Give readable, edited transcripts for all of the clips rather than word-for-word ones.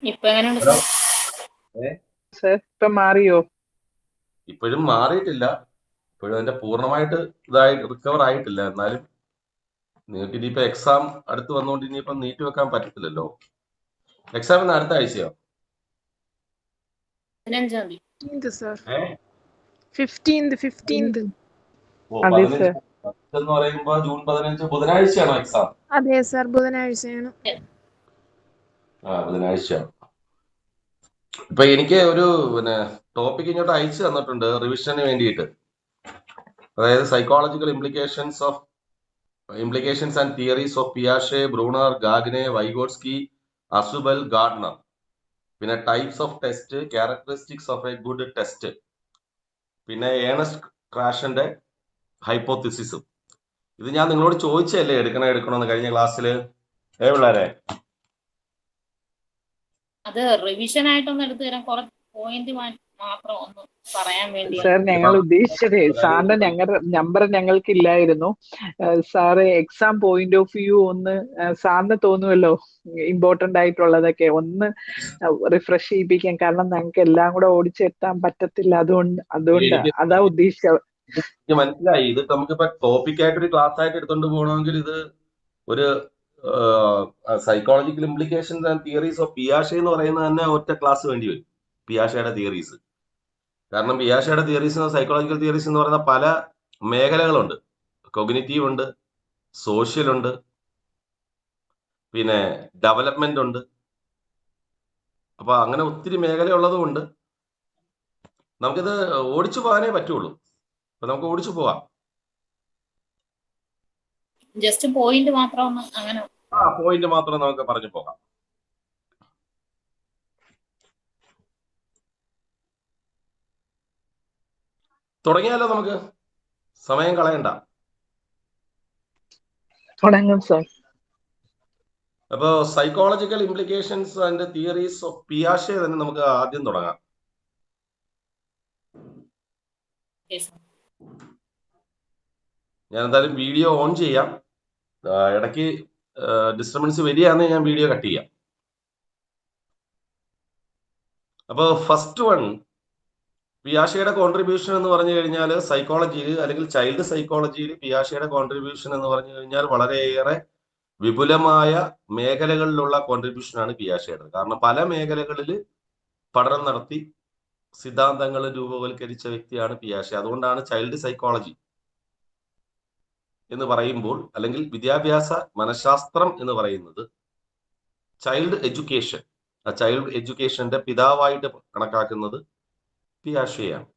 ഇപ്പൊ മാറിയോ? ഇപ്പോഴും മാറിയിട്ടില്ല. ഇപ്പോഴും അതിന്റെ പൂർണ്ണമായിട്ട് റിക്കവർ ആയിട്ടില്ല. എന്നാലും നിങ്ങൾക്ക് ഇനിയിപ്പോ എക്സാം അടുത്ത് വന്നുകൊണ്ട് ഇനിയിപ്പോ നീട്ടി വെക്കാൻ പറ്റത്തില്ലല്ലോ. എക്സാം ഇന്ന് അടുത്ത ആഴ്ചയോ? 15th. എന്ന് പറയുമ്പോ ജൂൺ 15 ബുധനാഴ്ചയാണോ എക്സാം? അതെ സർ, ബുധനാഴ്ചയാണ്. ബുധനാഴ്ചയാണ്. ഇപ്പൊ എനിക്ക് ഒരു ടോപ്പിക് ഇങ്ങോട്ട് അയച്ചു തന്നിട്ടുണ്ട് റിവിഷന് വേണ്ടിയിട്ട്. അതായത് psychological implications and theories of പിയാഷെ, Bruner, Gagne, Vygotsky, Ausubel, Gardner. പിന്നെ types of test, characteristics of a good test, പിന്നെ ഏണസ്റ്റ് ക്രാഷന്റെ ഹൈപ്പോത്തിസിസും. ഇത് ഞാൻ നിങ്ങളോട് ചോദിച്ചല്ലേ എടുക്കണമെന്ന് കഴിഞ്ഞ ക്ലാസ്സിൽ. പിള്ളേരെ അത് റിവിഷൻ ആയിട്ടൊന്നും എടുത്തു തരാൻ കുറച്ച് പോയിന്റ് മാത്രം ഒന്ന് പറയാൻ വേണ്ടി. സാർ, ഞങ്ങൾ ഉദ്ദേശിച്ചതേ സാറിന്റെ നമ്പർ ഞങ്ങൾക്ക് ഇല്ലായിരുന്നു. Sir exam point of view ഒന്ന് സാറിന് തോന്നുമല്ലോ ഇമ്പോർട്ടന്റ് ആയിട്ടുള്ളതൊക്കെ ഒന്ന് റിഫ്രഷ് ചെയ്യിപ്പിക്കാൻ. കാരണം ഞങ്ങൾക്ക് എല്ലാം കൂടെ ഓടിച്ചെത്താൻ പറ്റത്തില്ല. അതുകൊണ്ട് അതാ ഉദ്ദേശിച്ചത്. മനസ്സിലായി. ഇത് നമുക്കിപ്പോ ടോപ്പിക് ആയിട്ട് ഒരു ക്ലാസ് ആയിട്ട് എടുത്തോണ്ട് പോകണമെങ്കിൽ ഇത് ഒരു psychological implications and theories of പിയാഷെ എന്ന് പറയുന്നത് തന്നെ ഒറ്റ ക്ലാസ് വേണ്ടി വരും. പിയാഷയുടെ തിയറീസ്. കാരണം പിയാഷയുടെ തിയറീസ്, സൈക്കോളജിക്കൽ തിയറീസ് എന്ന് പറയുന്ന പല മേഖലകളുണ്ട്. കൊഗ്നിറ്റീവ് ഉണ്ട്, സോഷ്യൽ ഉണ്ട്, പിന്നെ ഡെവലപ്മെന്റ് ഉണ്ട്. അപ്പൊ അങ്ങനെ ഒത്തിരി മേഖല ഉള്ളതുകൊണ്ട് നമുക്കിത് ഓടിച്ചു പോകാനേ പറ്റുള്ളൂ. അപ്പൊ നമുക്ക് ഓടിച്ചു പോവാം. ജസ്റ്റ് പോയിന്റ് മാത്രം അങ്ങനെ പോയിന്റ് മാത്രം നമുക്ക് പറഞ്ഞു പോകാം. തുടങ്ങിയാലോ? നമുക്ക് സമയം കളയണ്ട. തുടങ്ങും സാർ. അപ്പോ psychological implications and theories of പിയാഷെ തന്നെ നമുക്ക് ആദ്യം തുടങ്ങാം. ഞാൻ എന്തായാലും വീഡിയോ ഓൺ ചെയ്യാം. ഇടയ്ക്ക് ഡിസ്റ്റർബൻസ് വരികയാണെങ്കിൽ ഞാൻ വീഡിയോ കട്ട് ചെയ്യാം. അപ്പൊ ഫസ്റ്റ് വൺ, പിയാഷയുടെ കോൺട്രിബ്യൂഷൻ എന്ന് പറഞ്ഞു കഴിഞ്ഞാൽ സൈക്കോളജിയിൽ അല്ലെങ്കിൽ ചൈൽഡ് സൈക്കോളജിയിൽ പിയാഷയുടെ കോൺട്രിബ്യൂഷൻ എന്ന് പറഞ്ഞു കഴിഞ്ഞാൽ വളരെയേറെ വിപുലമായ മേഖലകളിലുള്ള കോൺട്രിബ്യൂഷനാണ് പിയാഷയുടെ. കാരണം പല മേഖലകളിൽ പഠനം നടത്തി സിദ്ധാന്തങ്ങൾ രൂപവൽക്കരിച്ച വ്യക്തിയാണ് പിയാഷെ. അതുകൊണ്ടാണ് ചൈൽഡ് സൈക്കോളജി എന്ന് പറയുമ്പോൾ, അല്ലെങ്കിൽ വിദ്യാഭ്യാസ മനഃശാസ്ത്രം എന്ന് പറയുന്നത് ചൈൽഡ് എഡ്യൂക്കേഷൻ, ആ ചൈൽഡ് എഡ്യൂക്കേഷന്റെ പിതാവായിട്ട് കണക്കാക്കുന്നത് പിയാഷെയാണ്.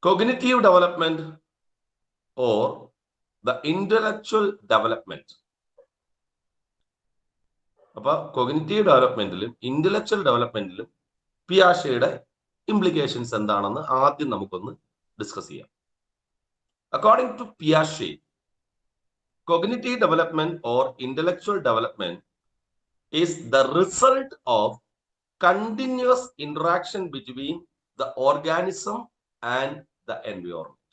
Cognitive development or the intellectual development. അപ്പൊ കൊഗ്നിറ്റീവ് ഡെവലപ്മെന്റിലും ഇന്റലക്ച്വൽ ഡെവലപ്മെന്റിലും പിയാഷെയുടെ ഇംപ്ലിക്കേഷൻസ് എന്താണെന്ന് ആദ്യം നമുക്കൊന്ന് ഡിസ്കസ് ചെയ്യാം. According to Piaget, cognitive development or intellectual development is the result of continuous interaction between the organism and the environment.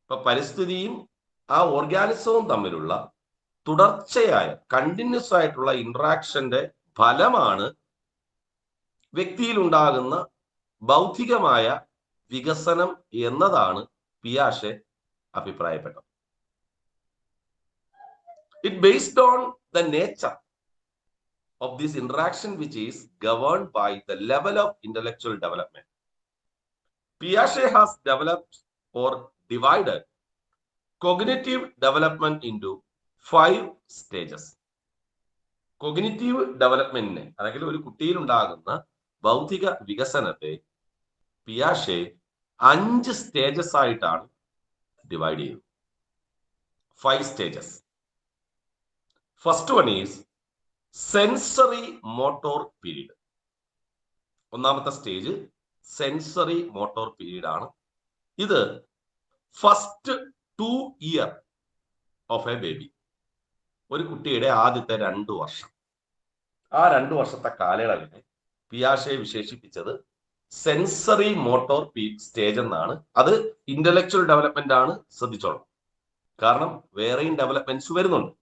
ഇപ്പൊ പരിസ്ഥിതിയും ആ ഓർഗാനിസവും തമ്മിലുള്ള തുടർച്ചയായ കണ്ടിന്യൂസ് ആയിട്ടുള്ള ഇന്ററാക്ഷന്റെ ഫലമാണ് വ്യക്തിയിൽ ഉണ്ടാകുന്ന ബൗദ്ധികമായ വികസനം എന്നതാണ് പിയാഷെ അഭിപ്രായപ്പെട്ടത്. It based on the nature of this interaction which is governed by the level of intellectual development. Piaget has developed or divided cognitive development into 5 stages. Cognitive development, അല്ലെങ്കിൽ ഒരു കുട്ടിയിൽ ഉണ്ടാകുന്ന ബൗദ്ധിക വികസനത്തെ പിയാഷെ 5 സ്റ്റേജസ് ആയിട്ടാണ് ഡിവൈഡ് ചെയ്തത്. 5 stages. First one is sensory motor period. ഒന്നാമത്തെ stage sensory motor period ആണ്. ഇത് first 2 year of A baby, ഒരു കുട്ടിയുടെ ആദ്യത്തെ 2 വർഷം. ആ 2 വർഷത്തെ കാലയളവിനെ പിയാഷെ വിശേഷിപ്പിച്ചത് സെൻസറി മോട്ടോർ സ്റ്റേജ് എന്നാണ്. അത് ഇന്റലക്ച്വൽ ഡെവലപ്മെന്റ് ആണ്, ശ്രദ്ധിച്ചോളാം. കാരണം വേറെയും ഡെവലപ്മെന്റ്സ് വരുന്നുണ്ട്.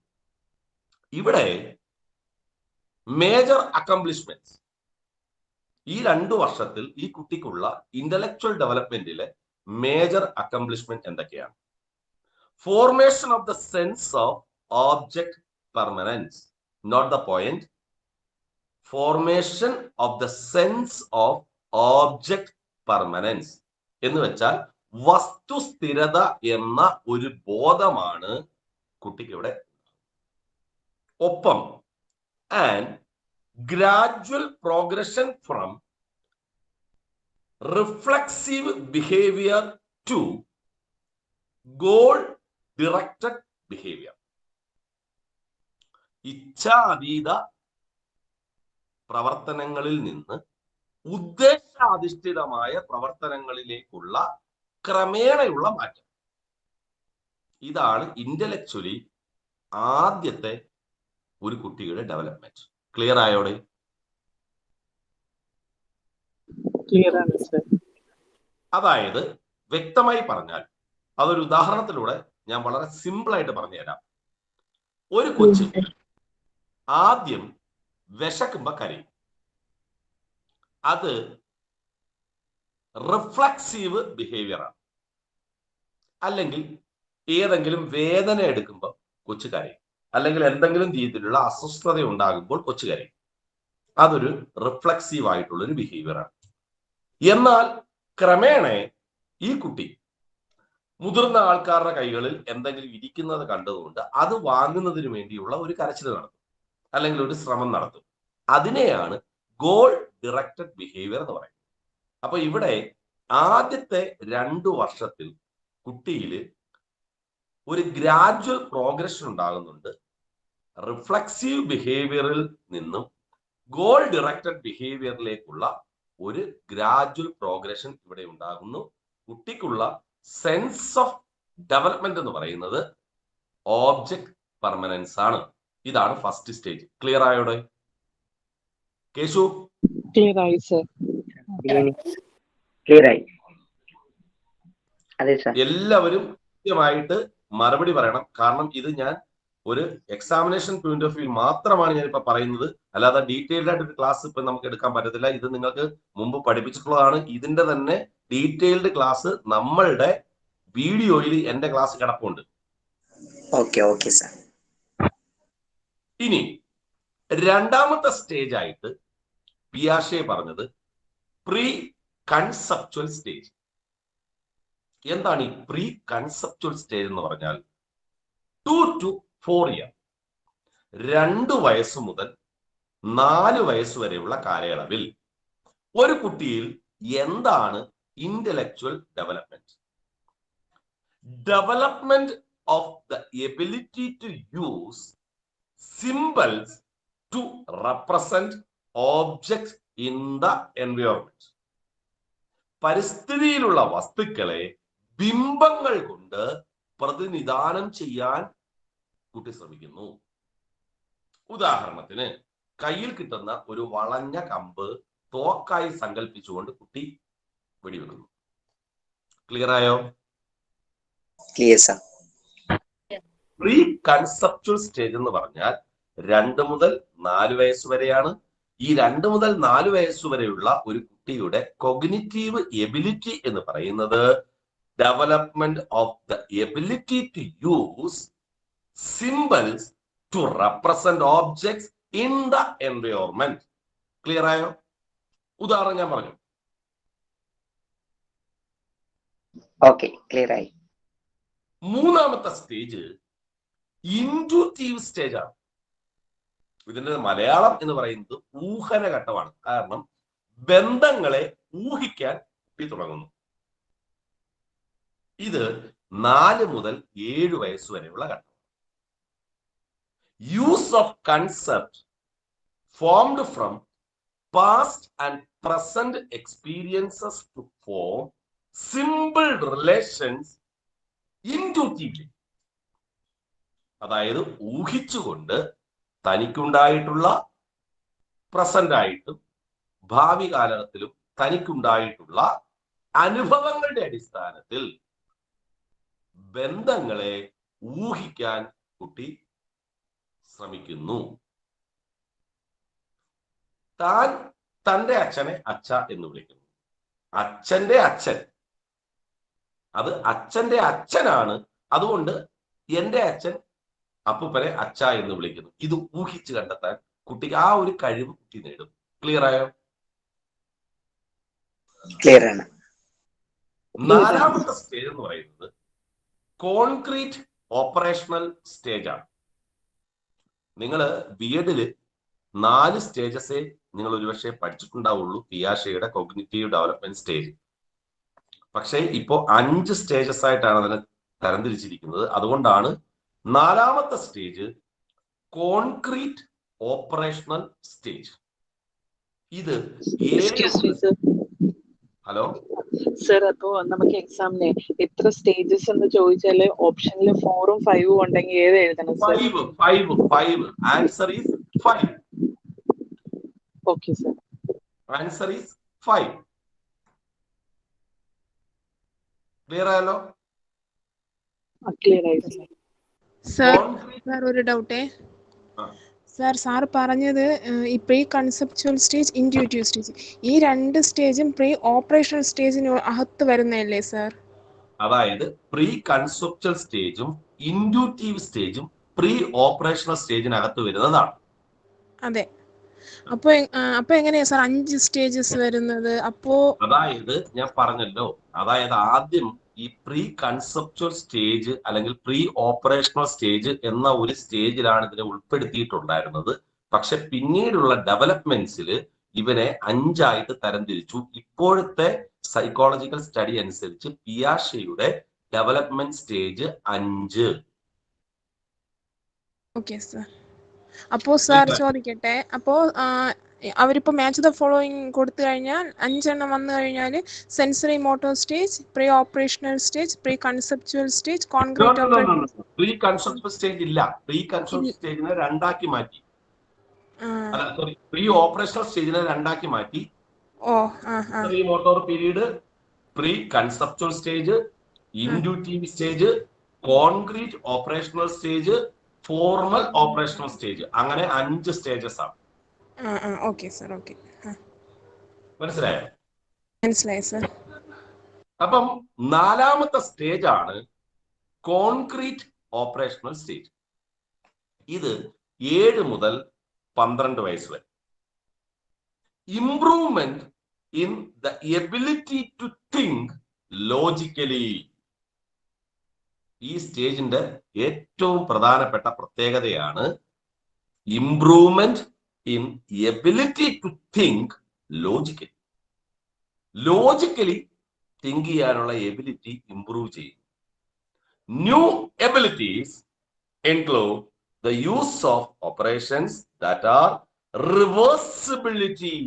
ഇവിടെ മേജർ അക്കംപ്ലിഷ്മെന്റ്സ്. ഈ 2 വർഷത്തിൽ ഈ കുട്ടിക്കുള്ള ഇന്റലക്ച്വൽ ഡെവലപ്മെന്റിലെ മേജർ അക്കംപ്ലിഷ്മെന്റ് എന്തൊക്കെയാണ്? Formation of the sense of object permanence, not the point. Formation of the sense of object permanence എന്ന് വെച്ചാൽ വസ്തുസ്ഥിരത എന്ന ഒരു ബോധമാണ് കുട്ടിക്ക് ഇവിടെ. ഒപ്പം and gradual progression from reflexive behaviour to goal directed behaviour. ഇച്ഛാതീത പ്രവർത്തനങ്ങളിൽ നിന്ന് ഉദ്ദേശാധിഷ്ഠിതമായ പ്രവർത്തനങ്ങളിലേക്കുള്ള ക്രമേണയുള്ള മാറ്റം. ഇതാണ് ഇന്റലക്ച്വലി ആദ്യത്തെ ഒരു കുട്ടിയുടെ ഡെവലപ്മെന്റ്. ക്ലിയർ ആയോടെ? ക്ലിയർ ആണ് സർ. അതായത് വ്യക്തമായി പറഞ്ഞാൽ, അതൊരു ഉദാഹരണത്തിലൂടെ ഞാൻ വളരെ സിമ്പിൾ ആയിട്ട് പറഞ്ഞുതരാം. ഒരു കൊച്ച് ആദ്യം വിശക്കുമ്പോ കരയും. അത് റിഫ്ലക്സീവ് ബിഹേവിയർ ആണ്. അല്ലെങ്കിൽ ഏതെങ്കിലും വേദന എടുക്കുമ്പോൾ കൊച്ചു കരയും, അല്ലെങ്കിൽ എന്തെങ്കിലും രീതിയിലുള്ള അസ്വസ്ഥത ഉണ്ടാകുമ്പോൾ കൊച്ചു കരയും. അതൊരു റിഫ്ലക്സീവ് ആയിട്ടുള്ള ഒരു ബിഹേവിയർ ആണ്. എന്നാൽ ക്രമേണ ഈ കുട്ടി മുതിർന്ന ആൾക്കാരുടെ കൈകളിൽ എന്തെങ്കിലും ഇരിക്കുന്നത് കണ്ടതുകൊണ്ട് അത് വാങ്ങുന്നതിന് വേണ്ടിയുള്ള ഒരു കരച്ചിൽ നടത്തും, അല്ലെങ്കിൽ ഒരു ശ്രമം നടത്തും. അതിനെയാണ് ഗോൾ ഡിറക്റ്റഡ് ബിഹേവിയർ എന്ന് പറയുന്നത്. അപ്പൊ ഇവിടെ ആദ്യത്തെ 2 വർഷത്തിൽ കുട്ടിയിൽ ഒരു ഗ്രാജുവൽ പ്രോഗ്രഷൻ ഉണ്ടാകുന്നുണ്ട്. റിഫ്ലക്സീവ് ബിഹേവിയറിൽ നിന്നും ഗോൾ ഡിറക്റ്റഡ് ബിഹേവിയറിലേക്കുള്ള ഒരു ഗ്രാജുവൽ പ്രോഗ്രഷൻ ഇവിടെ ഉണ്ടാകുന്നു. കുട്ടിക്കുള്ള സെൻസ് ഓഫ് ഡെവലപ്മെന്റ് എന്ന് പറയുന്നത് ഓബ്ജക്ട് പെർമനൻസ് ആണ്. ഇതാണ് ഫസ്റ്റ് സ്റ്റേജ്. ക്ലിയർ ആയോടെ കേശു? ക്ലിയർ ആയി സർ. ക്ലിയർ ആയി. അതെ സർ. എല്ലാവരും കൃത്യമായിട്ട് മറുപടി പറയണം. കാരണം ഇത് ഞാൻ ഒരു എക്സാമിനേഷൻ പോയിന്റ് ഓഫ് വ്യൂ മാത്രമാണ് ഞാനിപ്പോ പറയുന്നത്. അല്ലാതെ ഡീറ്റെയിൽഡ് ആയിട്ട് ഒരു ക്ലാസ് ഇപ്പൊ നമുക്ക് എടുക്കാൻ പറ്റത്തില്ല. ഇത് നിങ്ങൾക്ക് മുമ്പ് പഠിപ്പിച്ചിട്ടുള്ളതാണ്. ഇതിന്റെ തന്നെ ഡീറ്റെയിൽഡ് ക്ലാസ് നമ്മളുടെ വീഡിയോയിൽ എന്റെ ക്ലാസ് കിടപ്പുണ്ട്. Okay sir. ഇനി രണ്ടാമത്തെ സ്റ്റേജ് ആയിട്ട് പിയാഷെ പറഞ്ഞത് പ്രീ കൺസെപ്ച്വൽ സ്റ്റേജ്. എന്താണ് ഈ പ്രീ കൺസെപ്ച്വൽ സ്റ്റേജ് എന്ന് പറഞ്ഞാൽ? 2 to 4 ഇയർ, 2 വയസ്സ് മുതൽ 4 വയസ്സ് വരെയുള്ള കാലയളവിൽ ഒരു കുട്ടിയിൽ എന്താണ് intellectual development? Development of the ability to use symbols to represent objects in the environment. പരിസ്ഥിതിയിലുള്ള വസ്തുക്കളെ ബിംബങ്ങൾ കൊണ്ട് പ്രതിനിധാനം ചെയ്യാൻ കുട്ടി ശ്രമിക്കുന്നു. ഉദാഹരണത്തിന് കയ്യിൽ കിട്ടുന്ന ഒരു വളഞ്ഞ കമ്പ് തോക്കായി സങ്കല്പിച്ചുകൊണ്ട് കുട്ടി വെടിവെക്കുന്നു. ക്ലിയർ ആയോ? Clear sir. Pre conceptual stage എന്ന് പറഞ്ഞാൽ 2 മുതൽ 4 വയസ്സ് വരെയാണ്. ഈ 2 മുതൽ 4 വയസ്സ് വരെയുള്ള ഒരു കുട്ടിയുടെ കൊഗ്നിറ്റീവ് എബിലിറ്റി എന്ന് പറയുന്നത് development of the ability to use symbols to represent objects in the environment. Clear ആയോ? ഉദാഹരണം ഞാൻ പറഞ്ഞു. ഓക്കെ, ക്ലിയർ ആയി. മൂന്നാമത്തെ സ്റ്റേജ് ഇൻറ്റ്യൂട്ടീവ് സ്റ്റേജ് ആണ്. ഇതിന്റെ മലയാളം എന്ന് പറയുന്നത് ഊഹന ഘട്ടമാണ്. കാരണം ബന്ധങ്ങളെ ഊഹിക്കാൻ കുട്ടി തുടങ്ങുന്നു. ഇത് 4 മുതൽ 7 വയസ്സ് വരെയുള്ള ഘട്ടം. Use of concept formed from past and present experiences to form simple relations intuitively. അതായത് ഊഹിച്ചുകൊണ്ട് തനിക്കുണ്ടായിട്ടുള്ള പ്രസന്റ് ആയിട്ടും ഭാവി കാലത്തിലും തനിക്കുണ്ടായിട്ടുള്ള അനുഭവങ്ങളുടെ അടിസ്ഥാനത്തിൽ ബന്ധങ്ങളെ ഊഹിക്കാൻ കുട്ടി ശ്രമിക്കുന്നു. താൻ തന്റെ അച്ഛനെ അച്ഛ എന്ന് വിളിക്കുന്നു. അച്ഛന്റെ അച്ഛൻ, അത് അച്ഛന്റെ അച്ഛനാണ്. അതുകൊണ്ട് എന്റെ അച്ഛൻ അപ്പൂപ്പനെ അച്ഛ എന്ന് വിളിക്കുന്നു. ഇത് ഊഹിച്ച് കണ്ടെത്താൻ കുട്ടിക്ക് ആ ഒരു കഴിവ് കുട്ടി നേടും. ക്ലിയർ ആയോ? ക്ലിയർ ആണ്. നാലാമത്തെ സ്റ്റേജ് എന്ന് പറയുന്നത് കോൺക്രീറ്റ് ഓപ്പറേഷണൽ സ്റ്റേജ് ആണ്. നിങ്ങൾ ബി.എഡില് 4 സ്റ്റേജസേ നിങ്ങൾ ഒരുപക്ഷെ പഠിച്ചിട്ടുണ്ടാവുള്ളൂ, പിയാഷെയുടെ കോഗ്നിറ്റീവ് ഡെവലപ്മെന്റ് സ്റ്റേജ്. പക്ഷേ ഇപ്പോ 5 സ്റ്റേജസ് ആയിട്ടാണ് അതിനെ തരംതിരിച്ചിരിക്കുന്നത്. അതുകൊണ്ടാണ് നാലാമത്തെ സ്റ്റേജ് കോൺക്രീറ്റ് ഓപ്പറേഷണൽ സ്റ്റേജ്. ഇത് ഹലോ സർ, അപ്പോ നമുക്ക് എക്സാമിന് എത്ര സ്റ്റേജസ് എന്ന് ചോദിച്ചാല് ഓപ്ഷനിൽ 4ഉം 5ഉം ഉണ്ടെങ്കിൽ ഏത് എഴുതണം sir? 5. Answer is 5. Okay sir. Answer is 5. Clear ആയല്ലോ? ക്ലിയർ ആയി സർ. സാർ ഒരു ഡൗട്ടേ. സാർ പറഞ്ഞത് ഈ pre conceptual stage, intuitive stage, ഈ 2 സ്റ്റേജും പ്രീ ഓപ്പറേഷണൽ സ്റ്റേജിന് അകത്ത് വരുന്നതല്ലേ സാർ? അതായത് പ്രീ കൺസെപ്ച്വൽ സ്റ്റേജും ഇൻഡ്യൂറ്റീവ് സ്റ്റേജും പ്രീ ഓപ്പറേഷണൽ സ്റ്റേജിനകത്ത് വരുന്നതാണ്. അതെ. അപ്പൊ എങ്ങനെയാ സാർ 5 സ്റ്റേജസ് വരുന്നത്? അപ്പോ അതായത് ഞാൻ പറഞ്ഞല്ലോ, അതായത് ആദ്യം ഈ പ്രീ കൺസെപ്ച്വൽ സ്റ്റേജ് അല്ലെങ്കിൽ പ്രീ ഓപ്പറേഷണൽ സ്റ്റേജ് എന്ന ഒരു സ്റ്റേജിലാണ് ഇതിനെ ഉൾപ്പെടുത്തിയിട്ടുണ്ടായിരുന്നത്. പക്ഷെ പിന്നീടുള്ള ഡെവലപ്മെന്റ്സിൽ ഇവനെ 5 ആയിട്ട് തരംതിരിച്ചു. ഇപ്പോഴത്തെ സൈക്കോളജിക്കൽ സ്റ്റഡി അനുസരിച്ച് പിയാഷെയുടെ ഡെവലപ്മെന്റ് സ്റ്റേജ് 5. Okay sir. അപ്പോ സാർ ചോദിക്കട്ടെ, അപ്പോ അവരിപ്പോ മാച്ച് ദ ഫോളോയിങ് കൊടുത്തു കഴിഞ്ഞാൽ 5 എണ്ണം വന്നു കഴിഞ്ഞാൽ sensory motor stage, pre operational stage, pre conceptual stage, concrete operation. Pre conceptual stage ഇല്ല. പ്രീ കൺസെപ്ച്വൽ സ്റ്റേജിനെ 2 ആക്കി മാറ്റി. അല്ല സോറി, പ്രീ ഓപ്പറേഷണൽ സ്റ്റേജിനെ 2 ആക്കി മാറ്റി. Sensory motor period, pre conceptual stage, intuitive stage, concrete operational stage, formal operational stage, അങ്ങനെ 5 stages ആണ്. Okay sir. Okay, മനസ്സിലായോ? മനസ്സിലായി സാർ. അപ്പം 4ാമത്തെ സ്റ്റേജ് ആണ് കോൺക്രീറ്റ് ഓപ്പറേഷണൽ സ്റ്റേജ്. ഇത് 7 മുതൽ 12 വയസ്സ് വരെ. Improvement in the ability to think logically. ഈ സ്റ്റേജിന്റെ ഏറ്റവും പ്രധാനപ്പെട്ട പ്രത്യേകതയാണ് improvement in ability to think logically. Logically think ചെയ്യാനുള്ള എബിലിറ്റി ഇംപ്രൂവ് ചെയ്യും. New abilities include the use of operations that are reversibility.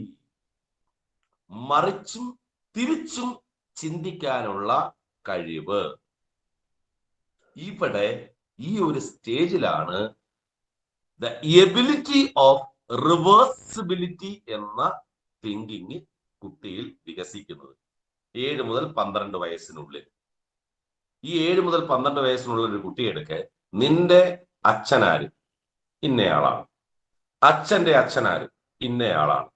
മറിച്ചും തിരിച്ചും ചിന്തിക്കാനുള്ള കഴിവ്. ഇവിടെ ഈ ഒരു സ്റ്റേജിലാണ് ദ എബിലിറ്റി ഓഫ് റിവേഴ്സിബിലിറ്റി എന്ന തിങ്കിങ് കുട്ടിയിൽ വികസിക്കുന്നത് 7 മുതൽ 12 വയസ്സിനുള്ളിൽ. ഈ 7 മുതൽ 12 വയസ്സിനുള്ള ഒരു കുട്ടിയെടുക്കെ നിന്റെ അച്ഛനാര് ഇന്നയാളാണ്, അച്ഛന്റെ അച്ഛനാര് ഇന്നയാളാണ്.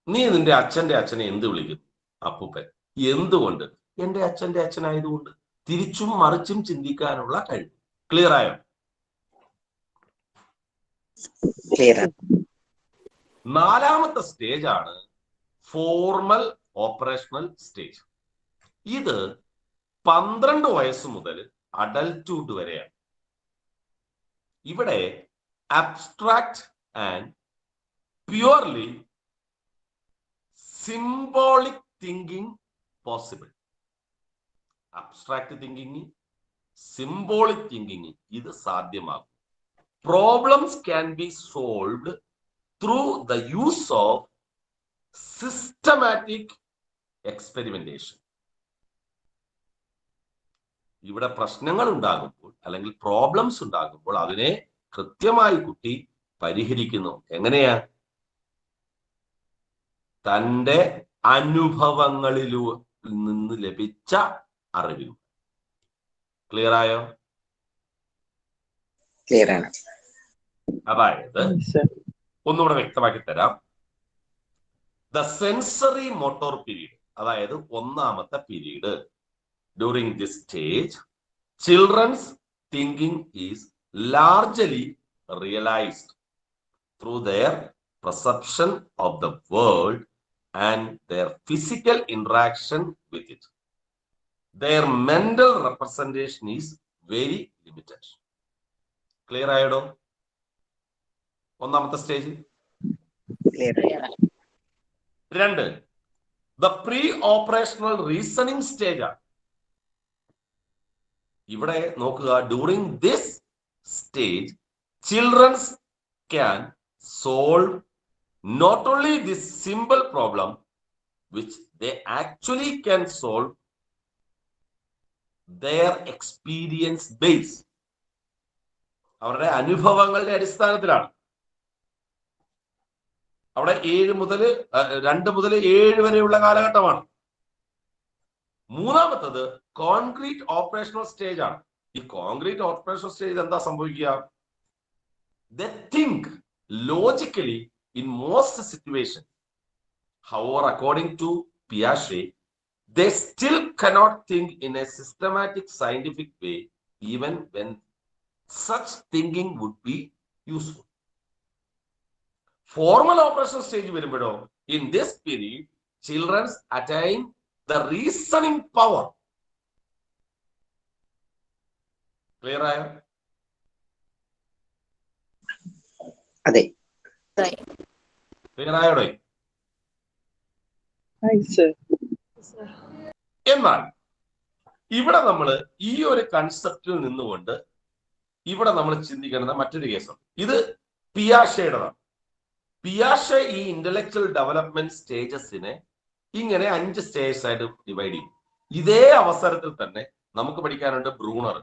നീ നിന്റെ അച്ഛന്റെ അച്ഛനെ എന്ത് വിളിക്കുന്നു? അപ്പൂപ്പൻ. എന്തുകൊണ്ട്? എന്റെ അച്ഛന്റെ അച്ഛനായതുകൊണ്ട്. തിരിച്ചും മറിച്ചും ചിന്തിക്കാനുള്ള കഴിവ്. ക്ലിയർ ആയോ? ക്ലിയർ. 4ാമത്തെ സ്റ്റേജ് ആണ് ഫോർമൽ ഓപ്പറേഷണൽ സ്റ്റേജ്. ഇത് 12 വയസ്സ് മുതൽ അഡൽട്ട്ഹുഡ് വരെയാണ്. ഇവിടെ abstract and purely symbolic thinking possible. Abstract thinking, symbolic thinking ഇത് സാധ്യമാകും. Problems can be solved through the use of systematic experimentation. ഇവിടെ പ്രശ്നങ്ങൾ ഉണ്ടാകുമ്പോൾ അല്ലെങ്കിൽ പ്രോബ്ലംസ് ഉണ്ടാകുമ്പോൾ അതിനെ കൃത്യമായി കുട്ടി പരിഹരിക്കുന്നു. എങ്ങനെയാ? തൻ്റെ അനുഭവങ്ങളിൽ നിന്ന് ലഭിച്ച അറിവിൽ. ക്ലിയർ ആയോ? ക്ലിയർ ആണ്. അതായത് ഒന്നുകൂടെ വ്യക്തമാക്കി തരാം. ദ സെൻസറി മോട്ടോർ പീരീഡ്, അതായത് ഒന്നാമത്തെ period. During this stage children's thinking is largely realised through their perception of the world and their physical interaction with it. Their mental representation is very limited. Clear ആയടോ? ഒന്നാമത്തെ stage. രണ്ട്, the pre-operational reasoning stage ആണ്. ഇവിടെ നോക്കുക, during this stage children can solve not only this simple problem which they actually can solve their experience base, അവരുടെ അനുഭവങ്ങളുടെ അടിസ്ഥാനത്തിലാണ്. അവിടെ 2 മുതൽ 7 വരെയുള്ള കാലഘട്ടമാണ്. മൂന്നാമത്തത് കോൺക്രീറ്റ് ഓപ്പറേഷണൽ സ്റ്റേജ് ആണ്. ഈ കോൺക്രീറ്റ് ഓപ്പറേഷണൽ സ്റ്റേജ് എന്താ സംഭവിക്കുക? They think logically in most situations. However, according to Piaget, they still cannot think in a systematic scientific way, even when such thinking would be useful. Formal operational stage വരുമ്പോഴോ, in this period, children attain the reasoning power. Clear ആയോ? അതെ. Clear ആയോടോ? എന്നാൽ ഇവിടെ നമ്മൾ ഈ ഒരു കൺസെപ്റ്റിൽ നിന്നുകൊണ്ട് ഇവിടെ നമ്മൾ ചിന്തിക്കേണ്ട മറ്റൊരു കേസാണ്. ഇത് പിയാഷേയുടേതാണ്. പിയാഷെ ഈ ഇന്റലക്ച്വൽ ഡെവലപ്മെന്റ് സ്റ്റേജസിനെ ഇങ്ങനെ 5 സ്റ്റേജസ് ആയിട്ട് ഡിവൈഡ് ചെയ്യും. ഇതേ അവസരത്തിൽ തന്നെ നമുക്ക് പഠിക്കാനുണ്ട് ബ്രൂണർ.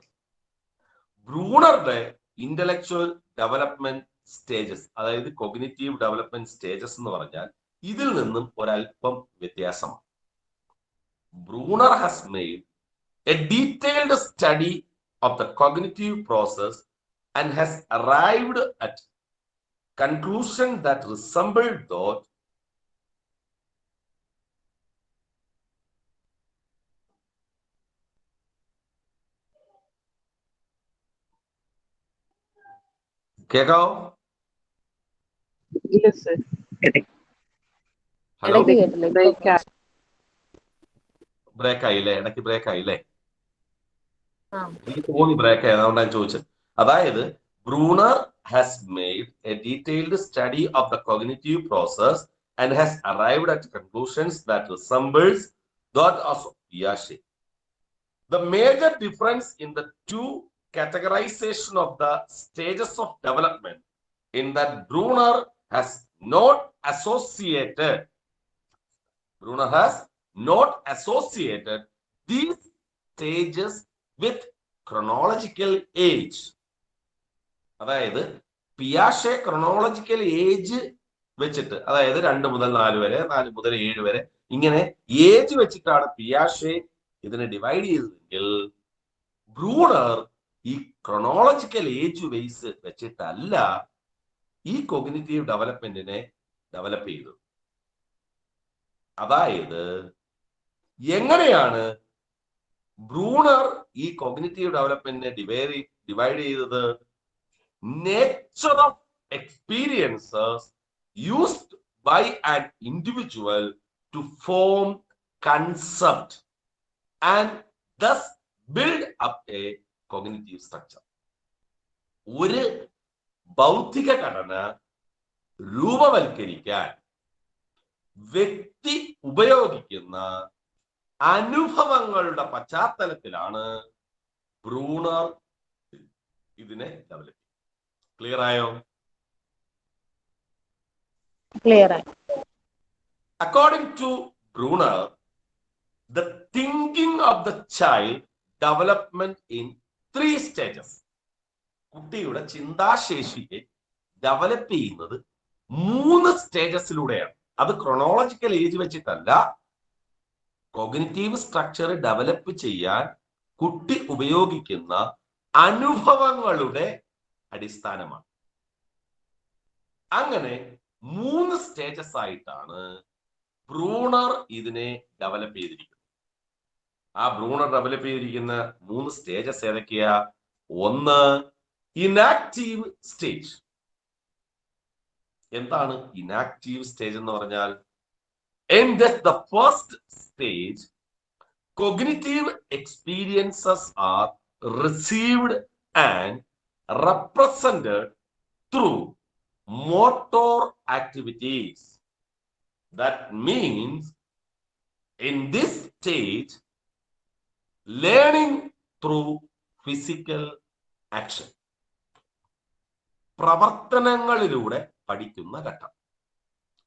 ബ്രൂണറുടെ ഇന്റലക്ച്വൽ ഡെവലപ്മെന്റ് സ്റ്റേജസ്, അതായത് കോഗ്നിറ്റീവ് ഡെവലപ്മെന്റ് സ്റ്റേജസ് എന്ന് പറഞ്ഞാൽ ഇതിൽ നിന്നും ഒരല്പം വ്യത്യാസമാണ്. Bruner has made a detailed study of the cognitive process and has arrived at conclusion that resemble thought കേക്കാവോ? ഹലോ, ബ്രേക്ക് ആയില്ലേ? ഇടയ്ക്ക് ബ്രേക്ക് ആയില്ലേ? എനിക്ക് തോന്നി ബ്രേക്ക് ആയി, അതുകൊണ്ടാണ് ഞാൻ ചോദിച്ചത്. അതായത് Bruner has made a detailed study of the cognitive process and has arrived at conclusions that resembles that of പിയാഷെ. The major difference in the two categorization of the stages of development in that Brunner has not associated these stages with chronological age. അതായത് പിയാഷെ chronological age വെച്ചിട്ട്, അതായത് 2 മുതൽ 4 വരെ, 4 മുതൽ 7 വരെ, ഇങ്ങനെ age വെച്ചിട്ടാണ് പിയാഷെ ഇതിനെ ഡിവൈഡ് ചെയ്തതെങ്കിൽ ബ്രൂണർ ഈ ക്രോണോളജിക്കൽ ഏജ് ബേസ് വെച്ചിട്ടല്ല ഈ കോഗ്നിറ്റീവ് ഡെവലപ്മെന്റിനെ ഡെവലപ്പ് ചെയ്തത്. അതായത് എങ്ങനെയാണ് ബ്രൂണർ ഈ കോഗ്നിറ്റീവ് ഡെവലപ്മെന്റിനെ ഡിവൈഡ് ചെയ്തത്? Nature of experiences used by an individual to form concept and thus build up a cognitive structure. ഒരു ഭൗതിക ഘടന രൂപവൽക്കരിക്കാൻ വ്യക്തി ഉപയോഗിക്കുന്ന അനുഭവങ്ങളുടെ പശ്ചാത്തലത്തിലാണ് ബ്രൂണർ ഇതിനെ ഡെവലപ്പ്. ക്ലിയർ ആയോ? ക്ലിയർ ആയി. According to Brunner, the thinking of the child development in 3 stages. കുട്ടിയുടെ ചിന്താശേഷിയെ ഡെവലപ്പ് ചെയ്യുന്നത് 3 സ്റ്റേജസിലൂടെയാണ്. അത് ക്രോണോളജിക്കൽ ഏജ് വെച്ചിട്ടല്ല, കോഗ്നിറ്റീവ് സ്ട്രക്ചർ ഡെവലപ്പ് ചെയ്യാൻ കുട്ടി ഉപയോഗിക്കുന്ന അനുഭവങ്ങളുടെ അടിസ്ഥാനമാണ്. അങ്ങനെ 3 സ്റ്റേജസ് ആയിട്ടാണ് ബ്രൂണർ ഇതിനെ ഡെവലപ്പ് ചെയ്തിരിക്കുന്നു. ആ ബ്രൂണർ ഡെവലപ്പ് ചെയ്തിരിക്കുന്ന 3 സ്റ്റേജസ് ഏതൊക്കെയാ? ഒന്ന്, ഇനാക്റ്റീവ് സ്റ്റേജ്. എന്താണ് ഇനാക്റ്റീവ് സ്റ്റേജ് എന്ന് പറഞ്ഞാൽ? In the first stage, cognitive experiences are received and represented through motor activities. That means in this stage, learning through physical action. പ്രവർത്തനങ്ങളിലൂടെ പഠിക്കുന്ന ഘട്ടം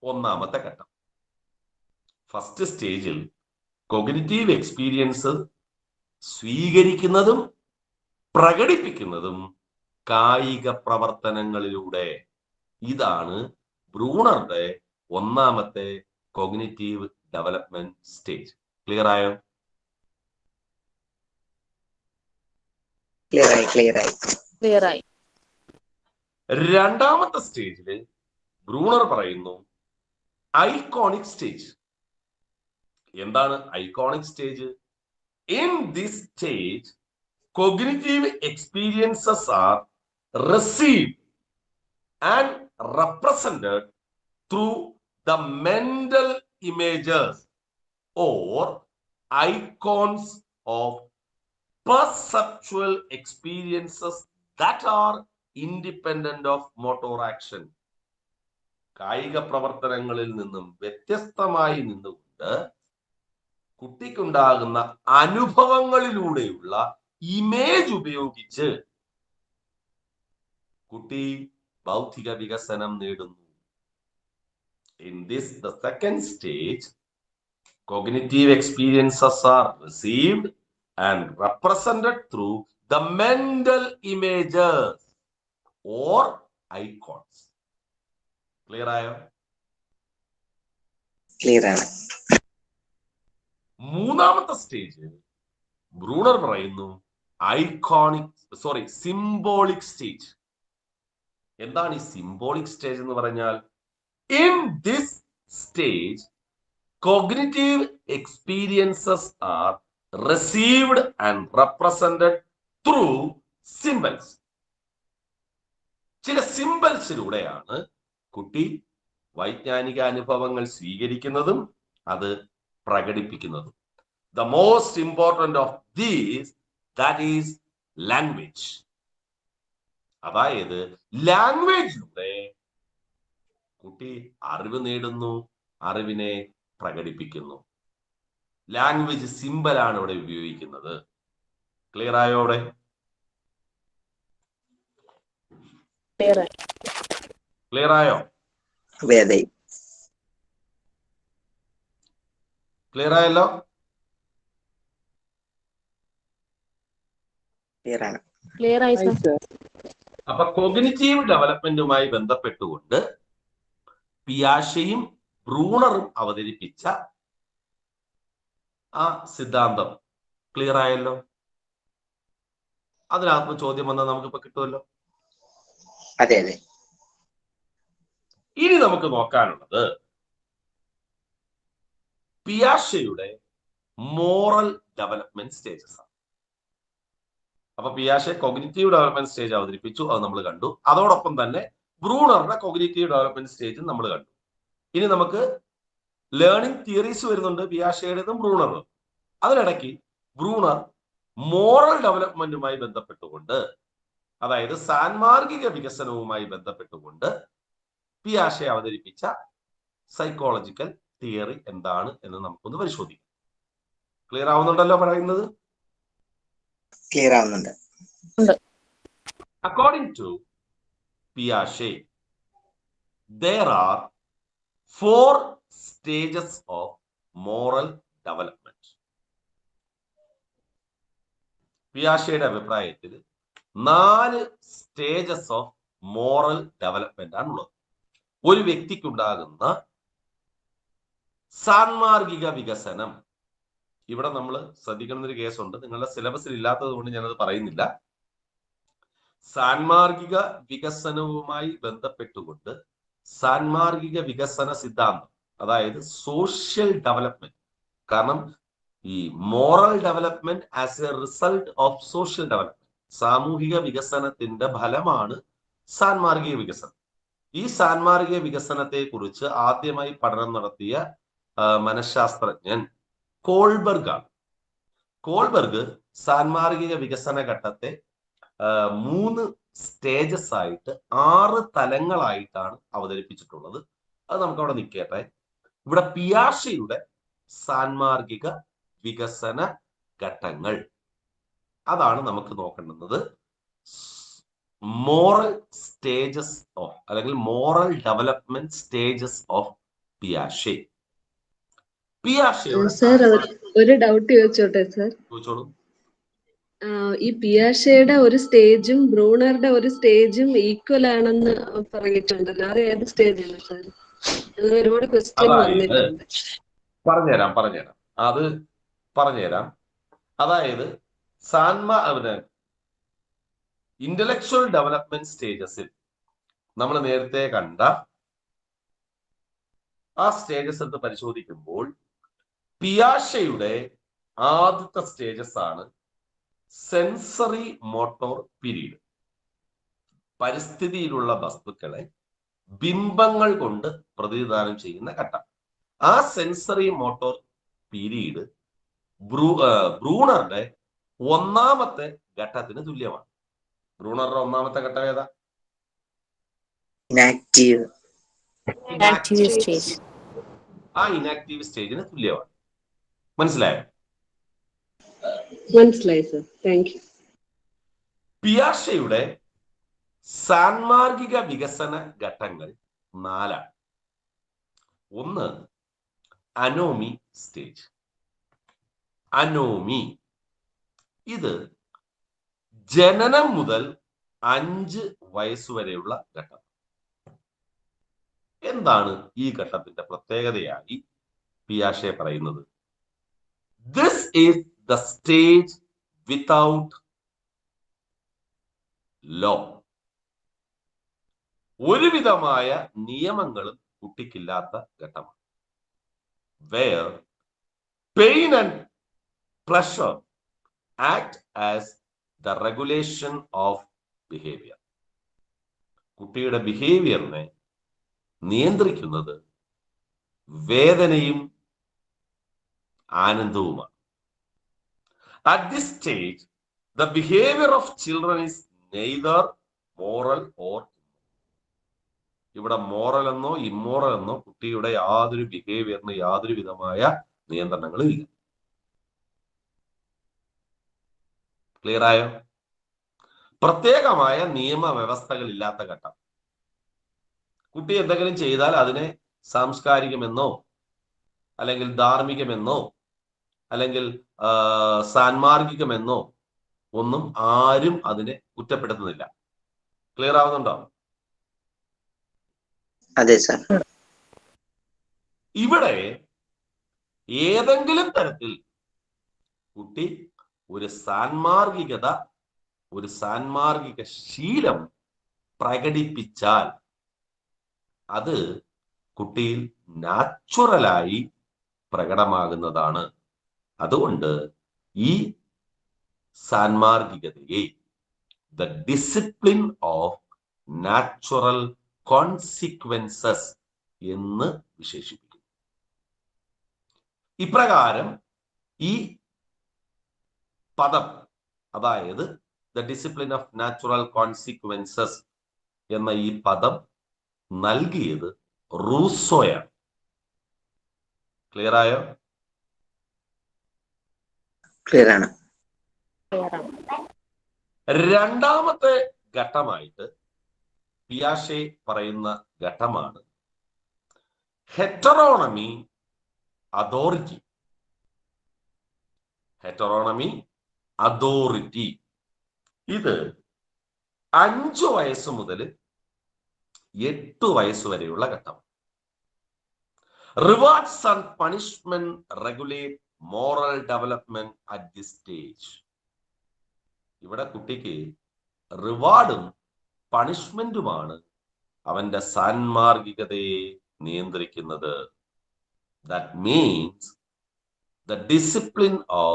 ഒന്നാമത്തെ ഘട്ടം. ഫസ്റ്റ് സ്റ്റേജിൽ കോഗ്നിറ്റീവ് എക്സ്പീരിയൻസ് സ്വീകരിക്കുന്നതും പ്രകടിപ്പിക്കുന്നതും കായിക പ്രവർത്തനങ്ങളിലൂടെ. ഇതാണ് ബ്രൂണറുടെ ഒന്നാമത്തെ കോഗ്നിറ്റീവ് ഡെവലപ്മെന്റ് സ്റ്റേജ്. ക്ലിയർ ആയോ? ക്ലിയർ ആയി. രണ്ടാമത്തെ സ്റ്റേജില് ബ്രൂണർ പറയുന്നു ഐക്കോണിക് സ്റ്റേജ്. എന്താണ് iconic stage? In this stage cognitive experiences are received and represented through the mental images or icons of perceptual experiences that are independent of motor action. കായിക പ്രവർത്തനങ്ങളിൽ നിന്നും വ്യത്യസ്തമായി നിന്നുകൊണ്ട് കുട്ടിക്കുണ്ടാകുന്ന അനുഭവങ്ങളിലൂടെയുള്ള ഇമേജ് ഉപയോഗിച്ച് കുട്ടി ബൗദ്ധിക വികസനം നേടുന്നു. In this, the second stage, cognitive experiences are received and represented through the mental images or icons. Clear ആയോ? ക്ലിയർ ആണ്. മൂന്നാമത്തെ സ്റ്റേജ് ബ്രൂണർ പറയുന്നു സിംബോളിക് സ്റ്റേജ്. എന്താണ് ഈ സിംബോളിക് സ്റ്റേജ് എന്ന് പറഞ്ഞാൽ? In this stage cognitive experiences R received and represented through symbols. ചില സിംബൽസിലൂടെയാണ് കുട്ടി വൈജ്ഞാനിക അനുഭവങ്ങൾ സ്വീകരിക്കുന്നതും അത് പ്രകടിപ്പിക്കുന്നതും. The most important of these, that is language. അതായത് ലാംഗ്വേജിലൂടെ കുട്ടി അറിവ് നേടുന്നു, അറിവിനെ പ്രകടിപ്പിക്കുന്നു. ലാംഗ്വേജ് സിമ്പലാണ് ഇവിടെ ഉപയോഗിക്കുന്നത്. ക്ലിയർ ആയോ? അവിടെ ക്ലിയർ ആയോ? ക്ലിയർ ആയല്ലോ? ക്ലിയർ ആണ്. അപ്പൊ കോഗ്നിറ്റീവ് ഡെവലപ്മെന്റുമായി ബന്ധപ്പെട്ടുകൊണ്ട് പിയാഷെയും ബ്രൂണറും അവതരിപ്പിച്ച ആ സിദ്ധാന്തം ക്ലിയർ ആയല്ലോ? അതിനകത്ത് ചോദ്യം വന്നാൽ നമുക്കിപ്പോ കിട്ടുമല്ലോ. അതെ അതെ. ഇനി നമുക്ക് നോക്കാനുള്ളത് പിയാഷെയുടെ മോറൽ ഡെവലപ്മെന്റ് സ്റ്റേജസ് ആണ്. അപ്പൊ പിയാഷെ കോഗ്നിറ്റീവ് ഡെവലപ്മെന്റ് സ്റ്റേജ് അവതരിപ്പിച്ചു, അത് നമ്മൾ കണ്ടു. അതോടൊപ്പം തന്നെ ബ്രൂണറുടെ കോഗ്നിറ്റീവ് ഡെവലപ്മെന്റ് സ്റ്റേജും നമ്മൾ കണ്ടു. ഇനി നമുക്ക് ലേണിംഗ് തിയറീസ് വരുന്നുണ്ട്, പിയാഷെയുടേതും ബ്രൂണറും. അതിനിടയ്ക്ക് ബ്രൂണർ മോറൽ ഡെവലപ്മെന്റുമായി ബന്ധപ്പെട്ടുകൊണ്ട്, അതായത് സാൻമാർഗിക വികസനവുമായി ബന്ധപ്പെട്ടുകൊണ്ട് പിയാഷെ അവതരിപ്പിച്ച സൈക്കോളജിക്കൽ തിയറി എന്താണ് എന്ന് നമുക്കൊന്ന് പരിശോധിക്കാം. ക്ലിയർ ആവുന്നുണ്ടല്ലോ പറയുന്നത്? ക്ലിയർ ആവുന്നുണ്ട്. According to Piaget, there are 4 stages of moral development. പിയാഷെയുടെ അഭിപ്രായത്തിൽ 4 സ്റ്റേജസ് ഓഫ് മോറൽ ഡെവലപ്മെന്റ് ആണുള്ളത്. ഒരു വ്യക്തിക്കുണ്ടാകുന്ന സാൻമാർഗിക വികസനം. ഇവിടെ നമ്മൾ ശ്രദ്ധിക്കുന്ന ഒരു കേസുണ്ട്, നിങ്ങളുടെ സിലബസിൽ ഇല്ലാത്തത് കൊണ്ട് ഞാനത് പറയുന്നില്ല. സാൻമാർഗിക വികസനവുമായി ബന്ധപ്പെട്ടുകൊണ്ട് സാൻമാർഗിക വികസന സിദ്ധാന്തം, അതായത് സോഷ്യൽ ഡെവലപ്മെന്റ്. കാരണം ഈ moral development as A result of social development, സാമൂഹിക വികസനത്തിന്റെ ഫലമാണ് സാൻമാർഗിക വികസനം. ഈ സാൻമാർഗിക വികസനത്തെ കുറിച്ച് ആദ്യമായി പഠനം നടത്തിയ മനഃശാസ്ത്രജ്ഞൻ കോൾബർഗ് ആണ്. കോൾബർഗ് സാൻമാർഗിക വികസന ഘട്ടത്തെ 3 സ്റ്റേജസ് ആയിട്ട് 6 തലങ്ങളായിട്ടാണ് അവതരിപ്പിച്ചിട്ടുള്ളത്. അത് നമുക്ക് അവിടെ നിൽക്കട്ടെ. ഇവിടെ പിയാഷെയുടെ സാൻമാർഗിക വികസന ഘട്ടങ്ങൾ അതാണ് നമുക്ക് നോക്കേണ്ടുന്നത്. മോറൽ സ്റ്റേജസ് ഓഫ് അല്ലെങ്കിൽ മോറൽ ഡെവലപ്മെന്റ് സ്റ്റേജസ് ഓഫ് പിയാഷെ. പിയാഷെയുടെ സർ ഒരു ഡൗട്ട് ചോദിച്ചോട്ടെ സർ? ചോദിച്ചോളൂ. ഈ പിയാഷെയുടെ ഒരു സ്റ്റേജും ബ്രൂണറുടെ ഒരു സ്റ്റേജും ഈക്വൽ ആണെന്ന് പറഞ്ഞിട്ടുണ്ടല്ലോ, അത് ഏത് സ്റ്റേജാണ് സർ? ഒരുപാട് ക്വസ്റ്റ്യൻ വന്നിട്ടുണ്ട്. പറഞ്ഞുതരാം. അത് പറഞ്ഞുതരാം. അതായത് ഇന്റലക്ച്വൽ ഡെവലപ്മെന്റ് സ്റ്റേജസിൽ നമ്മൾ നേരത്തെ കണ്ട ആ സ്റ്റേജസ് എടുത്ത് പരിശോധിക്കുമ്പോൾ പിയാഷെയുടെ ആദ്യത്തെ സ്റ്റേജസ് ആണ് സെൻസറി മോട്ടോർ പീരീഡ്. പരിസ്ഥിതിയിലുള്ള വസ്തുക്കളെ ബിംബങ്ങൾ കൊണ്ട് പ്രതിനിധാനം ചെയ്യുന്ന ഘട്ടം. ആ സെൻസറി മോട്ടോർ പീരീഡ് ബ്രൂണറുടെ 1ാമത്തെ ഘട്ടത്തിന് തുല്യമാണ്. ബ്രൂണറുടെ 1ാമത്തെ ഘട്ടം ഏതാ? Inactive stage. ആ ഇനാക്റ്റീവ് സ്റ്റേജിന് തുല്യമാണ്. മനസ്സിലായോ? മനസ്സിലായി സർ, താങ്ക് യു. പിയാഷെയുടെ സാൻമാർഗിക വികസന ഘട്ടങ്ങൾ 4ആണ്. 1 അനോമി സ്റ്റേജ്. അനോമി ഇത് ജനനം മുതൽ 5 വയസ്സുവരെയുള്ള ഘട്ടം. എന്താണ് ഈ ഘട്ടത്തിന്റെ പ്രത്യേകതയായി പിയാഷെ പറയുന്നത്? This is the stage without law. ഒരുവിധമായ നിയമങ്ങളും കുട്ടിക്കില്ലാത്ത ഘട്ടമാണ്. Where pain and pleasure act as the regulation of behaviour. കുട്ടിയുടെ ബിഹേവിയറിനെ നിയന്ത്രിക്കുന്നത് വേദനയും ആനന്ദവുമാണ്. At this stage the behaviour of children is neither moral or. ഇവിടെ മോറൽ എന്നോ ഇമ്മോറൽ എന്നോ കുട്ടിയുടെ യാതൊരു ബിഹേവിയറിന് യാതൊരു വിധമായ നിയന്ത്രണങ്ങളും ഇല്ല. ക്ലിയർ ആയോ? പ്രത്യേകമായ നിയമവ്യവസ്ഥകൾ ഇല്ലാത്ത ഘട്ടം. കുട്ടി എന്തെങ്കിലും ചെയ്താൽ അതിനെ സാംസ്കാരികമെന്നോ അല്ലെങ്കിൽ ധാർമ്മികമെന്നോ അല്ലെങ്കിൽ സാൻമാർഗികമെന്നോ ഒന്നും ആരും അതിനെ കുറ്റപ്പെടുത്തുന്നില്ല. ക്ലിയർ ആവുന്നുണ്ടോ? അതെ സർ. ഇവിടെ ഏതെങ്കിലും തരത്തിൽ കുട്ടി ഒരു സാൻമാർഗിക ശീലം പ്രകടിപ്പിച്ചാൽ അത് കുട്ടിയിൽ നാച്ചുറലായി പ്രകടമാകുന്നതാണ്. അതുകൊണ്ട് ഈ സാൻമാർഗികതയെ the discipline of natural consequences എന്ന് വിശേഷിപ്പിക്കുന്നു. ഇപ്രകാരം ഈ പദം, അതായത് the discipline of natural consequences എന്ന ഈ പദം നൽകിയത് റൂസോയാണ്. ക്ലിയർ ആയോ? ക്ലിയർ ആണ്. രണ്ടാമത്തെ ഘട്ടമായിട്ട് പിയാഷെ പറയുന്ന ഘട്ടമാണ് ഹെറ്ററോണമി അതോറിറ്റി. ഹെറ്ററോണമി അതോറിറ്റി ഇത് 5 വയസ്സ് മുതൽ 8 വയസ്സ് വരെയുള്ള ഘട്ടം. Rewards and punishment regulate moral development at this stage. ഇവിടെ കുട്ടിക്ക് റിവാർഡും പണിഷ്മെന്റുമാണ് അവന്റെ സാൻമാർഗികതയെ നിയന്ത്രിക്കുന്നത്. That means the discipline of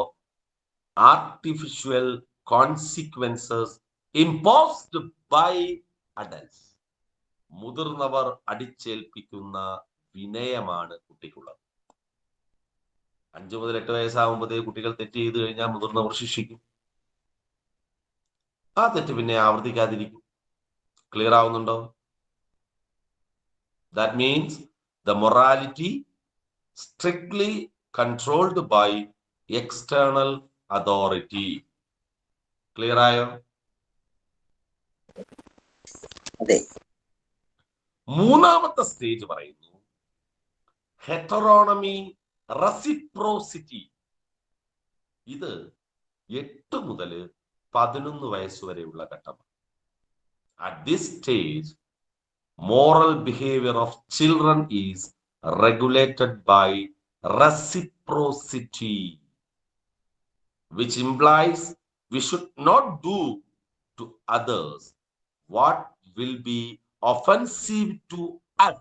artificial consequences imposed by adults. മുതിർന്നവർ അടിച്ചേൽപ്പിക്കുന്ന വിനയമാണ് കുട്ടിക്കുള്ളത്. 5 മുതൽ 8 വയസ്സാകുമ്പോഴത്തേക്ക് കുട്ടികൾ തെറ്റ് ചെയ്ത് കഴിഞ്ഞാൽ മുതിർന്നവർ ശിക്ഷിക്കും. ആ തെറ്റ് പിന്നെ ആവർത്തിക്കാതിരിക്കും. ക്ലിയർ ആവുന്നുണ്ടോ? That means the morality strictly controlled by external authority. Clear ആയോ? അതെ. മൂന്നാമത്തെ സ്റ്റേജ് പറയുന്നു ഹെറ്ററോണമി റെസിപ്രോസിറ്റി. ഇത് 8 മുതൽ 11 വയസ്സ് വരെയുള്ള ഘട്ടമാണ്. At this stage, moral behavior of children is regulated by reciprocity, which implies we should not do to others what will be offensive to us.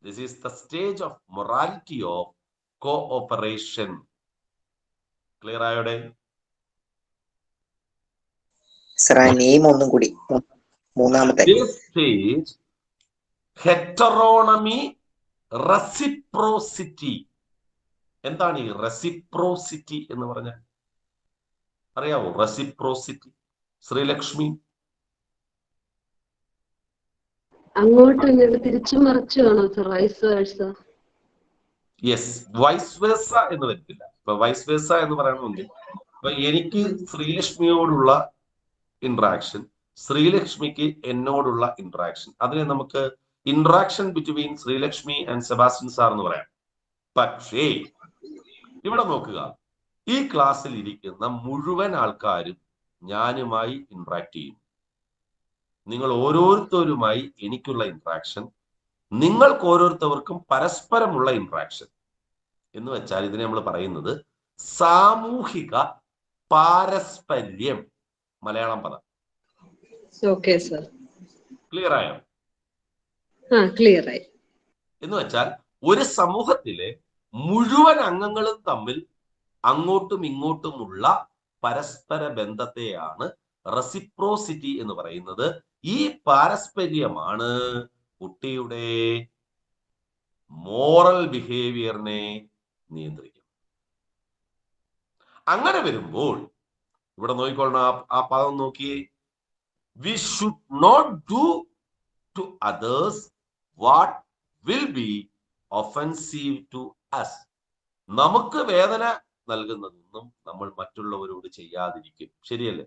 This is the stage of morality of cooperation. Clear ആയോടെ? സർ, ആ name ഒന്നും കൂടി. മൂന്നാമത്തെ This stage, heteronomy reciprocity. എന്താണ് ഈ reciprocity എന്ന് പറഞ്ഞാൽ? അറിയാവോ റെസിപ്രോസിറ്റി? ശ്രീലക്ഷ്മി? അങ്ങോട്ടും ഇങ്ങോട്ട് തിരിച്ചും മറിച്ചുമാണോ സർ? Vice versa? Yes, vice versa എന്ന് വരത്തില്ല. ഇപ്പൊ വൈസ് വേഴ്സ എന്ന് പറയണമെങ്കിൽ ഇപ്പൊ എനിക്ക് ശ്രീലക്ഷ്മിയോടുള്ള ഇന്ററാക്ഷൻ, ശ്രീലക്ഷ്മിക്ക് എന്നോടുള്ള ഇന്ററാക്ഷൻ, അതിനെ നമുക്ക് interaction between Sreelakshmi and Sebastian sir എന്ന് പറയാം. പക്ഷേ ഇവിടെ നോക്കുക, ഈ ക്ലാസ്സിൽ ഇരിക്കുന്ന മുഴുവൻ ആൾക്കാരും ഞാനുമായി ഇന്ററാക്ട് ചെയ്യും. നിങ്ങൾ ഓരോരുത്തരുമായി എനിക്കുള്ള ഇന്ററാക്ഷൻ, നിങ്ങൾക്ക് ഓരോരുത്തർക്കും പരസ്പരമുള്ള ഇന്ററാക്ഷൻ എന്ന് വെച്ചാൽ ഇതിനെ നമ്മൾ പറയുന്നത് സാമൂഹിക പാരസ്പര്യം. മലയാളം പദം. Okay sir. ക്ലിയർ ആയോ? ക്ലിയർ ആയി. എന്ന് വെച്ചാൽ ഒരു സമൂഹത്തിലെ മുഴുവൻ അംഗങ്ങളും തമ്മിൽ അങ്ങോട്ടും ഇങ്ങോട്ടുമുള്ള പരസ്പര ബന്ധത്തെയാണ് റെസിപ്രോസിറ്റി എന്ന് പറയുന്നത്. ഈ പാരസ്പര്യമാണ് കുട്ടിയുടെ മോറൽ ബിഹേവിയറിനെ നിയന്ത്രിക്കും. അങ്ങനെ വരുമ്പോൾ ഇവിടെ നോക്കിക്കൊള്ളണം, ആ പദം നോക്കിയേ. We should not do to others what will be offensive to us. നമുക്ക് വേദന നൽകുന്നതൊന്നും നമ്മൾ മറ്റുള്ളവരോട് ചെയ്യാതിരിക്കും. ശരിയല്ലേ?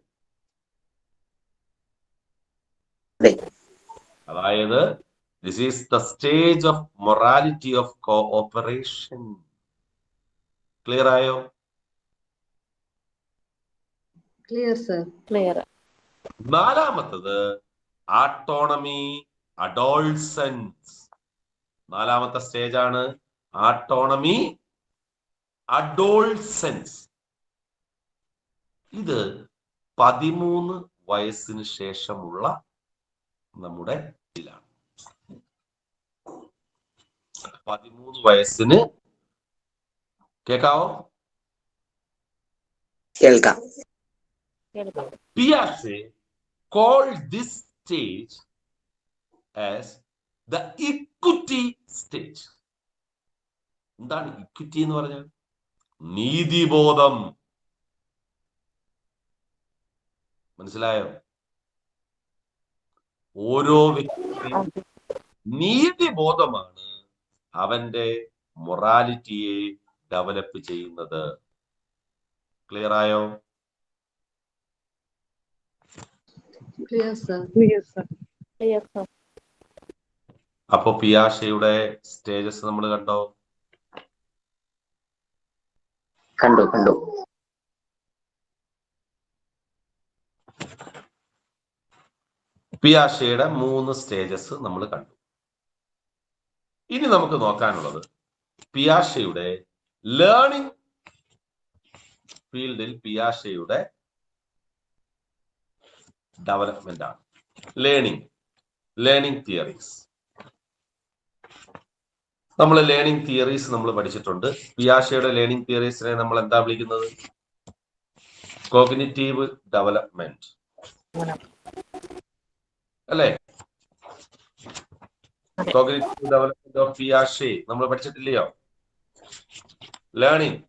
അതായത് this is the stage of morality of cooperation. Clear ആയോ? Clear sir. ക്ലിയർ. നാലാമത്തത് ആട്ടോണമി അഡോൾസൻസ്. നാലാമത്തെ സ്റ്റേജ് ആണ് ആട്ടോണമി അഡോൾസൻസ്. ഇത് 13 വയസ്സിന് ശേഷമുള്ള നമ്മുടെ ഇതിലാണ്. 13 വയസ്സിന് കേൾക്കാവോ? കേൾക്കാം. Piaget called this stage as the equity stage. എന്താണ് ഇക്വിറ്റി എന്ന് പറഞ്ഞാൽ? നീതിബോധം. മനസ്സിലായോ? ഓരോ വ്യക്തിയും നീതിബോധമാണ് അവന്റെ മൊറാലിറ്റിയെ ഡെവലപ്പ് ചെയ്യുന്നത്. ക്ലിയർ ആയോ? Clear sir. അപ്പൊ പിയാഷയുടെ സ്റ്റേജസ് നമ്മൾ കണ്ടോ? കണ്ടു. പിയാഷയുടെ 3 സ്റ്റേജസ് നമ്മൾ കണ്ടു. ഇനി നമുക്ക് നോക്കാനുള്ളത് പിയാഷയുടെ ലേണിംഗ് ഫീൽഡിൽ പിയാഷയുടെ ഡെവലപ്മെന്റ് ആണ്. Learning theories. നമ്മൾ ലേണിംഗ് തിയറീസ് നമ്മൾ പഠിച്ചിട്ടുണ്ട്. പിയാഷയുടെ ലേണിംഗ് തിയറീസിനെ നമ്മൾ എന്താ വിളിക്കുന്നത്? കോഗ്നിറ്റീവ് ഡെവലപ്മെന്റ് അല്ലേ? കോഗ്നിറ്റീവ് ഡെവലപ്മെന്റ് ഓഫ് പിയാഷെ നമ്മൾ പഠിച്ചിട്ടില്ലയോ? Learning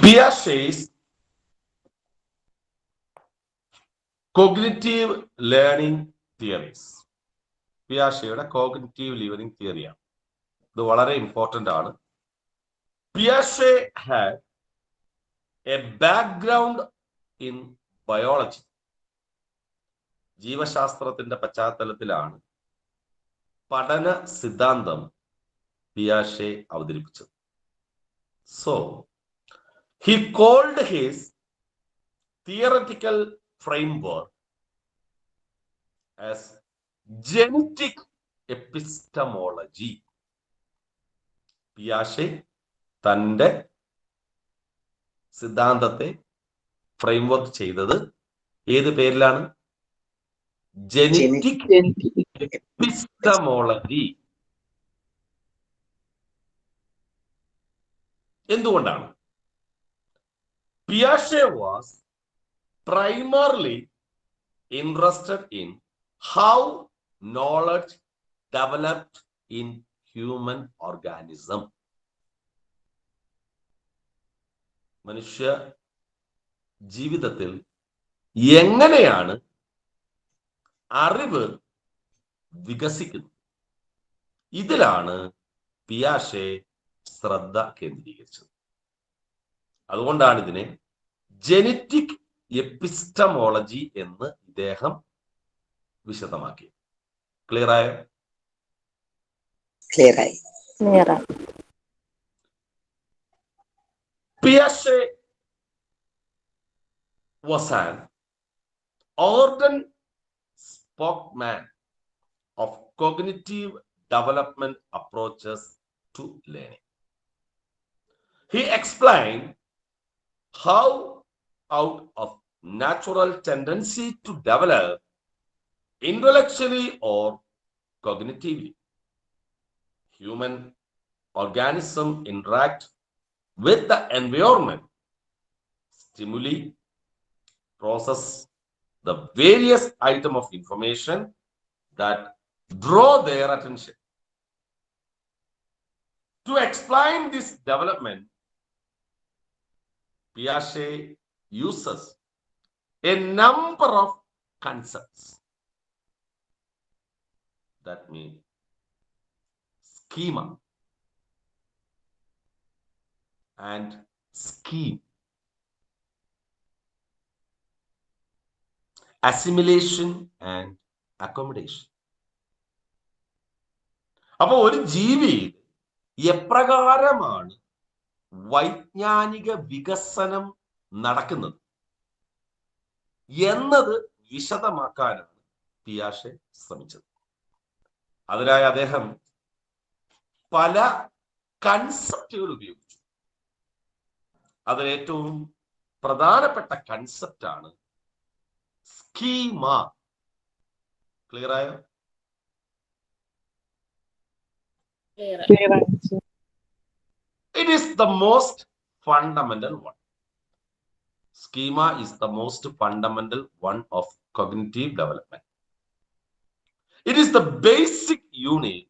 Piaget's cognitive learning theories. പിയാഷയുടെ കോഗ്നിറ്റീവ് ലേണിംഗ് തിയറിയാണ്. ഇത് വളരെ ഇമ്പോർട്ടന്റ് ആണ്. പിയാഷെ had a background in biology. ജീവശാസ്ത്രത്തിന്റെ പശ്ചാത്തലത്തിലാണ് പഠന സിദ്ധാന്തം പിയാഷെ അവതരിപ്പിച്ചത്. So he called his theoretical framework as genetic epistemology. പിയാഷെ തന്റെ സിദ്ധാന്തത്തെ ഫ്രെയിംവർക്ക് ചെയ്തത് ഏത് പേരിലാണ്? Genetic epistemology. എന്തുകൊണ്ടാണ്? Piaget was primarily interested in how knowledge developed in human organism. മനുഷ്യ ജീവിതത്തിൽ എങ്ങനെയാണ് അറിവ് വികസിക്കുന്നത്? ഇതിലാണ് പിയാഷെ ശ്രദ്ധ കേന്ദ്രീകരിച്ചത്. അതുകൊണ്ടാണ് ഇതിനെ ജനറ്റിക് എപ്പിസ്റ്റമോളജി എന്ന് ഇദ്ദേഹം വിശദമാക്കി. ക്ലിയർ ആയോ? ക്ലിയർ ആയി. Piaget was an ardent spokesman of cognitive development approaches to learning. He explained how out of natural tendency to develop intellectually or cognitively, human organism interact with the environment, stimuli, process the various items of information that draw their attention. To explain this development, Piaget uses a number of concepts. That means schema and scheme, assimilation and accommodation. അപ്പോൾ ഒരു ജീവിയിൽ എപ്രകാരമാണ് വൈജ്ഞാനിക വികസനം നടക്കുന്നത് എന്നത് വിശദമാക്കാനാണ് പിയാഷെ ശ്രമിച്ചത്. അതിനായി അദ്ദേഹം പല കൺസെപ്റ്റുകൾ ഉപയോഗിച്ചു. അതിൽ ഏറ്റവും പ്രധാനപ്പെട്ട കൺസെപ്റ്റാണ് സ്കീമ. ക്ലിയർ ആയോ? It is the most fundamental one. Schema is the most fundamental one of cognitive development. It is the basic unit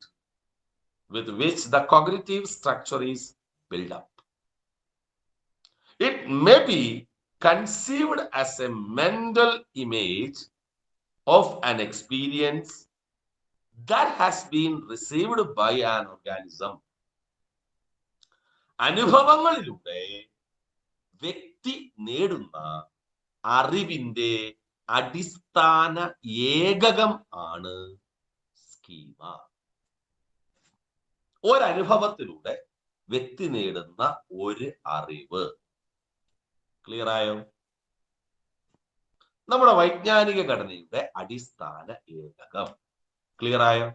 with which the cognitive structure is built up. It may be conceived as a mental image of an experience that has been received by an organism. അനുഭവങ്ങളിലൂടെ വ്യക്തി നേടുന്ന അറിവിന്റെ അടിസ്ഥാന ഏകകം ആണ് schema. ഒരനുഭവത്തിലൂടെ വ്യക്തി നേടുന്ന ഒരു അറിവ്. ക്ലിയർ ആയോ? നമ്മുടെ വൈജ്ഞാനിക ഘടനയുടെ അടിസ്ഥാന ഏകകം. ക്ലിയർ ആയോ?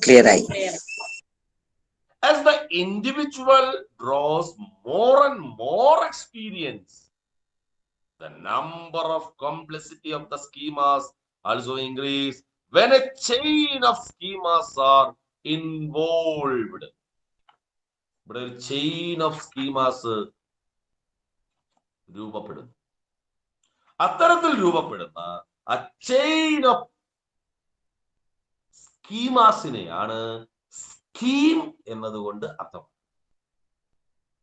ക്ലിയർ ആയി. As the individual draws more and more experience, the number of complexity of the schemas also increase when a chain of schemas are involved. ഇവിടെ ഒരു ചെയിൻ ഓഫ് സ്കീമാസ് രൂപപ്പെടുന്നു. അത്തരത്തിൽ രൂപപ്പെടുന്ന ആ ചെയിൻ ഓഫ് സ്കീമാസിനെയാണ് സ്കീം എന്നതുകൊണ്ട് അർത്ഥം.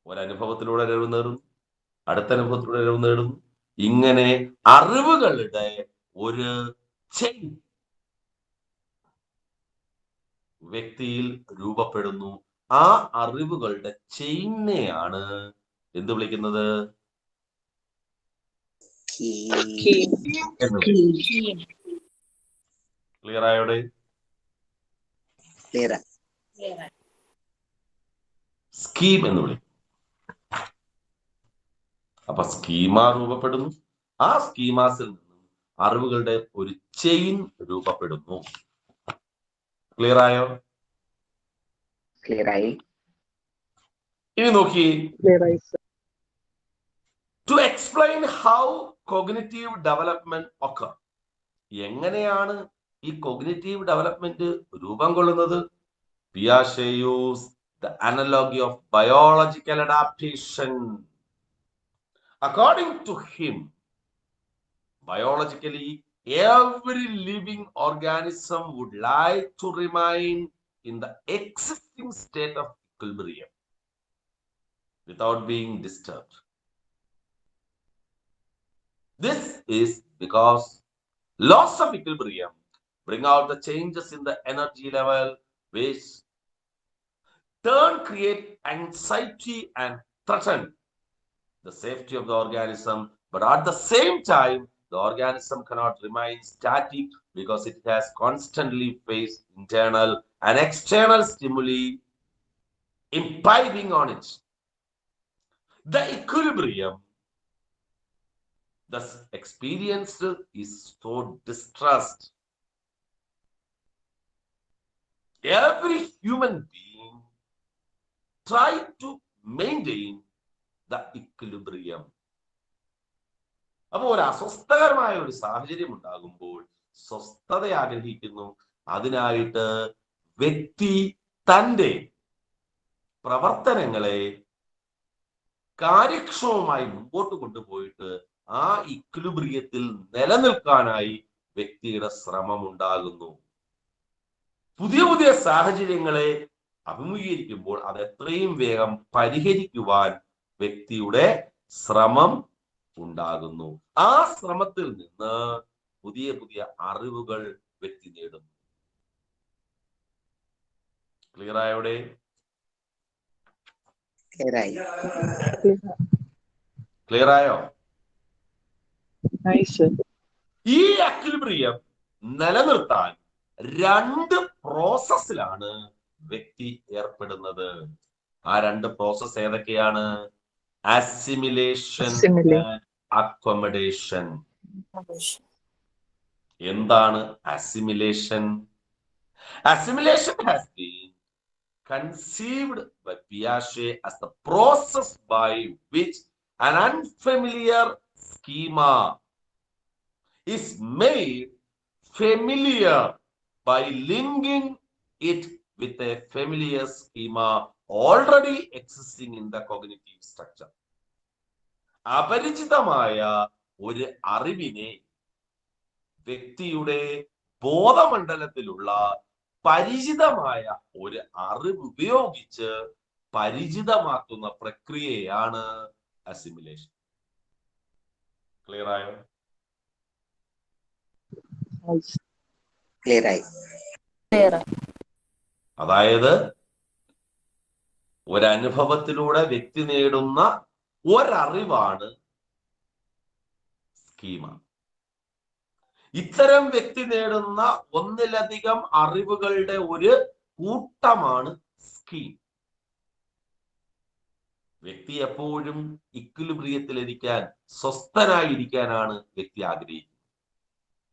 ഒരനുഭവത്തിലൂടെ അറിവ് നേടുന്നു, അടുത്ത അനുഭവത്തിലൂടെ അറിവ് നേടുന്നു. ഇങ്ങനെ അറിവുകളുടെ ഒരു ചെയിൻ വ്യക്തിയിൽ രൂപപ്പെടുന്നു. ആ അറിവുകളുടെ ചെയിനെയാണ് എന്ത് വിളിക്കുന്നത്? ക്ലിയർ ആയോടെ? സ്കീം എന്ന് വിളിക്കും. അപ്പൊ സ്കീമ രൂപപ്പെടുന്നു. ആ സ്കീമാസിൽ നിന്നും അറിവുകളുടെ ഒരു ചെയിൻ രൂപപ്പെടുന്നു. ക്ലിയർ ആയോ? ക്ലിയർ ആയി. ഇനി നോക്കി, to explain how cognitive development occur. എങ്ങനെയാണ് ഈ കോഗ്നിറ്റീവ് ഡെവലപ്മെന്റ് രൂപം കൊള്ളുന്നത്? പിയാഷെ use the analogy of biological adaptation. According to him, biologically, every living organism would like to remain in the existing state of equilibrium without being disturbed. This is because loss of equilibrium bring out the changes in the energy level, which create anxiety and threaten the safety of the organism. But at the same time, the organism cannot remain static because it has constantly faced internal and external stimuli impinging on it. The equilibrium thus experienced is so distressed. Every human being try to maintain the equilibrium. അപ്പോൾ ഒരു അസ്വസ്ഥകരമായ ഒരു സാഹചര്യം ഉണ്ടാകുമ്പോൾ സ്വസ്ഥത ആഗ്രഹിക്കുന്നു. അതിനായിട്ട് വ്യക്തി തന്റെ പ്രവർത്തനങ്ങളെ കാര്യക്ഷമമായി മുമ്പോട്ട് കൊണ്ടുപോയിട്ട് ആ ഇക്വിലിബ്രിയത്തിൽ നിലനിൽക്കാനായി വ്യക്തിയുടെ ശ്രമം ഉണ്ടാകുന്നു. പുതിയ പുതിയ സാഹചര്യങ്ങളെ അഭിമുഖീകരിക്കുമ്പോൾ അത് എത്രയും വേഗം പരിഹരിക്കുവാൻ വ്യക്തിയുടെ ശ്രമം ഉണ്ടാകുന്നു. ആ ശ്രമത്തിൽ നിന്ന് പുതിയ പുതിയ അറിവുകൾ വ്യക്തി നേടുന്നു. ക്ലിയർ ആയോടെ? ക്ലിയർ ആയോ? ഈ എക്വിലിബ്രിയം നിലനിർത്താൻ രണ്ട് പ്രോസസ്സിലാണ് വ്യക്തി ഏർപ്പെടുന്നത്. ആ രണ്ട് പ്രോസസ് ഏതൊക്കെയാണ്? Assimilation, accommodation. എന്താണ് assimilation? Assimilation has been conceived by Piaget as the process by which an unfamiliar schema is made familiar by linking it with a familiar schema already existing in the cognitive structure. അപരിചിതമായ ഒരു അറിവിനെ വ്യക്തിയുടെ ബോധമണ്ഡലത്തിലുള്ള പരിചിതമായ ഒരു അറിവ് ഉപയോഗിച്ച് പരിചിതമാക്കുന്ന പ്രക്രിയയാണ് assimilation. Clear ആയോ? ക്ലിയർ ആയി. അതായത് ഒരനുഭവത്തിലൂടെ വ്യക്തി നേടുന്ന ഒരറിവാണ് സ്കീമ. ഇത്തരം വ്യക്തി നേടുന്ന ഒന്നിലധികം അറിവുകളുടെ ഒരു കൂട്ടമാണ് സ്കീം. വ്യക്തി എപ്പോഴും ഇക്വിലിബ്രിയത്തിലിരിക്കാൻ, സ്വസ്ഥനായിരിക്കാനാണ് വ്യക്തി ആഗ്രഹിക്കുന്നത്.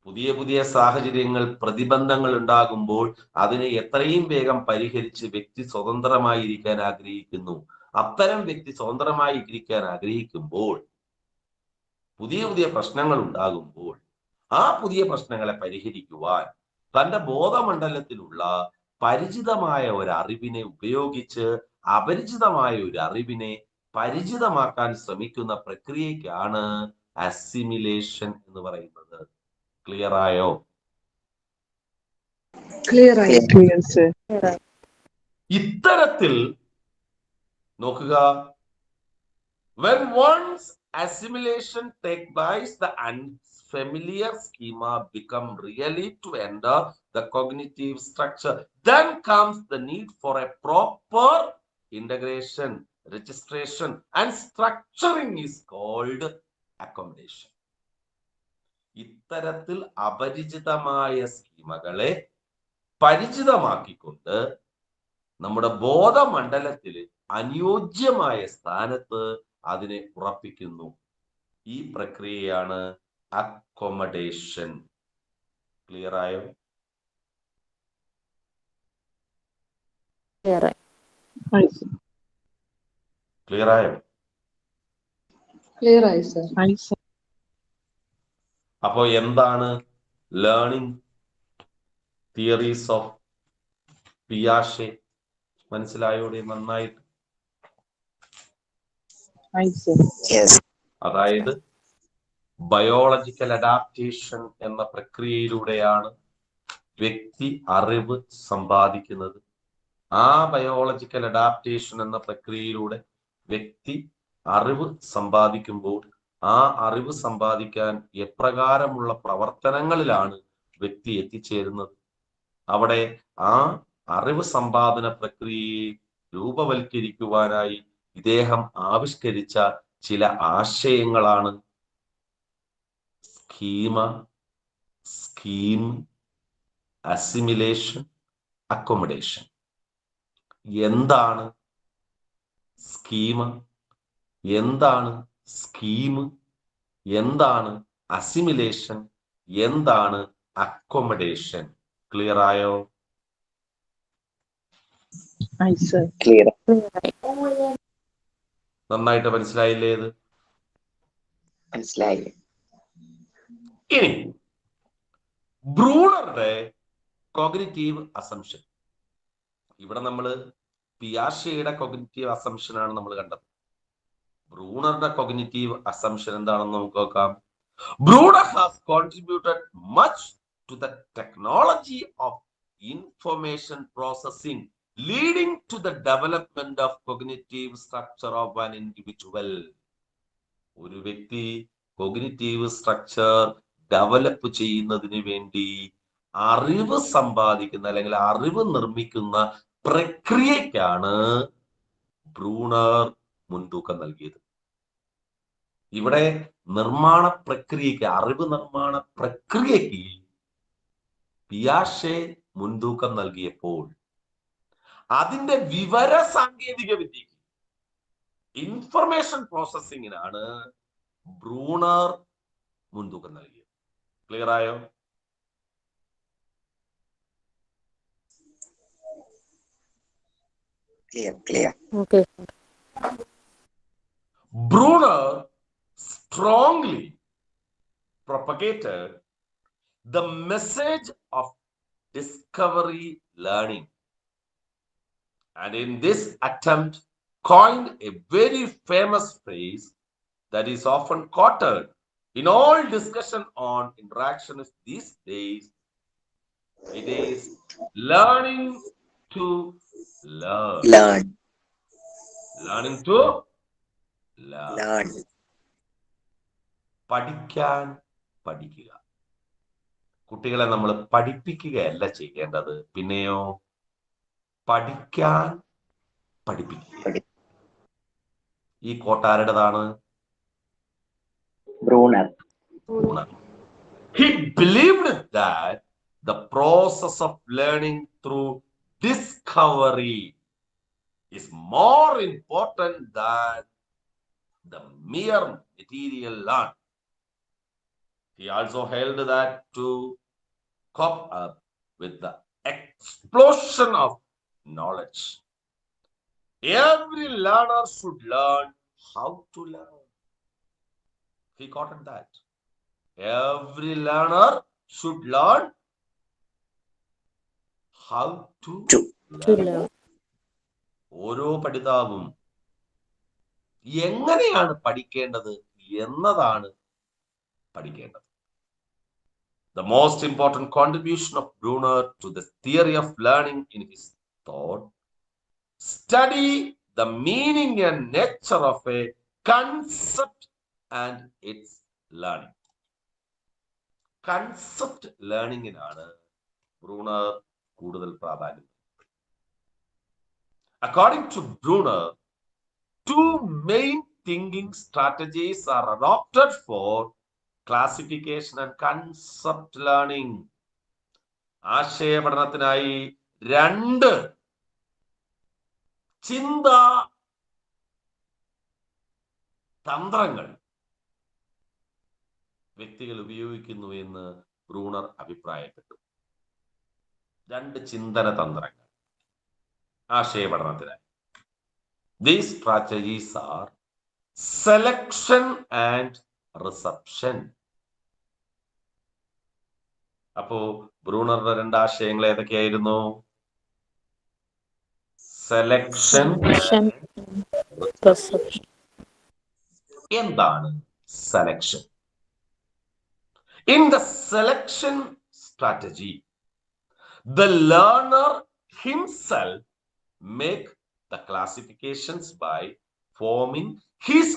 പുതിയ പുതിയ സാഹചര്യങ്ങൾ, പ്രതിബന്ധങ്ങൾ ഉണ്ടാകുമ്പോൾ അതിനെ എത്രയും വേഗം പരിഹരിച്ച് വ്യക്തി സ്വതന്ത്രമായിരിക്കാൻ ആഗ്രഹിക്കുന്നു. അത്തരം വ്യക്തി സ്വതന്ത്രമായി ഇരിക്കാൻ ആഗ്രഹിക്കുമ്പോൾ പുതിയ പുതിയ പ്രശ്നങ്ങൾ ഉണ്ടാകുമ്പോൾ ആ പുതിയ പ്രശ്നങ്ങളെ പരിഹരിക്കുവാൻ തന്റെ ബോധമണ്ഡലത്തിലുള്ള പരിചിതമായ ഒരു അറിവിനെ ഉപയോഗിച്ച് അപരിചിതമായ ഒരു അറിവിനെ പരിചിതമാക്കാൻ ശ്രമിക്കുന്ന പ്രക്രിയക്കാണ് അസിമിലേഷൻ എന്ന് പറയുന്നത്. ക്ലിയർ ആയോ? ക്ലിയർ ആയി. ഇത്തരത്തിൽ നോക്കുക, when once assimilation take place, the unfamiliar schema become really to enter the cognitive structure. Then comes the need for a proper integration, registration, and structuring is called accommodation. ഇത്തരത്തിൽ അപരിചിതമായ സ്കീമകളെ പരിചിതമാക്കിക്കൊണ്ട് നമ്മുടെ ബോധമണ്ഡലത്തിൽ അനുയോജ്യമായ സ്ഥാനത്ത് അതിനെ ഉറപ്പിക്കുന്നു. ഈ പ്രക്രിയയാണ് അക്കോമഡേഷൻ. ക്ലിയർ ആയോ? ക്ലിയർ ആയോ? ക്ലിയർ ആയി സർ. അപ്പോ എന്താണ് ലേണിംഗ് തിയറീസ് ഓഫ് പിയാഷെ? മനസ്സിലായോടെ? നന്നായിട്ട്. അതായത് ബയോളജിക്കൽ അഡാപ്റ്റേഷൻ എന്ന പ്രക്രിയയിലൂടെയാണ് വ്യക്തി അറിവ് സമ്പാദിക്കുന്നത്. ആ ബയോളജിക്കൽ അഡാപ്റ്റേഷൻ എന്ന പ്രക്രിയയിലൂടെ വ്യക്തി അറിവ് സമ്പാദിക്കുമ്പോൾ ആ അറിവ് സമ്പാദിക്കാൻ എപ്രകാരമുള്ള പ്രവർത്തനങ്ങളിലാണ് വ്യക്തി എത്തിച്ചേരുന്നത്, അവിടെ ആ അറിവ് സമ്പാദന പ്രക്രിയയെ രൂപവൽക്കരിക്കുവാനായി ഇദ്ദേഹം ആവിഷ്കരിച്ച ചില ആശയങ്ങളാണ് സ്കീമ, സ്കീം, അസിമിലേഷൻ, അക്കോമഡേഷൻ. എന്താണ് സ്കീമ? എന്താണ് സ്കീം? എന്താണ് അസിമിലേഷൻ? എന്താണ് അക്കോമഡേഷൻ? ക്ലിയർ ആയോ? ക്ലിയർ. നന്നായിട്ട് മനസ്സിലായില്ലേ? ഇത് മനസ്സിലായി. ഇനി ബ്രൂണറുടെ കോഗ്നിറ്റീവ് അസംഷൻ. ഇവിടെ നമ്മൾ പിയാഷെയുടെ കോഗ്നിറ്റീവ് അസംഷൻ ആണ് നമ്മൾ കണ്ടത്. ബ്രൂണറുടെ കോഗ്നിറ്റീവ് അസംഷൻ എന്താണെന്ന് നമുക്ക് നോക്കാം. Bruner has contributed much to the technology of information processing leading to the development of cognitive structure of an individual. ഒരു വ്യക്തി കോഗ്നിറ്റീവ് സ്ട്രക്ചർ ഡെവലപ്പ് ചെയ്യുന്നതിന് വേണ്ടി അറിവ് സമ്പാദിക്കുന്ന അല്ലെങ്കിൽ അറിവ് നിർമ്മിക്കുന്ന പ്രക്രിയക്കാണ് ബ്രൂണർ മുൻതൂക്കം നൽകിയത്. ഇവിടെ നിർമ്മാണ പ്രക്രിയക്ക്, അറിവ് നിർമ്മാണ പ്രക്രിയക്ക് പിയാഷെ മുൻതൂക്കം നൽകിയപ്പോൾ അതിന്റെ വിവര സാങ്കേതിക വിദ്യക്ക്, ഇൻഫർമേഷൻ പ്രോസസ്സിങ്ങിനാണ് ബ്രൂണർ മുൻതൂക്കം നൽകിയത്. ക്ലിയർ ആയോ? Clear. Brunner strongly propagated the message of discovery learning, and in this attempt coined a very famous phrase that is often quoted in all discussion on interactions these days. It is learning to learn. Learning to learn. പഠിക്കാൻ പഠിക്കുക. കുട്ടികളെ നമ്മൾ പഠിപ്പിക്കുകയല്ല ചെയ്യേണ്ടത്, പിന്നെയോ പഠിക്കാൻ പഠിപ്പിക്കുക. ഈ coat ആരുടേതാണ്? Bruner. He believed that the process of learning through discovery is more important than the mere material learned. He also held that to cope up with the explosion of knowledge, every learner should learn how to learn. He quoted that. Every learner should learn how to learn. ഓരോ പഠിതാവും എങ്ങനെയാണ് പഠിക്കേണ്ടത് എന്നതാണ് പഠിക്കേണ്ടത്. The most important contribution of Brunner to the theory of learning in his thought, study the meaning and nature of a concept and its learning. Concept ലേണിംഗിനാണ് Bruner കൂടുതൽ പ്രാധാന്യം. According to Brunner, two main thinking strategies are adopted for classification and concept learning. ആശയ പഠനത്തിനായി രണ്ട് ചിന്താ തന്ത്രങ്ങൾ വ്യക്തികൾ ഉപയോഗിക്കുന്നു എന്ന് ബ്രൂണർ അഭിപ്രായപ്പെട്ടു. രണ്ട് ചിന്തന തന്ത്രങ്ങൾ ആശയ പഠനത്തിനായി. These strategies are selection and reception. അപ്പോ ബ്രൂണറുടെ രണ്ട് ആശയങ്ങൾ ഏതൊക്കെയായിരുന്നു? സെലക്ഷൻ, എന്താണ് selection? In the selection strategy, the learner himself make the classifications by forming his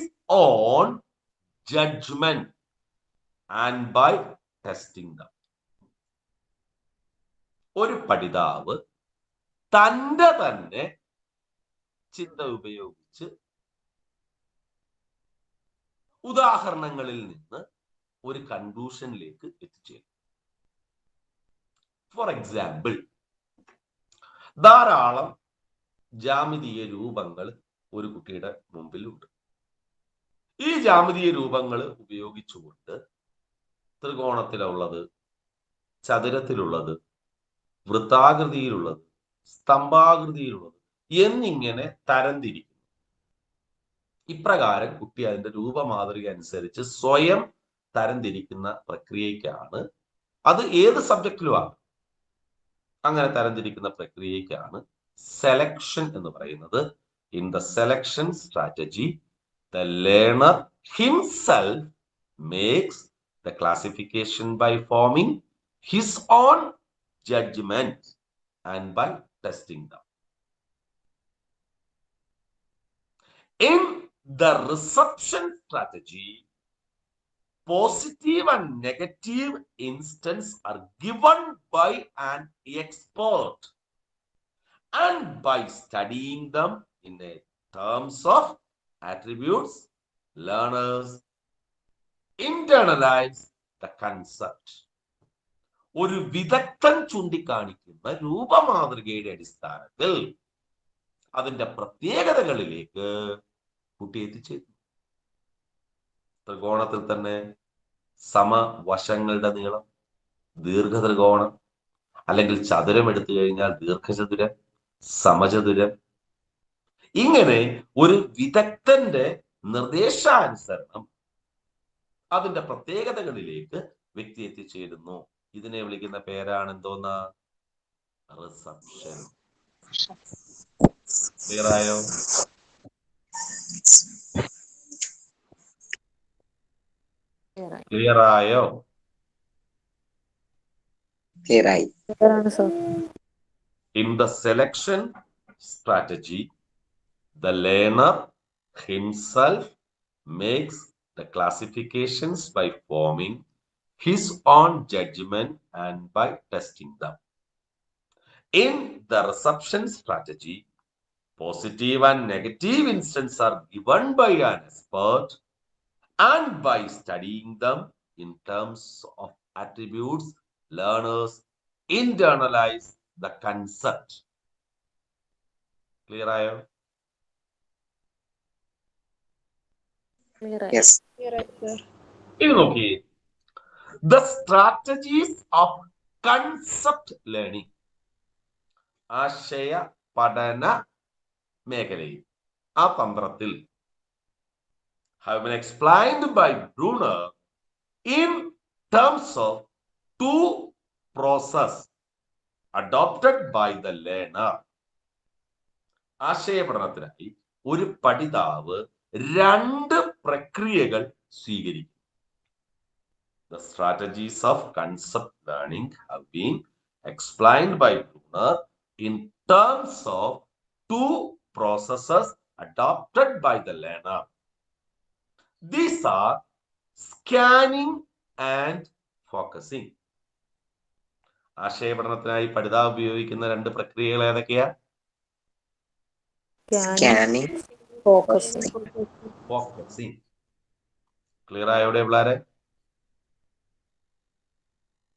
own judgment and by testing them. ഒരു പഠിതാവ് തന്റെ തന്നെ ചിന്ത ഉപയോഗിച്ച് ഉദാഹരണങ്ങളിൽ നിന്ന് ഒരു കൺക്ലൂഷനിലേക്ക് എത്തിച്ചേരും. ഫോർ എക്സാമ്പിൾ, ധാരാളം ജാമിതീയ രൂപങ്ങൾ ഒരു കുട്ടിയുടെ മുമ്പിലുണ്ട്. ഈ ജാമിതീയ രൂപങ്ങൾ ഉപയോഗിച്ചുകൊണ്ട് ത്രികോണത്തിലുള്ളത്, ചതുരത്തിലുള്ളത്, വൃത്താകൃതിയിലുള്ളത്, സ്തംഭാകൃതിയിലുള്ളത് എന്നിങ്ങനെ തരംതിരിക്കുന്നു. ഇപ്രകാരം കുട്ടി അതിന്റെ രൂപമാതൃക അനുസരിച്ച് സ്വയം തരംതിരിക്കുന്ന പ്രക്രിയക്കാണ്, അത് ഏത് സബ്ജക്റ്റിലുമാണ്, അങ്ങനെ തരംതിരിക്കുന്ന പ്രക്രിയക്കാണ് സെലക്ഷൻ എന്ന് പറയുന്നത്. In the selection strategy, the learner himself makes the classification by forming his own judgement and by testing them. In the reception strategy, positive and negative instances are given by an expert, and by studying them in the terms of attributes, learners internalize the concept. ഒരു വിദഗ്ധൻ ചൂണ്ടിക്കാണിക്കുന്ന രൂപമാതൃകയുടെ അടിസ്ഥാനത്തിൽ അതിന്റെ പ്രത്യേകതകളിലേക്ക് കുട്ടി എത്തിച്ചേരുന്നു. ത്രികോണത്തിൽ തന്നെ സമവശങ്ങളുടെ നീളം, ദീർഘത്രികോണം, അല്ലെങ്കിൽ ചതുരം എടുത്തു കഴിഞ്ഞാൽ ദീർഘചതുരം, സമചതുരം, ഇങ്ങനെ ഒരു വിദഗ്ധന്റെ നിർദ്ദേശാനുസരണം അതിന്റെ പ്രത്യേകതകളിലേക്ക് വ്യക്തി എത്തിച്ചേരുന്നു. ഇതിനെ വിളിക്കുന്ന പേരാണ് എന്തോന്ന? റിസപ്ഷൻ. ക്ലിയർ ആയോ? ക്ലിയർ ആയോ? ക്ലിയർ ആയി. In the selection strategy, the learner himself makes the classifications by forming his own judgment and by testing them. In the reception strategy, positive and negative instances are given by an expert, and by studying them in terms of attributes, learners internalize the concept. Clear ആയോ? Yes. ഇത് നോക്കിയേ, the strategies of concept learning, ആശയ പഠന മേഖലയിൽ ആ തന്ത്രത്തിൽ have been explained by Bruner in terms of two process adopted by the learner. ആശയപഠനത്തിനായി ഒരു പഠിതാവ് രണ്ട് പ്രക്രിയകൾ സ്വീകരിക്കും. The strategies of concept learning have been explained by Bruner in terms of two processes adopted by the learner. These are scanning and focusing. ആശയപഠനത്തിനായി പഠിതാവ് ഉപയോഗിക്കുന്ന രണ്ട് പ്രക്രിയകൾ ഏതൊക്കെയാ? Scanning, focusing. ക്ലിയർ ആയോ ഇവിടെ പിള്ളേരെ?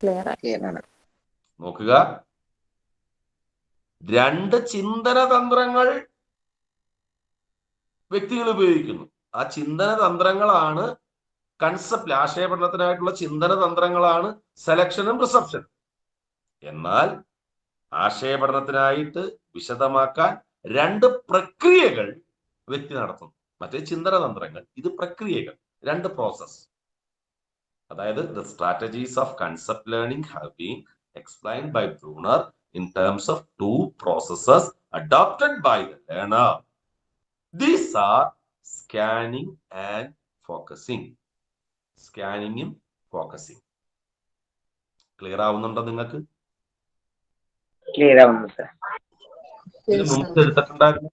clear ആണ്. നോക്കുക, രണ്ട് ചിന്തന തന്ത്രങ്ങൾ വ്യക്തികൾ ഉപയോഗിക്കുന്നു. ആ ചിന്തന തന്ത്രങ്ങളാണ് കൺസെപ്റ്റ്, ആശയപഠനത്തിനായിട്ടുള്ള ചിന്തന തന്ത്രങ്ങളാണ് സെലക്ഷനും റിസപ്ഷനും. എന്നാൽ ആശയപഠനത്തിനായിട്ട് വിശദമാക്കാൻ രണ്ട് പ്രക്രിയകൾ വ്യക്തി നടത്തുന്നു. മറ്റേ ചിന്തന തന്ത്രങ്ങൾ, ഇത് പ്രക്രിയകൾ, രണ്ട് പ്രോസസ്. അതായത് the strategies of concept learning have been explained by Bruner in terms of two processes adopted by the learner. These are scanning and focusing. സ്കാനിങ്ങും ഫോക്കസിങ്. ക്ലിയർ ആവുന്നുണ്ടോ നിങ്ങൾക്ക്? Clear ആവുന്നു സർ. ഇതിന് മുമ്പ് എടുത്തിട്ടുണ്ടായിരുന്നു?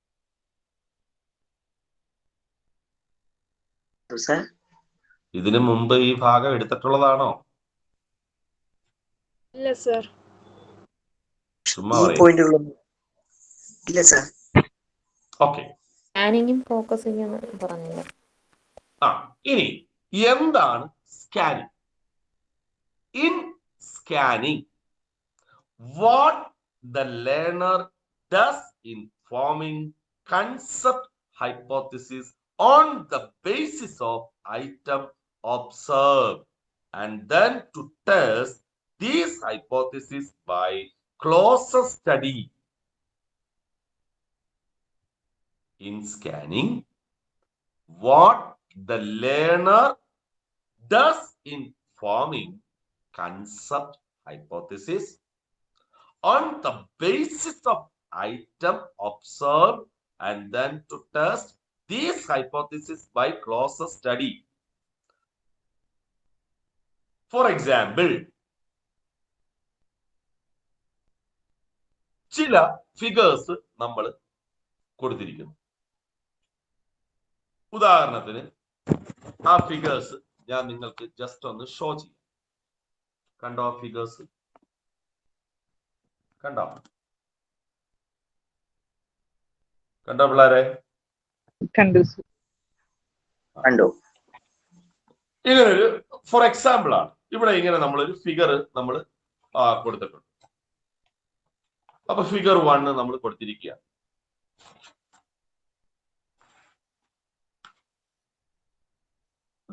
സർ, ഇതിനു മുമ്പ് ഈ ഭാഗം എടുത്തിട്ടുള്ളതാണോ? ഇല്ല സർ. ചുമ്മാ ഈ പറയും. പോയിന്റുകളും ഇല്ല സർ. ഓക്കെ. സ്കാനിങ്ങും ഫോക്കസിങ്ങും പറഞ്ഞില്ല. ഇനി എന്താണ് scanning? In scanning, what the learner does in forming concept hypothesis on the basis of item observed, and then to test these hypotheses by closer study. In scanning, what the learner does in forming concept hypothesis on the basis of item observed, and then to test these hypotheses by closer study. For example, ചില figures നമ്മൾ കൊടുത്തിരിക്കുന്നു. ഉദാഹരണത്തിന് ആ figures ഞാൻ നിങ്ങൾക്ക് just ഒന്ന് show ചെയ്യാം. കണ്ടോ ഫിഗേഴ്സ്? കണ്ടോ പിള്ളേരെ? കണ്ടു. ഇങ്ങനൊരു ഫോർ എക്സാമ്പിൾ ആണ്. ഇവിടെ ഇങ്ങനെ നമ്മളൊരു ഫിഗർ നമ്മൾ കൊടുത്തിട്ടുണ്ട്. അപ്പൊ ഫിഗർ 1 നമ്മൾ കൊടുത്തിരിക്കുക.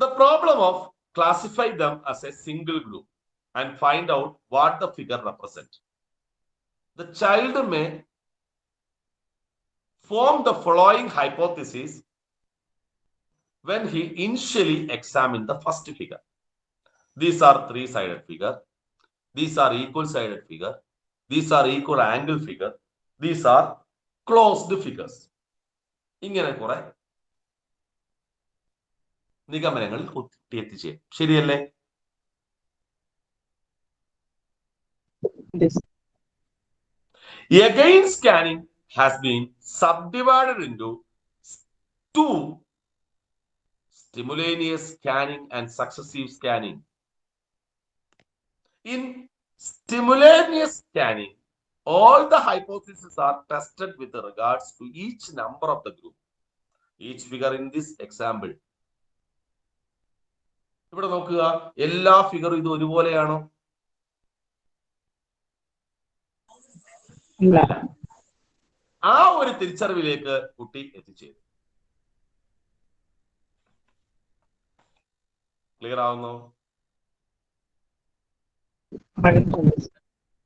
The problem of classify them as a single group and find out what the figure represents. The child may form the following hypothesis when he initially examined the first figure. These are three-sided figure. These are equal-sided figure. These are equal angle figure. These are closed figures. ഇങ്ങനെ കുറെ നിഗമനങ്ങളിൽ എത്തിച്ചേരും. ശരിയല്ലേ? Again, scanning has been subdivided into two: simultaneous scanning and successive scanning. In simultaneous scanning, all the hypotheses are tested with regards to each number of the group. Each figure in this example. ഇവിടെ നോക്കുക, എല്ലാ ഫിഗറും ഇത് ഒരുപോലെയാണോ? ഇല്ല. ആ ഒരു തിരിച്ചറിവിലേക്ക് കുട്ടി എത്തിച്ചേരും. Clear ആവുന്നു?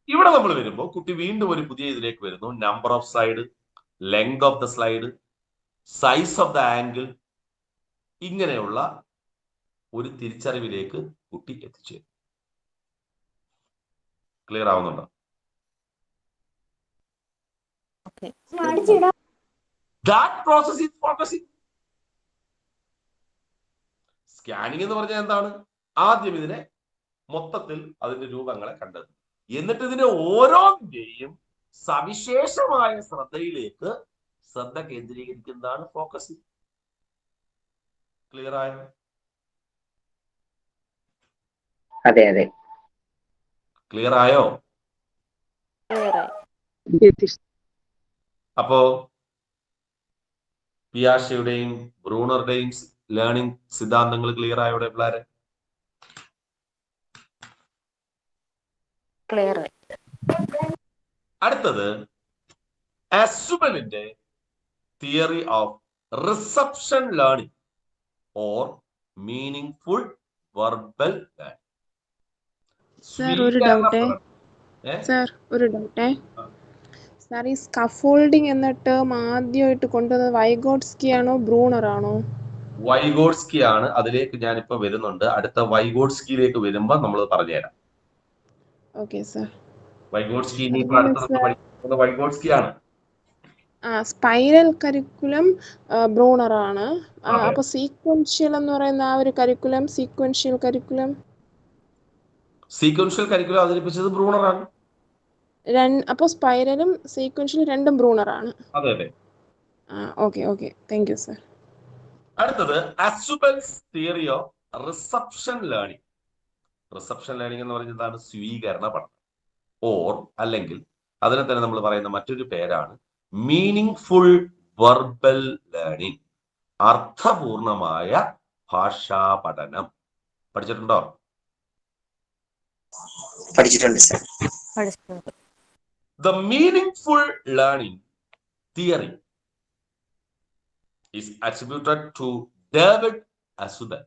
ഇവിടെ നമ്മൾ വരുമ്പോൾ കുട്ടി വീണ്ടും ഒരു പുതിയ ഇതിലേക്ക് വരുന്നു. Number of side, length of the slide, size of the angle, ഇങ്ങനെയുള്ള ഒരു തിരിച്ചറിവിലേക്ക് കുട്ടി എത്തിച്ചേരും. ക്ലിയർ ആവുന്നുണ്ടോ? That process is focusing. Scanning എന്ന് പറഞ്ഞാൽ എന്താണ്? ആദ്യം ഇതിനെ മൊത്തത്തിൽ അതിന്റെ രൂപങ്ങളെ കണ്ടെത്തും, എന്നിട്ട് ഇതിനെ ഓരോന്നിന്റെയും സവിശേഷമായ ശ്രദ്ധയിലേക്ക് ശ്രദ്ധ കേന്ദ്രീകരിക്കുന്നതാണ് ഫോക്കസിങ്. ക്ലിയർ ആയോ? അതെ അതെ. ക്ലിയർ ആയോ? അപ്പോ പിയാഷെയുടെയും ബ്രൂണറുടെയും ലേണിംഗ് സിദ്ധാന്തങ്ങൾ ക്ലിയർ ആയോടെ പിള്ളേരെ? ക്ലിയർ. അടുത്തത് അസുബലിന്റെ theory of reception learning or meaningful verbal learning. Sir ഒരു ഡൗട്ടേ സാർ, ഈ സ്കഫോൾഡിംഗ് എന്ന ടേം ആദ്യമായിട്ട് കൊണ്ടുവന്നത് വൈഗോട്സ്കി ആണോ ബ്രൂണർ ആണോ? വൈഗോട്സ്കി ആണ്. അതിലേക്ക് ഞാനിപ്പോ വരുന്നുണ്ട്. അടുത്ത വൈഗോട്സ്കിയിലേക്ക് വരുമ്പോ നമ്മൾ പറഞ്ഞുതരാം. Okay sir. വൈഗോട്സ്കി ഇനിയിപ്പോ അടുത്ത വൈഗോട്സ്കി ആണ്. സ്പൈറൽ കരിക്കുലം ബ്രൂണർ ആണ്. അപ്പൊ സീക്വൻഷ്യൽ എന്ന് പറയുന്ന ആ ഒരു കരിക്കുലം, സീക്വൻഷ്യൽ കരിക്കുലം അവതരിപ്പിച്ചത് ബ്രൂണർ ആണ്. അപ്പൊ സ്പൈറലും സീക്വൻഷ്യലും രണ്ടും ബ്രൂണർ ആണ്. അതെ അതെ. Okay thank you sir. അടുത്തത് Ausubel's theory of reception learning. Reception learning എന്ന് പറഞ്ഞതാണ് സ്വീകരണ പഠനം, ഓർ അല്ലെങ്കിൽ അതിനെ തന്നെ നമ്മൾ പറയുന്ന മറ്റൊരു പേരാണ് മീനിങ്ഫുൾ വെർബൽ ലേണിംഗ്. അർത്ഥപൂർണമായ ഭാഷാ പഠനം. പഠിച്ചിട്ടുണ്ടോ? പഠിച്ചിട്ടുണ്ട് sir. The meaningful learning theory is attributed to David Asubel.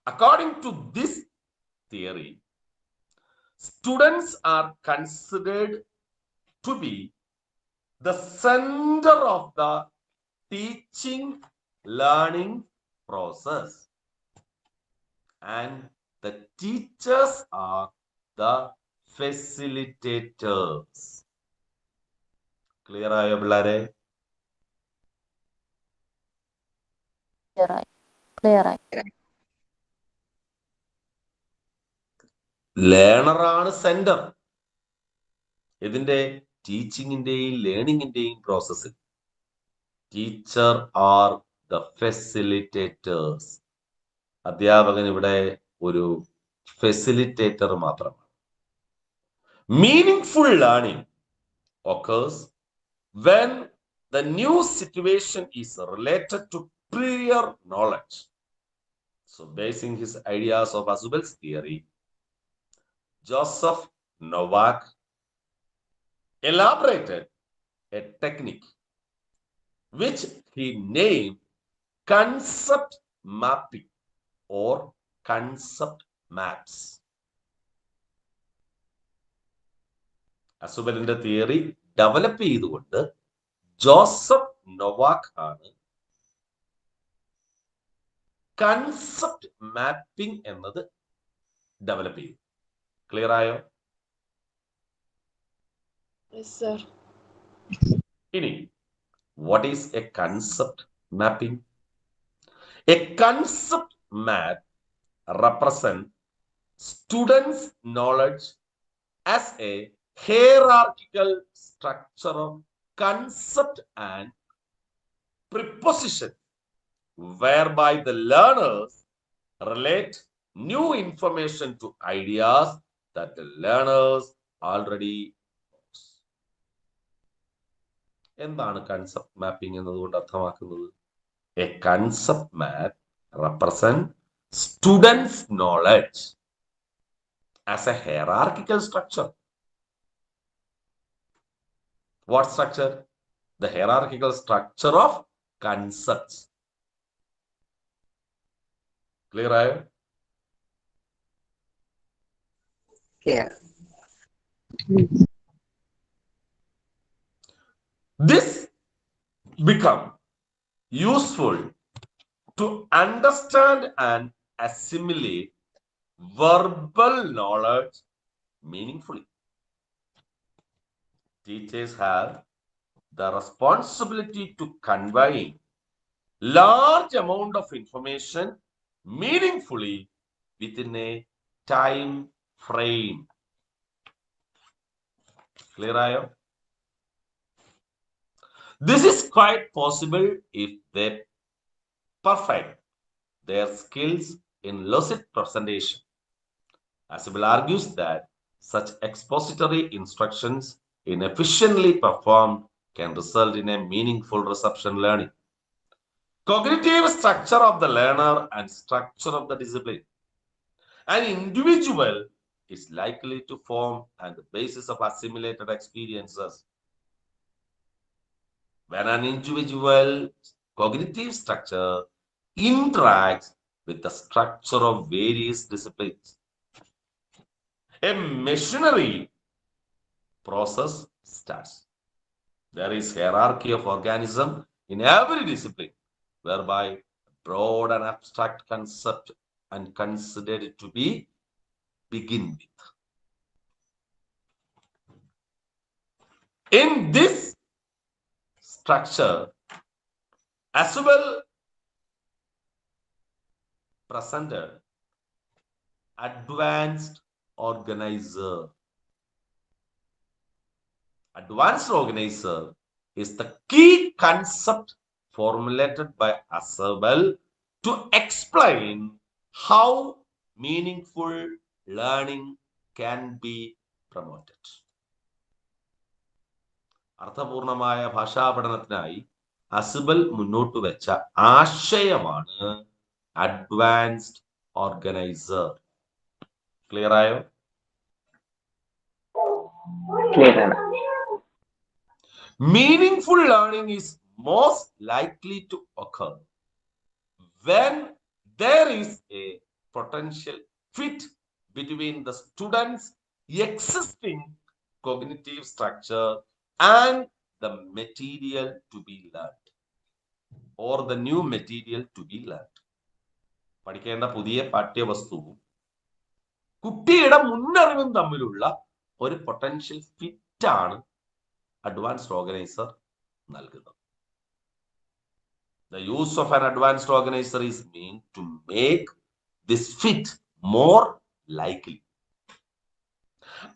According to this theory, students are considered to be the center of the teaching learning process, and the teachers are the facilitators. Clear ആയോ പിള്ളേരെ? Clear ആയി. Learner ആണ് centre ഇതിന്റെ ടീച്ചിങ്ങിന്റെയും ലേണിംഗിന്റെയും പ്രോസസ്സിൽ. Teacher are the facilitators. അധ്യാപകൻ ഇവിടെ ഒരു facilitator മാത്രമാണ്. Meaningful learning occurs when the new situation is related to prior knowledge. So, basing his ideas of Asubel's theory, Joseph Novak elaborated a technique which he named concept mapping or concept maps. അസുബലിന്റെ theory develop ചെയ്തുകൊണ്ട് Joseph Novak ആണ് concept mapping എന്നത് develop ചെയ്തു. Clear ആയോ? ഇനി what is a concept mapping? A concept map represent students' knowledge as a hierarchical structure of concept and preposition, whereby the learners relate new information to ideas that the learners already knows. എന്താണ് concept mapping എന്നതുകൊണ്ട് അർത്ഥമാക്കുന്നത്? A concept map represents students' knowledge as a hierarchical structure. What structure? The hierarchical structure of concepts. Clear ആയോ? Yeah. This become useful to understand and assimilate verbal knowledge meaningfully. Teachers have the responsibility to convey large amount of information meaningfully within a time frame. Clear ആയോ? This is quite possible if they perfect their skills in lucid presentation. Asibel argues that such expository instructions, in efficiently performed, can result in a meaningful reception learning. Cognitive structure of the learner and structure of the discipline. An individual is likely to form on the basis of assimilated experiences. When an individual's cognitive structure interacts with the structure of various disciplines, a machinery process starts. There is hierarchy of organism in every discipline, whereby broad and abstract concept and considered to be begin with. In this structure, as well presented advanced organizer. Advanced organizer is the key concept formulated by Asabel to explain how meaningful learning can be promoted. അർത്ഥപൂർണമായ ഭാഷാ പഠനത്തിനായി അസിബൽ മുന്നോട്ട് വെച്ച ആശയമാണ് advanced organiser. Clear ആയോ? Clear ആണ്. Meaningful learning is most likely to occur when there is a potential fit between the student's existing cognitive structure and the material to be learned or the new material to be learned. പഠിക്കേണ്ട പുതിയ പാഠ്യവസ്തുവും കുട്ടിയുടെ മുന്നറിവും തമ്മിലുള്ള ഒരു potential fit ആണ് advanced organiser നൽകുന്നത്. The use of an advanced organizer is meant to make this fit more likely.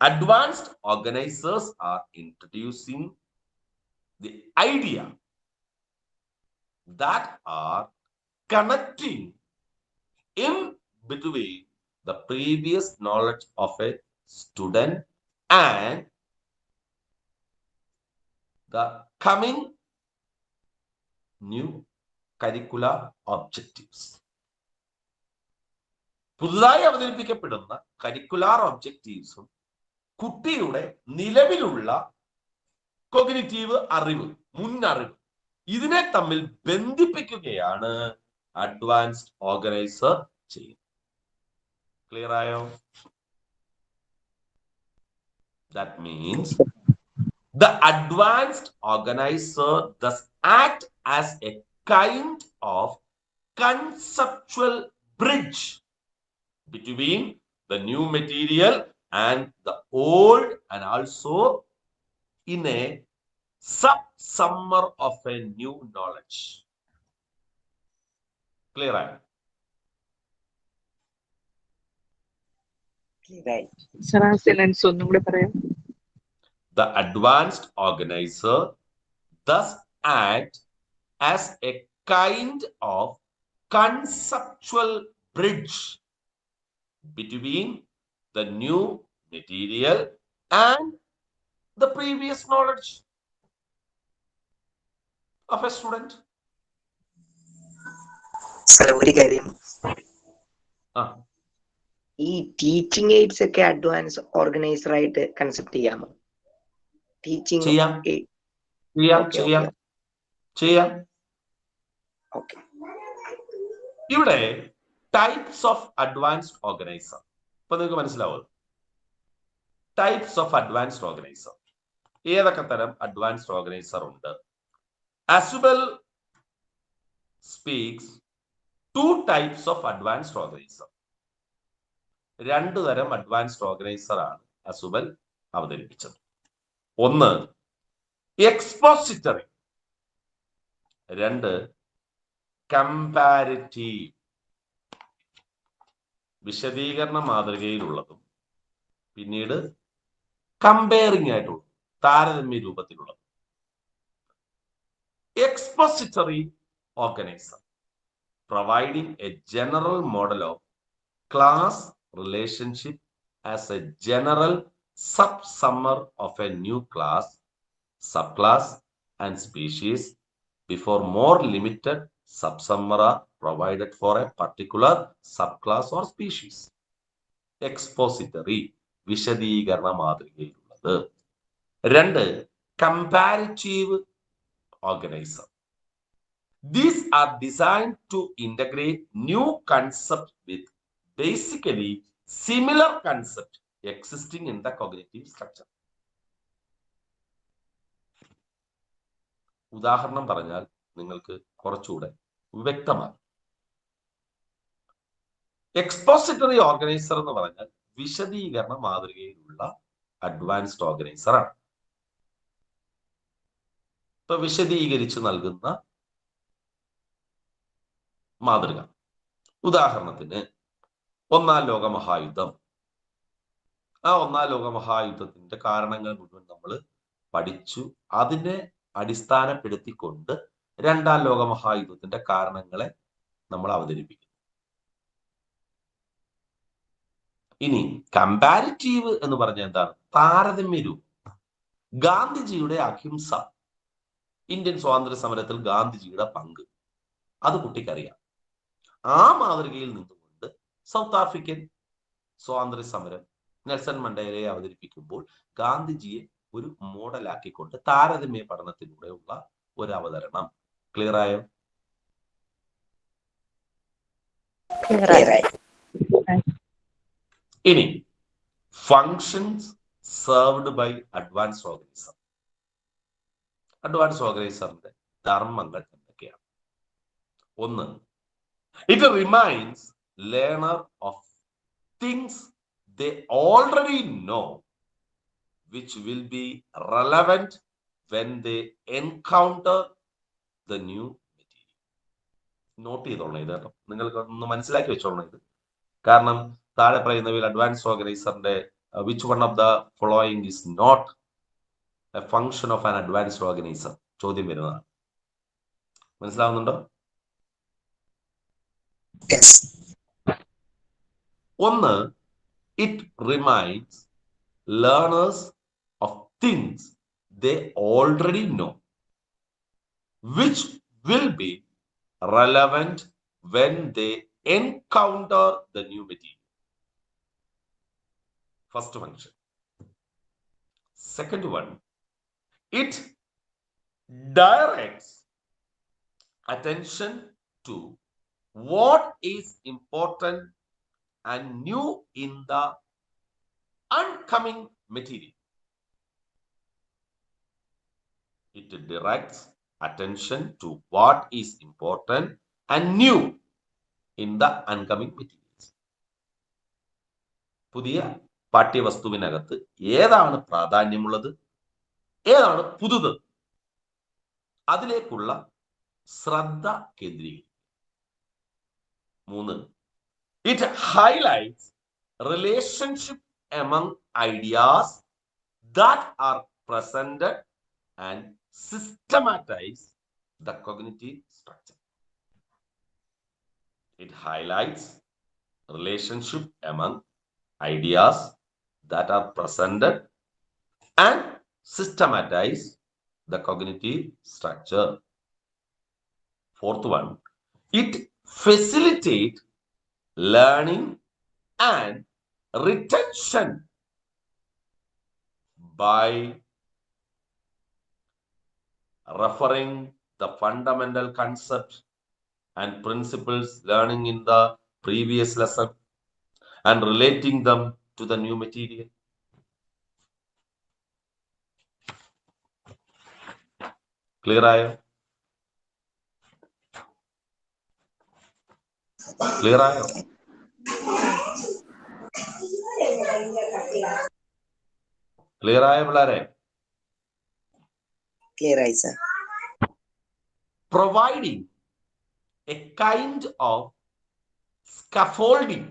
Advanced organizers are introducing the idea that are connecting in between the previous knowledge of a student and the coming new curricular objectives. പുതുതായി അവതരിപ്പിക്കപ്പെടുന്ന curricular ഒബ്ജക്റ്റീവ്സും കുട്ടിയുടെ നിലവിലുള്ള cognitive അറിവ്, മുന്നറിവ്, ഇതിനെ തമ്മിൽ ബന്ധിപ്പിക്കുകയാണ് advanced organiser ചെയ്യുന്നത്. Clear ആയോ? That means the advanced organizer does act as a kind of conceptual bridge between the new material and the old, and also in a summer of a new knowledge. Clear ആയോ? Right. Sir, ആ sentence ഒന്നും കൂടെ പറയാം. The advanced organizer thus act as a kind of conceptual bridge between the new material and the previous knowledge of a student. Sir ഒരു കാര്യം, ആ ഈ teaching AIDS ഒക്കെ അഡ്വാൻസ് ഓർഗനൈസർ ആയിട്ട് കൺസെപ്റ്റ് ചെയ്യാമോ? ടീച്ചിങ് ചെയ്യാം ചെയ്യാം ചെയ്യാം ചെയ്യാം. ഓക്കെ. ഇവിടെ ടൈപ്സ് ഓഫ് അഡ്വാൻസ്ഡ് ഓർഗനൈസർ ഇപ്പൊ നിങ്ങൾക്ക് മനസ്സിലാവും. ടൈപ്സ് ഓഫ് അഡ്വാൻസ്ഡ് ഓർഗനൈസർ, ഏതൊക്കെ തരം അഡ്വാൻസ്ഡ് ഓർഗനൈസർ ഉണ്ട്? Ausubel speaks two types of advanced organiser. രണ്ടു തരം അഡ്വാൻസ്ഡ് ഓർഗനൈസർ ആണ് അസുബൽ അവതരിപ്പിച്ചത്. ഒന്ന് എക്സ്പോസിറ്ററി, രണ്ട് കമ്പാരിറ്റീവ്. വിശദീകരണ മാതൃകയിലുള്ളതും പിന്നീട് കമ്പയറിംഗ് ആയിട്ടുള്ളതും താരതമ്യ രൂപത്തിലുള്ളതും. Expository organiser providing a general model of class relationship as a general subsummer of a new class, subclass and species before more limited subsummer are provided for a particular subclass or species. Expository, വിശദീകരണ മാതൃകയിലുള്ളത്. രണ്ട് comparative organiser. These are designed to integrate new concepts with basically similar concepts existing in the cognitive structure. ഉദാഹരണം പറഞ്ഞാൽ നിങ്ങൾക്ക് കുറച്ചുകൂടെ വ്യക്തമാണ്. Expository organiser എന്ന് പറഞ്ഞാൽ വിശദീകരണ മാതൃകയിലുള്ള അഡ്വാൻസ്ഡ് ഓർഗനൈസർ ആണ്. ഇപ്പൊ വിശദീകരിച്ച് നൽകുന്ന മാതൃക. ഉദാഹരണത്തിന് ഒന്നാം ലോക മഹായുദ്ധം. ആ ഒന്നാം ലോക മഹായുദ്ധത്തിന്റെ കാരണങ്ങൾ മുഴുവൻ നമ്മൾ പഠിച്ചു. അതിനെ അടിസ്ഥാനപ്പെടുത്തിക്കൊണ്ട് രണ്ടാം ലോക മഹായുദ്ധത്തിന്റെ കാരണങ്ങളെ നമ്മൾ അവതരിപ്പിക്കുന്നു. ഇനി കമ്പാരിറ്റീവ് എന്ന് പറഞ്ഞാൽ എന്താണ്? താരതമ്യ രൂപം. ഗാന്ധിജിയുടെ അഹിംസ, ഇന്ത്യൻ സ്വാതന്ത്ര്യ സമരത്തിൽ ഗാന്ധിജിയുടെ പങ്ക്, അത് കുട്ടിക്കറിയാം. ആ മാതൃകയിൽ നിന്നുകൊണ്ട് സൗത്ത് ആഫ്രിക്കൻ സ്വാതന്ത്ര്യ സമരം നെൽസൺ മണ്ടേലയെ അവതരിപ്പിക്കുമ്പോൾ ഗാന്ധിജിയെ ഒരു മോഡലാക്കിക്കൊണ്ട് താരതമ്യ പഠനത്തിലൂടെയുള്ള ഒരു അവതരണം. ക്ലിയർ ആയോ? ഇനി functions served by advance organiser. Advance ഓർഗനൈസറിന്റെ ധർമ്മങ്ങൾ എന്തൊക്കെയാണ്? ഒന്ന്, it reminds learner of things they already know which will be relevant when they encounter the new material. Note ചെയ്തോളണം ഇത് കേട്ടോ, നിങ്ങൾക്ക് ഒന്ന് മനസ്സിലാക്കി വെച്ചോളണം ഇത്. കാരണം താഴെ പറയുന്നവയിൽ അഡ്വാൻസ് ഓർഗനൈസറിന്റെ which one of the following is not a function of an advanced organiser ചോദ്യം വരുന്നതാണ്. മനസ്സിലാവുന്നുണ്ടോ? ഒന്ന്, it reminds learners of things they already know, which will be relevant when they encounter the new material. First function. Second one, it directs attention to what is important and new in the oncoming material. It directs attention to what is important and new in the oncoming materials. പുതിയ പാഠ്യവസ്തുവിനകത്ത് ഏതാണ് പ്രാധാന്യമുള്ളത്, ഏതാണ് പുതുത്, അതിലേക്കുള്ള ശ്രദ്ധ കേന്ദ്രീകരിക്കും. മൂന്ന്, it highlights relationship among ideas that are presented and systematize the cognitive structure. It highlights relationship among ideas that are presented and systematize the cognitive structure. Fourth one, it facilitates learning and retention by referring the fundamental concepts and principles learning in the previous lesson and relating them to the new material. Clear ആയോ? Clear ആയോ? Clear ആയോ പിള്ളേരെ? Clear ആയി sir. Providing a kind of scaffolding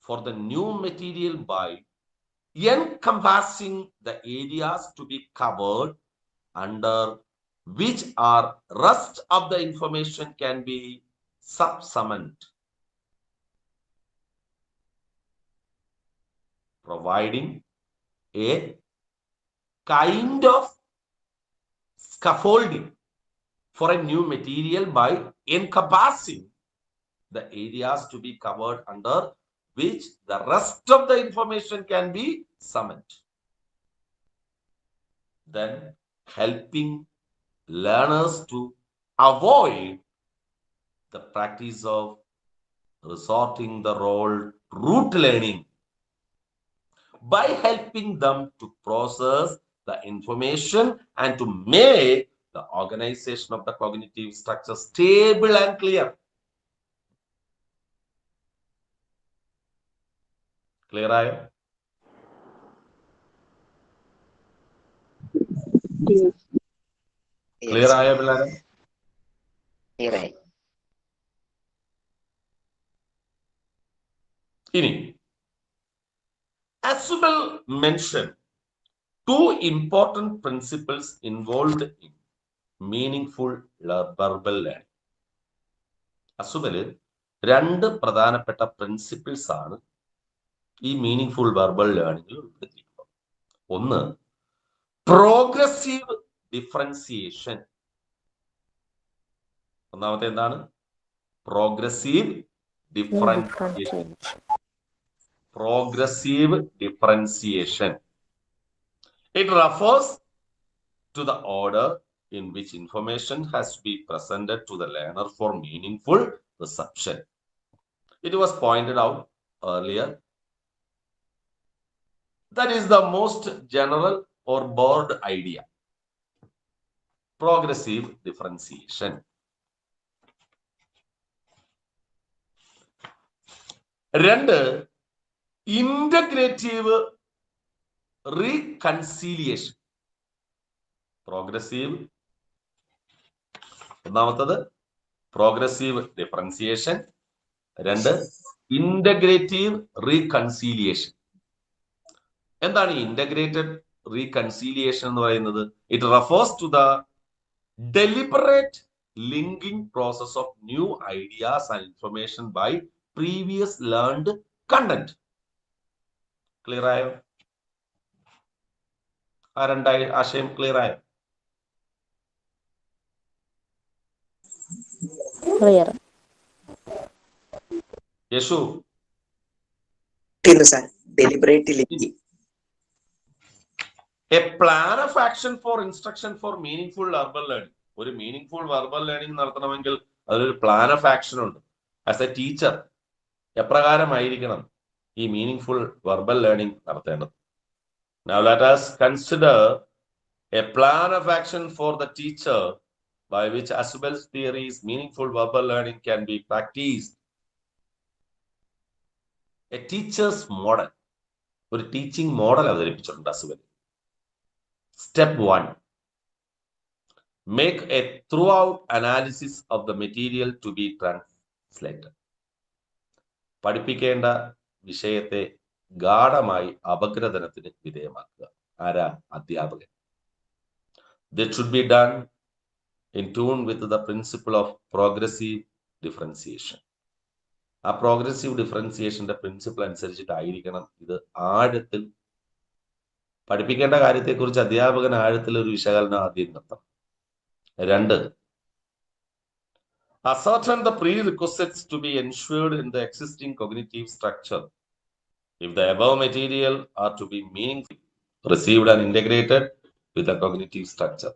for the new material by encompassing the areas to be covered under which are rest of the information can be subsumed. Providing a kind of scaffolding for a new material by encompassing the areas to be covered under which the rest of the information can be summoned. Then helping learners to avoid the practice of resorting the role rote learning by helping them to process the information and to make the organization of the cognitive structure stable and clear. Clear ആയോ? Clear ആയോ പിള്ളേരെ? Clear ആയി. ഇനി as well mentioned two important principles involved in meaningful verbal learning. അസുബല് രണ്ട് പ്രധാനപ്പെട്ട principles ആണ് ഈ meaning verbal ലേണിംഗിൽ ഉൾപ്പെടുത്തിയിട്ടുള്ളത്. ഒന്ന്, പ്രോഗ്രസീവ് ഡിഫറൻസിയേഷൻ. ഒന്നാമത്തെ എന്താണ്? Progressive differentiation. Progressive differentiation. It refers to the order in which information has to be presented to the learner for meaningful reception. It was pointed out earlier that is the most general or broad idea. Progressive differentiation. രണ്ട്, integrative reconciliation. Progressive, ഒന്നാമത്തത് progressive differentiation, രണ്ട് integrative reconciliation. എന്താണ് integrated reconciliation എന്ന് പറയുന്നത്? It refers to the deliberate linking process of new ideas and information by previous learned content. Clear ആയോ? ആ രണ്ടായി ആശയം ക്ലിയർ ആയോ? ക്ലിയർ. യേശു, Deliberately. A plan of action for instruction for meaningful verbal learning. ഒരു meaningful verbal learning നടത്തണമെങ്കിൽ അതിലൊരു plan of action ഉണ്ട്. ആസ് എ ടീച്ചർ എപ്രകാരമായിരിക്കണം ഈ മീനിങ്ഫുൾ വെർബൽ ലേണിംഗ് നടത്തേണ്ടത്? Now let us consider a plan of action for the teacher by which Asubel's theories meaningful verbal learning can be practiced. A teacher's model. ഒരു teaching model അവതരിപ്പിച്ചിട്ടുണ്ട് അസുബൽ. Step 1. Make a throughout analysis of the material to be translated. പഠിപ്പിക്കേണ്ട വിഷയത്തെ ഗാഢമായി അപഗ്രഥനത്തിന് വിധേയമാക്കുക. ആരാ? അധ്യാപകൻ. That should be done in tune with the principle of progressive differentiation. ആ progressive ഡിഫറൻസിയേഷന്റെ principle അനുസരിച്ചിട്ടായിരിക്കണം ഇത് ആഴത്തിൽ പഠിപ്പിക്കേണ്ട കാര്യത്തെക്കുറിച്ച് അധ്യാപകൻ ആഴത്തിൽ ഒരു വിശകലനം ആദ്യം നടത്തണം. 2, ascertain the prerequisites to be ensured in the existing cognitive structure if the above material are to be meaningfully received and integrated with the cognitive structure.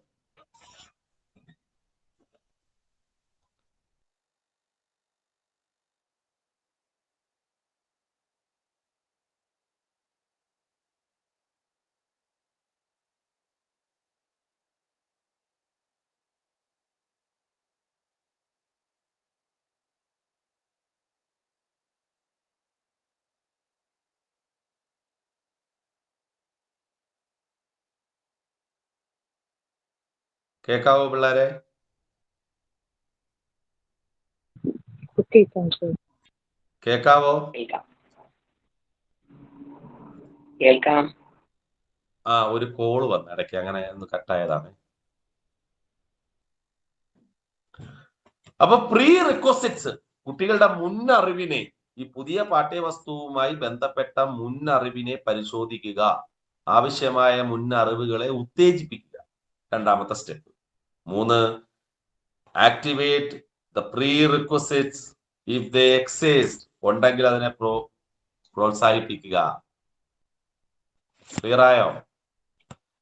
കേൾക്കാവോ പിള്ളേരെ? കേൾക്കാവോ? കേൾക്കാം. ഒരു കോള് വന്നു ഇടയ്ക്ക്, അങ്ങനെ ഒന്ന് കട്ടായതാണ്. അപ്പൊ പ്രീ റിക്വസിറ്റ്സ്, കുട്ടികളുടെ മുന്നറിവിനെ, ഈ പുതിയ പാഠ്യവസ്തുവുമായി ബന്ധപ്പെട്ട മുന്നറിവിനെ പരിശോധിക്കുക, ആവശ്യമായ മുന്നറിവുകളെ ഉത്തേജിപ്പിക്കുക. 2ാമത്തെ step. 3, activate the prerequisites if they exist, ഉണ്ടെങ്കിൽ അതിനെ പ്രോത്സാഹിപ്പിക്കുക. ക്ലിയർ ആയോ?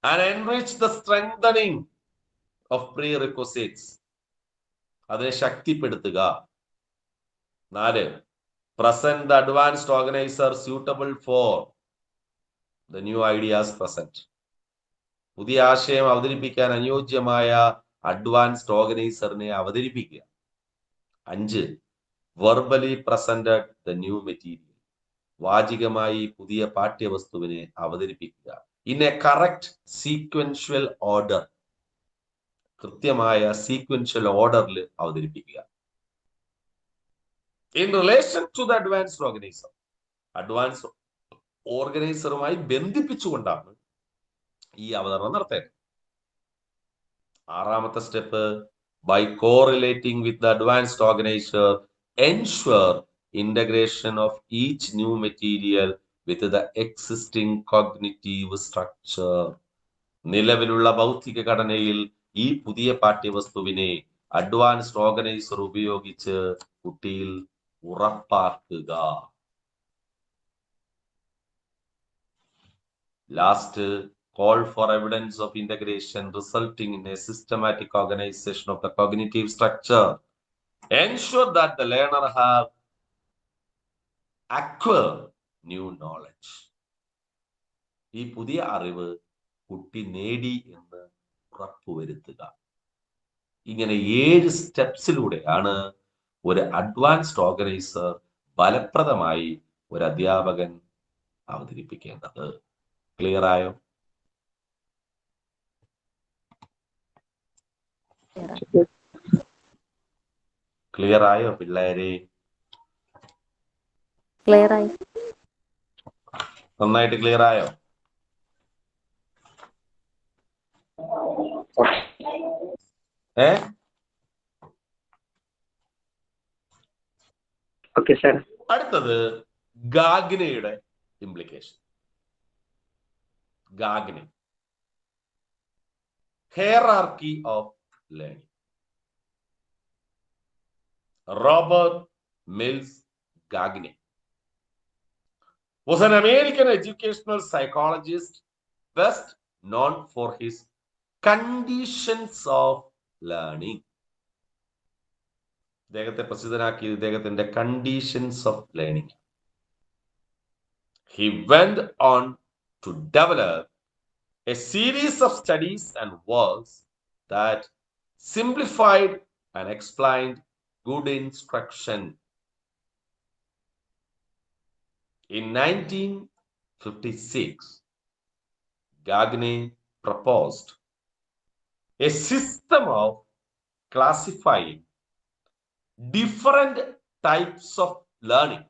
And enrich the strengthening of prerequisites, അതിനെ ശക്തിപ്പെടുത്തുക. 4, present the advanced organiser suitable for the new ideas present, പുതിയ ആശയം അവതരിപ്പിക്കാൻ അനുയോജ്യമായ അഡ്വാൻസ്ഡ് ഓർഗനൈസറിനെ അവതരിപ്പിക്കുക. 5, verbally presented the new material, വാചികമായി പുതിയ പാഠ്യവസ്തുവിനെ അവതരിപ്പിക്കുക. In a correct sequential order, കൃത്യമായ സീക്വൻഷ്യൽ ഓർഡറിൽ അവതരിപ്പിക്കുക. In relation to the advanced organiser, advance ഓർഗനൈസറുമായി ബന്ധിപ്പിച്ചുകൊണ്ടാണ് ഈ അവതരണം നടത്തേണ്ടത്. 6ാമത്തെ step, by correlating with the advanced organiser ensure integration of each new material with the existing cognitive structure. നിലവിലുള്ള ഭൗതിക ഘടനയിൽ ഈ പുതിയ പാഠ്യവസ്തുവിനെ അഡ്വാൻസ്ഡ് ഓർഗനൈസർ ഉപയോഗിച്ച് കുട്ടിയിൽ ഉറപ്പാക്കുക. Last, call for evidence of integration resulting in a systematic organization of the cognitive structure. Ensure that the learner have acquire new knowledge. ഈ പുതിയ അറിവ് കുട്ടി നേടി എന്ന് ഉറപ്പുവരുത്തുക. ഇങ്ങനെ 7 സ്റ്റെപ്സിലൂടെയാണ് ഒരു അഡ്വാൻസ്ഡ് ഓർഗനൈസർ ഫലപ്രദമായി ഒരു അധ്യാപകൻ അവതരിപ്പിക്കേണ്ടത്. ക്ലിയർ ആയോ? ക്ലിയർ ആയോ പിള്ളേരെ? ക്ലിയർ ആയി. നന്നായിട്ട് ക്ലിയർ ആയോ? Okay sir. അടുത്തത് ഗാഗ്നയുടെ implication. Gagne, hierarchy of learning. Robert Mills Gagne was an American educational psychologist best known for his conditions of learning. അദ്ദേഹത്തെ പ്രസിദ്ധനാക്കിയത് ഇദ്ദേഹത്തിന്റെ conditions of learning. He went on to develop a series of studies and works that simplified and explained good instruction. In 1956, Gagne proposed a system of classifying different types of learning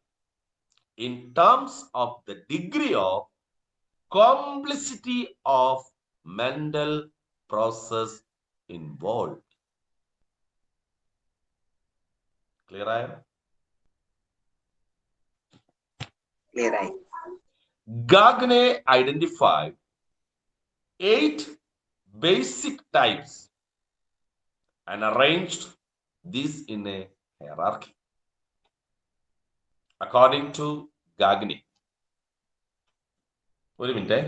in terms of the degree of complexity of mental process involved. Clear ആയോ? Clear ആയി. Gagne identified 8 basic types and arranged these in a hierarchy. According to Gagne. ഒരു minute.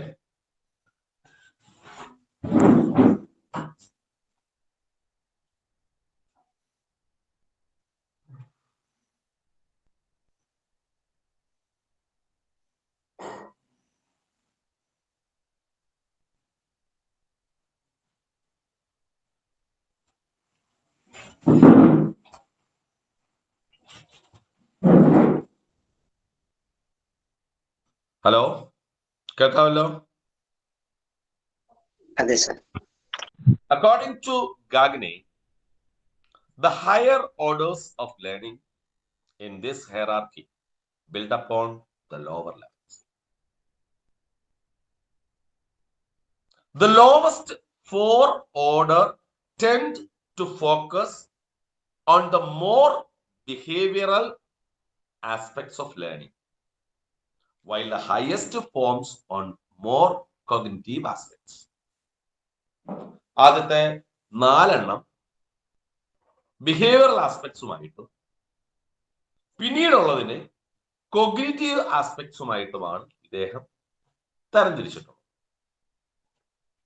Hello, കേൾക്കാമല്ലോ? അതെ sir. According to Gagne, the higher orders of learning in this hierarchy build upon the lower levels. The lowest 4 order tend to focus on the more behavioral aspects of learning, while the highest forms on more cognitive aspects. ആദ്യത്തെ 4 behavioural ആസ്പെക്ട്സുമായിട്ടും പിന്നീടുള്ളതിന് cognitive ആസ്പെക്ട്സുമായിട്ടുമാണ് ഇദ്ദേഹം തരംതിരിച്ചിട്ടുള്ളത്.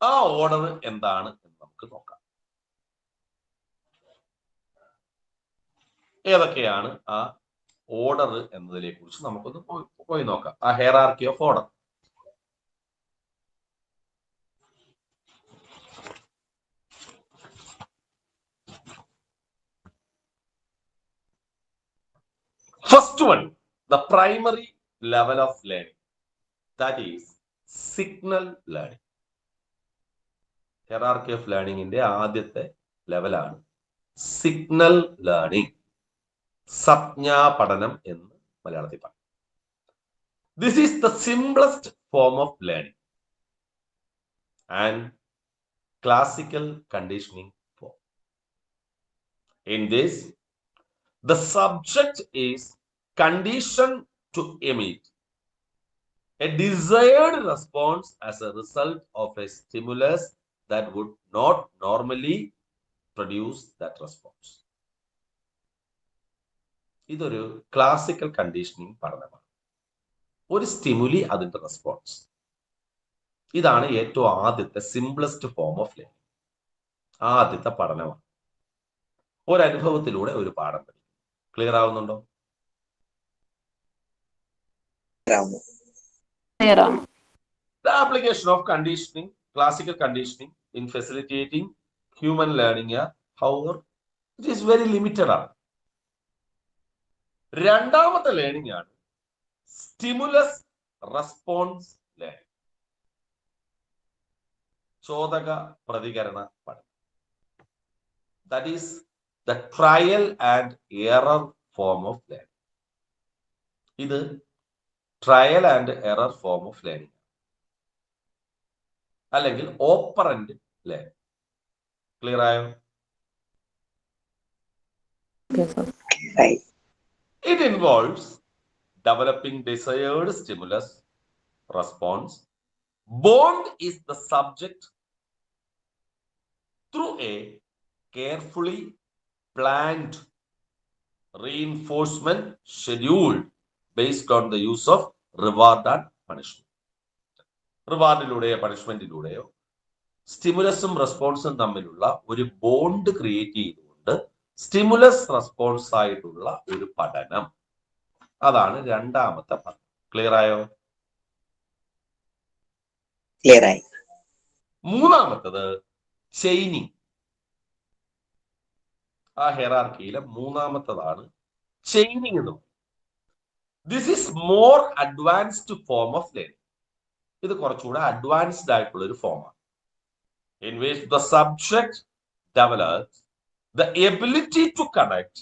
ആ order എന്താണ് എന്ന് നമുക്ക് നോക്കാം. ഏതൊക്കെയാണ് ആ order എന്നതിനെ കുറിച്ച് നമുക്കൊന്ന് പോയി നോക്കാം. ആ hierarchy of order. First one, the primary level of learning, that is signal learning. Hierarchy of learning ന്റെ ആദ്യത്തെ ലെവലാണ് സിഗ്നൽ ലേണിംഗ്, സംജ്ഞാ പഠനം എന്ന് മലയാളത്തിൽ പറയും. This is the simplest form of learning and classical conditioning form. In this, the subject is conditioned to emit a desired response as a result of a stimulus that would not normally produce that response. ഇതൊരു classical conditioning പഠനമാണ്. ഒരു stimuli, അതിന്റെ response. ഇതാണ് ഏറ്റവും ആദ്യത്തെ simplest form of learning. ആദ്യത്തെ പഠനമാണ്. ഒരനുഭവത്തിലൂടെ ഒരു പാഠം പഠിക്കും. ക്ലിയർ ആവുന്നുണ്ടോ? The application of conditioning, classical conditioning in facilitating human learning, however, it is very limited. രണ്ടാമത്തെ ലേണിംഗ് ആണ് സ്റ്റിമുലസ് റെസ്പോൺസ് ലേണിംഗ്, ചോദക പ്രതികരണ പഠനം. That is the trial and error form of learning. ഇത് trial and error form of learning അല്ലെങ്കിൽ operant learning. Clear ആയോ? It involves developing desired stimulus response. Bond is the subject through a carefully planned reinforcement schedule based on the use of reward and punishment. റിവാർഡിലൂടെയോ പണിഷ്മെന്റിലൂടെയോ സ്റ്റിമുലസും റെസ്പോൺസും തമ്മിലുള്ള ഒരു bond create ചെയ്തുകൊണ്ട് stimulus response ആയിട്ടുള്ള ഒരു പഠനം. അതാണ് രണ്ടാമത്തെ പഠനം. ക്ലിയർ ആയോ? ക്ലിയർ ആയി. മൂന്നാമത്തത് ചെയിനിങ്. ആ ഹെറാർക്കിയിലെ മൂന്നാമത്തതാണ് ചെയിനിങ് എന്ന് പറയുന്നത്. This is more advanced form of learning. ഇത് കുറച്ചുകൂടെ അഡ്വാൻസ്ഡ് ആയിട്ടുള്ള ഒരു ഫോമാണ്. In which the subject develops the ability to connect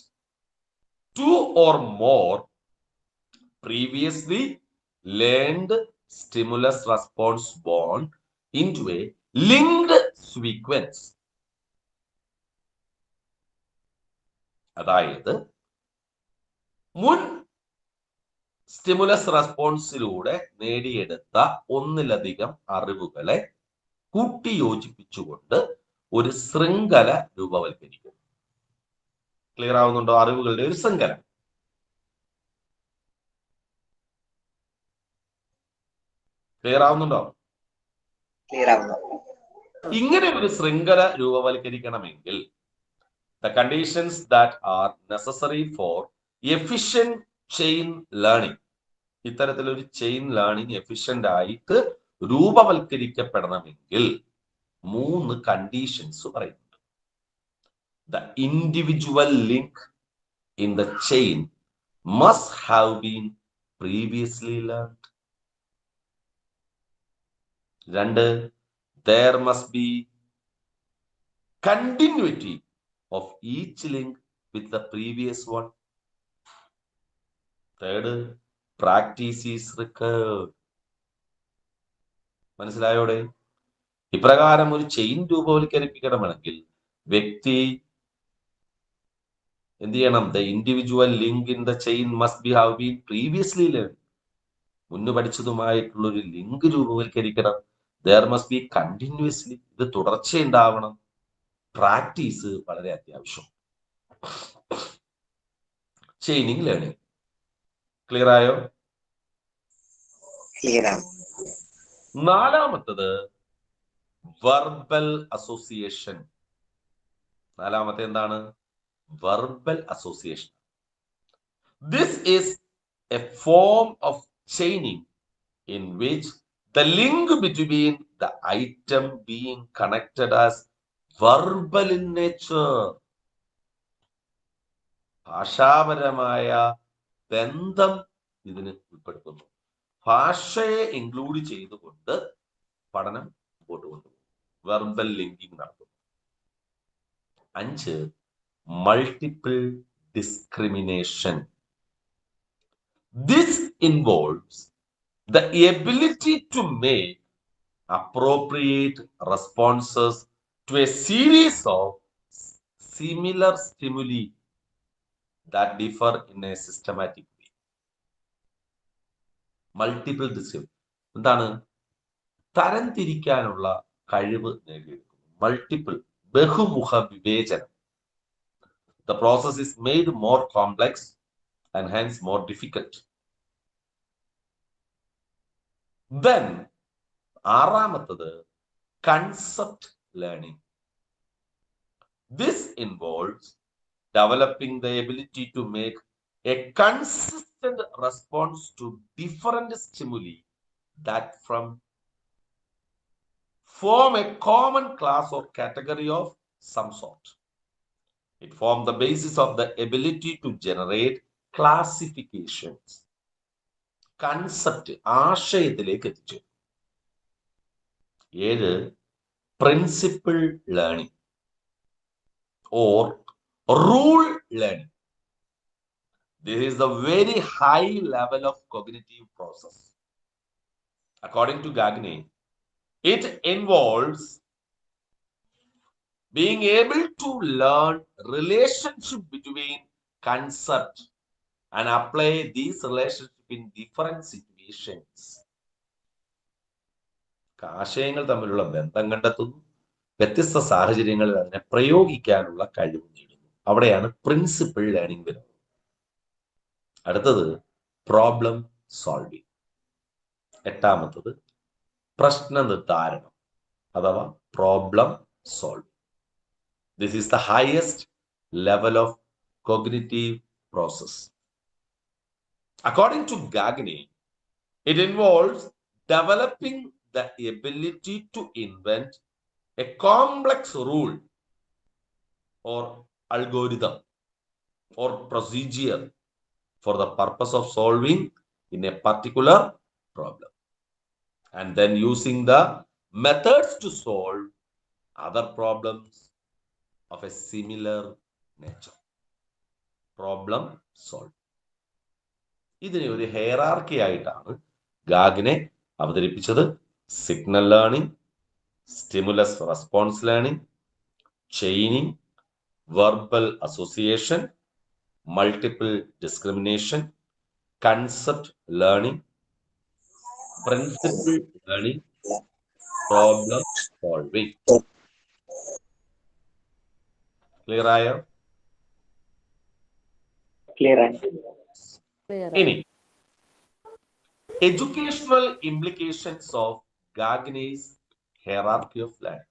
two or more previously learned stimulus response bond into a linked sequence. അതായത് മുൻ സ്റ്റിമുലസ് റെസ്പോൺസിലൂടെ നേടിയെടുത്ത ഒന്നിലധികം അറിവുകളെ കൂട്ടിയോജിപ്പിച്ചുകൊണ്ട് ഒരു ശൃംഖല രൂപവൽക്കരിക്കും. ക്ലിയർ ആവുന്നുണ്ടോ? അറിവുകളുടെ ഒരു ശൃംഖല. ക്ലിയർ ആവുന്നുണ്ടോ? ക്ലിയർ ആവുന്നു. ഇങ്ങനെ ഒരു ശൃംഖല രൂപവൽക്കരിക്കണമെങ്കിൽ the conditions that are necessary for efficient chain learning, ഇത്തരത്തിലൊരു ചെയിൻ ലേണിംഗ് എഫിഷ്യന്റ് ആയിട്ട് രൂപവൽക്കരിക്കപ്പെടണമെങ്കിൽ 3 കണ്ടീഷൻസ് പറയുന്നുണ്ട്. The individual link in the chain must have been previously learned. 2, there must be continuity of each link with the previous one. 3, practice is required. മനസ്സിലായോടെ? ഇപ്രകാരം ഒരു chain രൂപവൽക്കരിക്കണമെങ്കിൽ വ്യക്തി എന്ത് ചെയ്യണം? The individual link in the chain must have been previously learn. മുന്നു പഠിച്ചതുമായിട്ടുള്ള ഒരു ലിങ്ക് രൂപവൽക്കരിക്കണം. ദർ മസ്റ്റ് ബി കണ്ടിന്യൂസ്ലി, ഇത് തുടർച്ചയുണ്ടാവണം. പ്രാക്ടീസ് വളരെ അത്യാവശ്യം. Chaining learning. ക്ലിയർ ആയോ? ക്ലിയർ ആവും. 4-മത്തത് വെർബൽ അസോസിയേഷൻ. 4-മത്തെ എന്താണ്? Verbal association. This is a form of chaining in which the link between the item being connected as verbal in nature, ഭാഷാപരമായ ബന്ധം ഇതിന് ഉൾപ്പെടുത്തുന്നു. ഭാഷയെ ഇൻക്ലൂഡ് ചെയ്തുകൊണ്ട് പഠനം മുമ്പോട്ട് കൊണ്ടുപോകും. വെർബൽ ലിങ്കിങ് നടത്തുന്നു. 5, multiple discrimination. This involves the ability to make appropriate responses to a series of similar stimuli that differ in a systematic way. Multiple discrimination എന്താണ്? തരംതിരിക്കാനുള്ള കഴിവ് നേടിയെടുക്കുന്നു. മൾട്ടിപ്പിൾ, ബഹുമുഖ വിവേചനം. The process is made more complex and hence more difficult. Then 6-മത്തത് concept learning. This involves developing the ability to make a consistent response to different stimuli that form a common class or category of some sort. It forms the basis of the ability to generate classifications. Concept, ആശയത്തിലേക്ക് എത്തിച്ചു. 7, principle learning or rule learning. This is the very high level of cognitive process. According to Gagne, it involves being able to learn relationship between concepts and apply these relationships in different situations. ആശയങ്ങൾ തമ്മിലുള്ള ബന്ധം കണ്ടെത്തുന്നു, വ്യത്യസ്ത സാഹചര്യങ്ങളിൽ അതിനെ പ്രയോഗിക്കാനുള്ള കഴിവ് നേടുന്നു. അവിടെയാണ് പ്രിൻസിപ്പിൾ ലേണിംഗ് വരുന്നത്. അടുത്തത് പ്രോബ്ലം സോൾവിംഗ്. 8-മത്തത് പ്രശ്ന നിർദ്ധാരണം അഥവാ problem solving. This is the highest level of cognitive process. According to Gagne, it involves developing the ability to invent a complex rule or algorithm or procedure for the purpose of solving in a particular problem, and then using the methods to solve other problems of a similar nature. Problem solved. ഇതിനെ ഒരു hierarchy ആയിട്ടാണ് Gagne അവതരിപ്പിച്ചത്. Signal learning, stimulus response learning, chaining, verbal association, multiple discrimination, concept learning, principle learning, problem solving. Clear ആയോ? Clear ആണ്. Clear ഇനി ആയി. educational implications of Gagne's hierarchy of learning.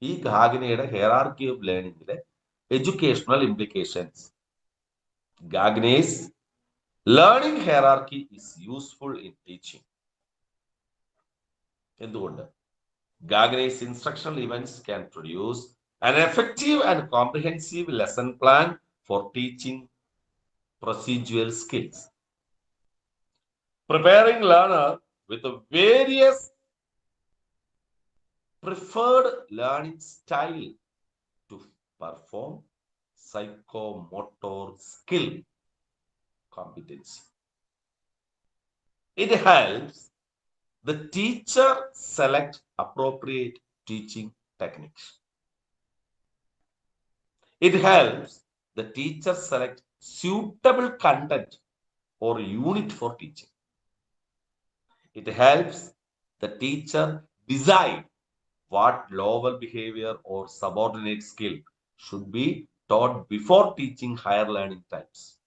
ഈ ഗാഗ്നയുടെ hierarchy of learningലെ educational implications. Gagne's learning hierarchy is useful in teaching. എന്തുകൊണ്ട്? Gagne's instructional events can produce an effective and comprehensive lesson plan for teaching procedural skills, preparing learner with the various preferred learning style to perform psychomotor skill competency. It helps the teacher select appropriate teaching techniques. It helps the teacher select suitable content or unit for teaching. It helps the teacher decide what lower behavior or subordinate skill should be taught before teaching higher learning types.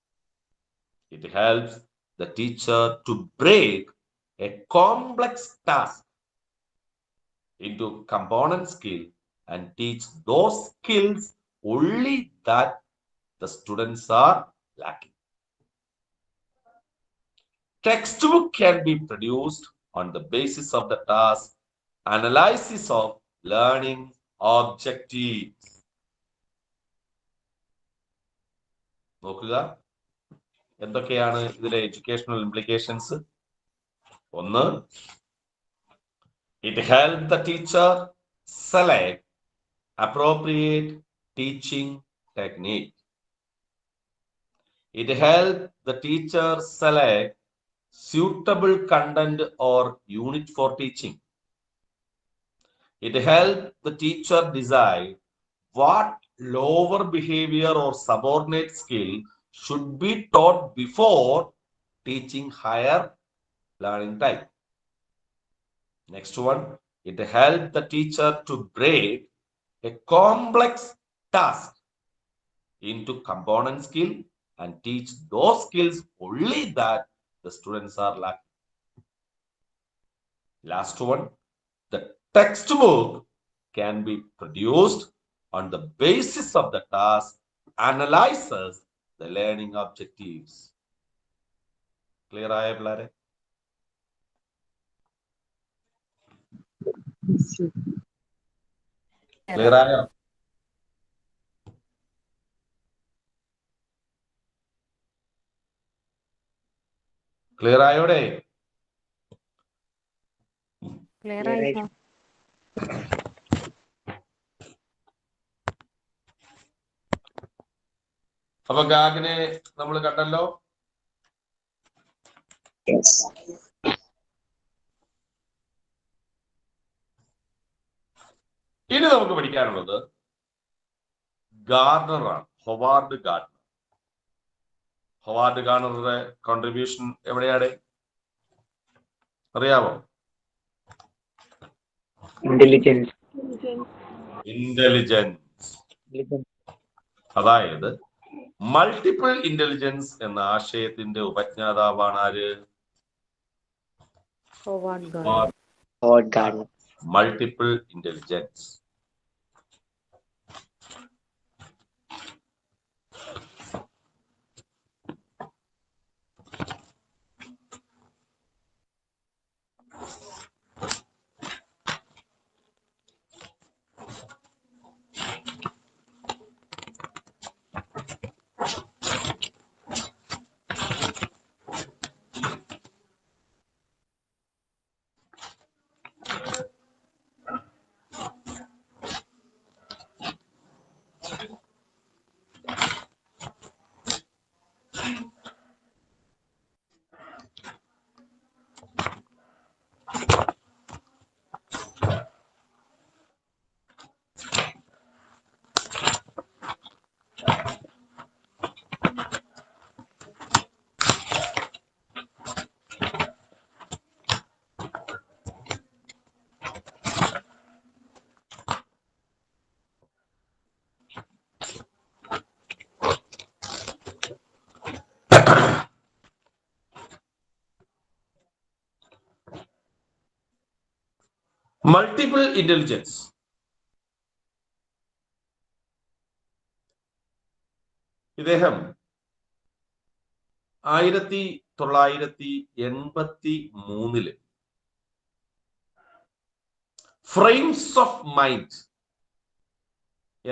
It helps the teacher to break a complex task into component skill and teach those skills only that the students are lacking. Textbook can be produced on the basis of the task analysis of learning objectives. നോക്കുക എന്തൊക്കെയാണ് ഇതിലെ educational implications. ഒന്ന്, it helps the teacher select appropriate teaching technique. It helps the teacher select suitable content or unit for teaching. It helps the teacher decide what lower behavior or subordinate skill should be taught before teaching higher learning type. Next one, it helps the teacher to break a complex task into component skill and teach those skills only that the students are lacking. Last one, the textbook can be produced on the basis of the task, analyzes the learning objectives. Clear ആയ പിള്ളേരെ? Clear ആയോ? Clear ആയോടെ? Clear ആയി sir. അപ്പൊ ഗാഗിനെ നമ്മൾ കണ്ടല്ലോ. Yes. ഇനി നമുക്ക് പഠിക്കാനുള്ളത് ഗാർണറാണ്, ഹൊവാർഡ് ഗാർണർ. ഹൊവാർഡ് ഗാർണറുടെ കോൺട്രിബ്യൂഷൻ എവിടെയാണ് അറിയാമോ? Intelligence. ഇന്റലിജൻസ്, അതായത് മൾട്ടിപ്പിൾ ഇന്റലിജൻസ് എന്ന ആശയത്തിന്റെ ഉപജ്ഞാതാവാണ് ആര്? Howard Gardner. Howard Gardner. Multiple intelligence. Multiple intelligence. ഇദ്ദേഹം 1983 ഫ്രെയിംസ് ഓഫ് മൈൻഡ്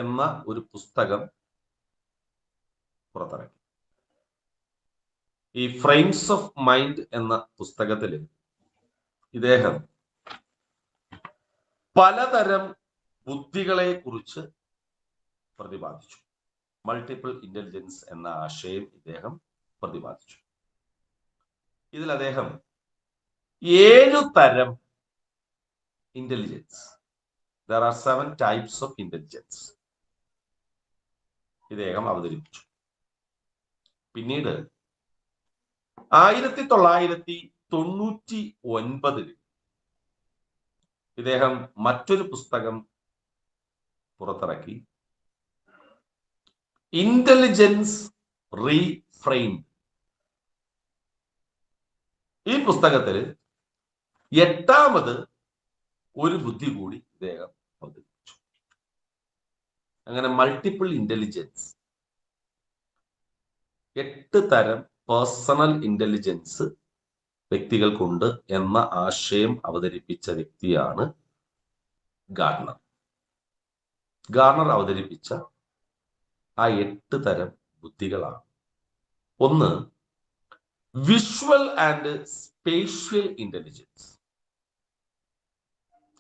എന്ന ഒരു പുസ്തകം പുറത്തിറക്കി. ഈ ഫ്രെയിംസ് ഓഫ് മൈൻഡ് എന്ന പുസ്തകത്തിൽ ഇദ്ദേഹം പലതരം ബുദ്ധികളെ കുറിച്ച് പ്രതിപാദിച്ചു. മൾട്ടിപ്പിൾ ഇന്റലിജൻസ് എന്ന ആശയം ഇദ്ദേഹം പ്രതിപാദിച്ചു. ഇതിൽ അദ്ദേഹം 7 തരം intelligence, there are 7 types of intelligence, ഇദ്ദേഹം അവതരിപ്പിച്ചു. പിന്നീട് 1999 ഇദ്ദേഹം മറ്റൊരു പുസ്തകം പുറത്തിറക്കി, ഇന്റലിജൻസ് റീഫ്രെയിംഡ്. ഈ പുസ്തകത്തിൽ 8ാമത് ഒരു ബുദ്ധി കൂടി ഇദ്ദേഹം അവതരിപ്പിച്ചു. അങ്ങനെ മൾട്ടിപ്പിൾ ഇന്റലിജൻസ്, 8 തരം പേഴ്സണൽ ഇന്റലിജൻസ് വ്യക്തികൾക്കുണ്ട് എന്ന ആശയം അവതരിപ്പിച്ച വ്യക്തിയാണ് ഗാർണർ. ഗാർണർ അവതരിപ്പിച്ച ആ 8 തരം ബുദ്ധികളാണ്. ഒന്ന്, visual and spatial intelligence.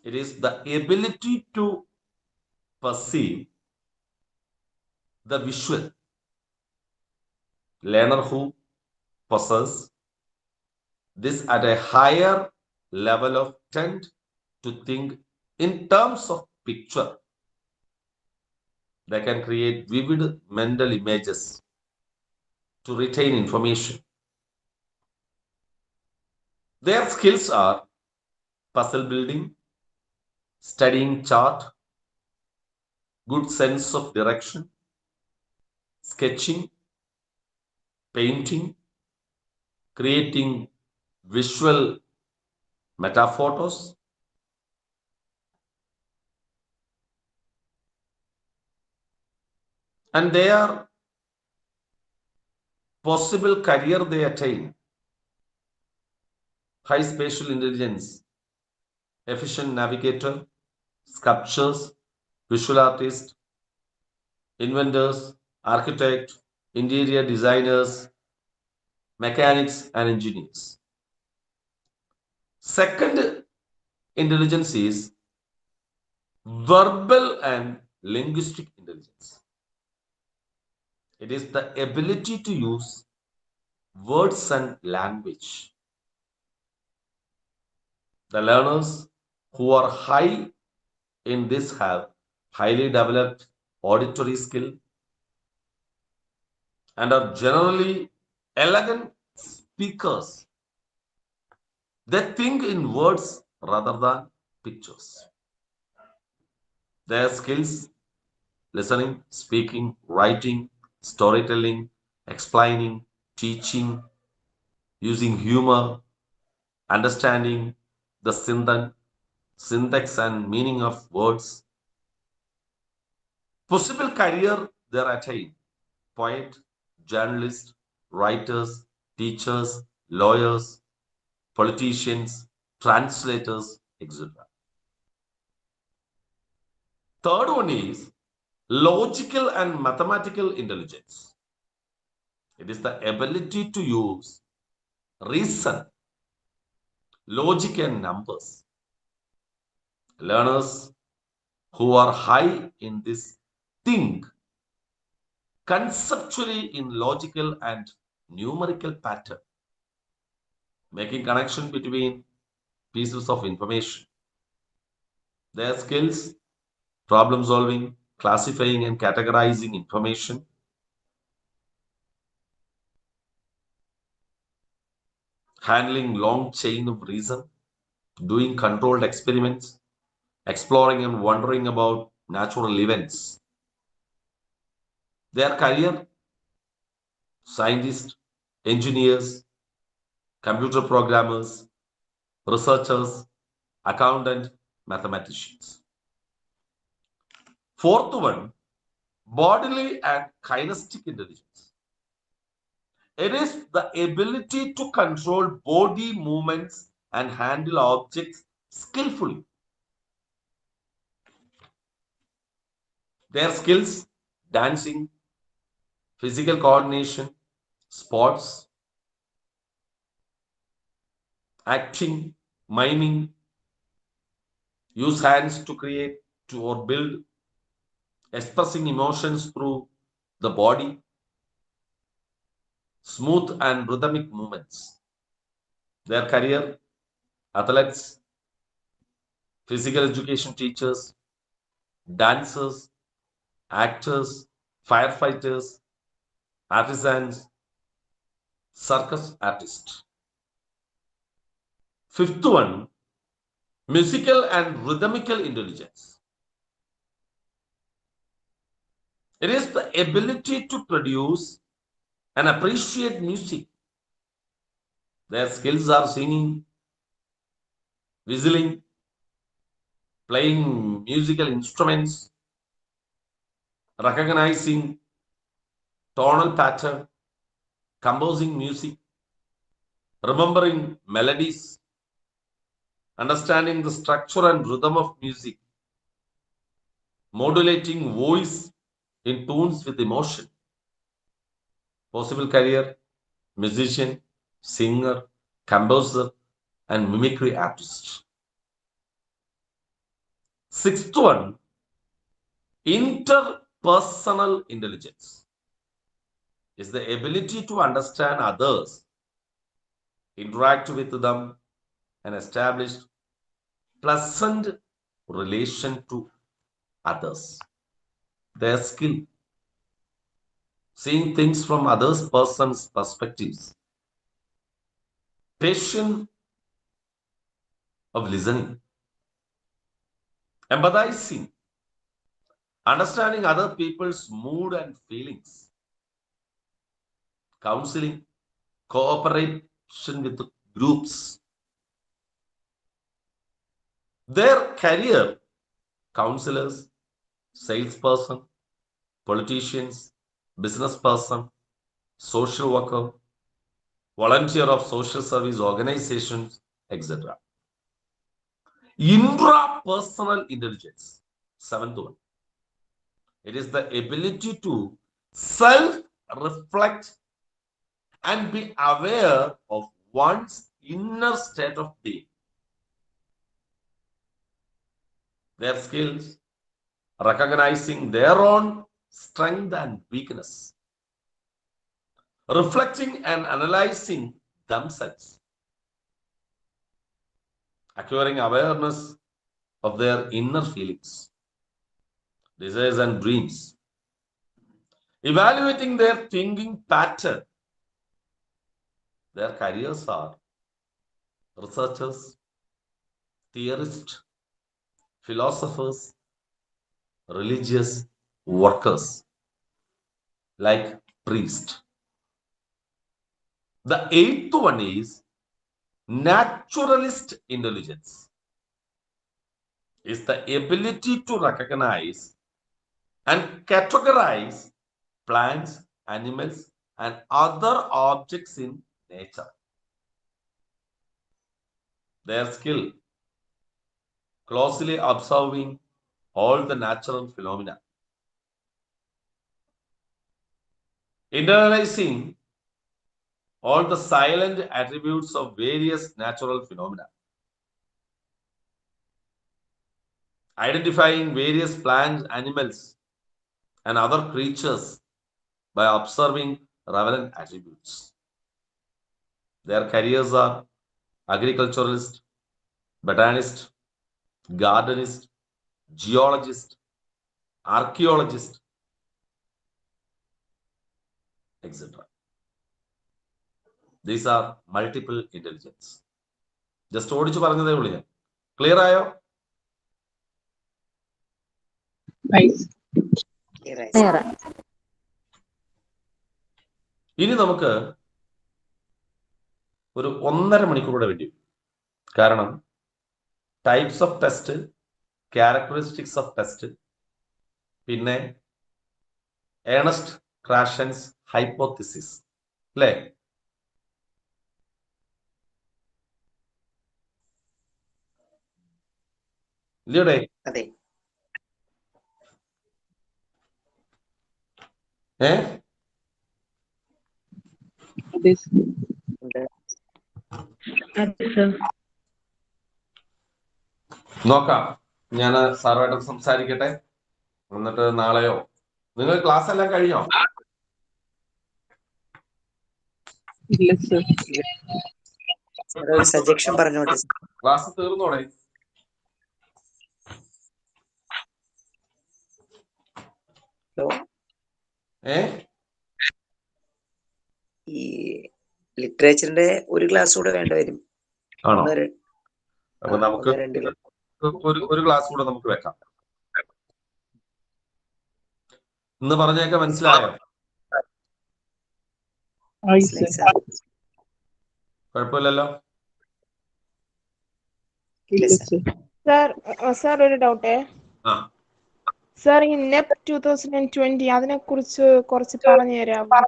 It is the ability to perceive the visual. Learner who possess this at a higher level of tend to think in terms of picture. They can create vivid mental images to retain information. Their skills are puzzle building, studying chart, good sense of direction, sketching, painting, creating visual metaphors, and they are possible career they attain. High spatial intelligence, efficient navigator, sculptors, visual artists, inventors, architects, interior designers, mechanics, and engineers. Second intelligence is verbal and linguistic intelligence. It is the ability to use words and language. The learners who are high in this have highly developed auditory skill and are generally elegant speakers. They think in words rather than pictures. Their skills, listening, speaking, writing, storytelling, explaining, teaching, using humor, understanding the syntax and meaning of words. Possible career they attain: poet, journalist, writers, teachers, lawyers, politicians, translators, etc. Third one is logical and mathematical intelligence. It is the ability to use reason, logic, and numbers. Learners who are high in this think conceptually in logical and numerical pattern, making connection between pieces of information. Their skills: problem solving, classifying and categorizing information, handling long chain of reason, doing controlled experiments, exploring and wondering about natural events. Their career: scientists, engineers, computer programmers, researchers, accountant, mathematicians. Fourth one, bodily and kinesthetic intelligence. It is the ability to control body movements and handle objects skillfully. Their skills: dancing, physical coordination, sports, acting, miming, use hands to create or build, expressing emotions through the body, smooth and rhythmic movements. Their career: athletes, physical education teachers, dancers, actors, firefighters, artisans, circus artists. Fifth one, musical and rhythmical intelligence. It is the ability to produce and appreciate music. Their skills are singing, whistling, playing musical instruments, recognizing tonal pattern, composing music, remembering melodies, understanding the structure and rhythm of music, modulating voice in tunes with emotion. Possible career: musician, singer, composer, and mimicry artist. Sixth one, interpersonal intelligence, is the ability to understand others, interact with them, and establish pleasant relation to others. Their skill: seeing things from others' person's perspectives, patience of listening, empathizing, understanding other people's mood and feelings, counseling, cooperation with groups. Their career: counselors, salesperson, politicians, business person, social worker, volunteer of social service organizations, etc. Intrapersonal intelligence, seventh one. It is the ability to self-reflect and be aware of one's inner state of being. Their skills: recognizing their own strength and weakness, reflecting and analyzing themselves, acquiring awareness of their inner feelings, desires, and dreams, evaluating their thinking pattern. Their careers are researchers, theorists, philosophers, religious workers, like priest. The eighth one is naturalist intelligence, is the ability to recognize and categorize plants, animals, and other objects in nature. Their skill: closely observing all the natural phenomena, internalizing all the silent attributes of various natural phenomena, identifying various plants, animals, and other creatures by observing relevant attributes. Their careers are agriculturalist, botanist, gardenist, geologist, archaeologist, etc. These are multiple intelligence. Just ഓടിച്ചു പറഞ്ഞതേ ഉള്ളൂ ഞാൻ. Clear ആയോ? ഇനി നമുക്ക് ഒരു 1.5 മണിക്കൂർ കൂടെ വേണ്ടി, കാരണം types of test characteristics of test, പിന്നെ ഏണസ്റ്റ് ക്രാഷൻസ് ഹൈപ്പോത്തിസിസ്, അല്ലേ? ഇല്ലയോടെ? അതെ. നോക്കാം, ഞാൻ സാറുമായിട്ട് സംസാരിക്കട്ടെ. എന്നിട്ട് നാളെയോ, നിങ്ങൾ ക്ലാസ് എല്ലാം കഴിഞ്ഞോ? ഇല്ല സർ. ഒരു സജഷൻ പറഞ്ഞോട്ടെ? ക്ലാസ് തീർന്നോടെ? ഹലോ, ഈ ലിറ്ററേച്ചറിന്റെ ഒരു ക്ലാസ് കൂടെ വേണ്ടി വരും. ആണോ? അപ്പൊ നമുക്ക് ഒരു ക്ലാസ് കൂടെ നമുക്ക് വെക്കാം. ഇന്ന് പറഞ്ഞേക്കെ മനസ്സിലായോ? കുഴപ്പമില്ലല്ലോ? സാർ ഒരു ഡൗട്ടേ. സാർ ഈ നെപ് 2020 അതിനെ കുറിച്ച് കുറച്ച് പറഞ്ഞു തരാമോ?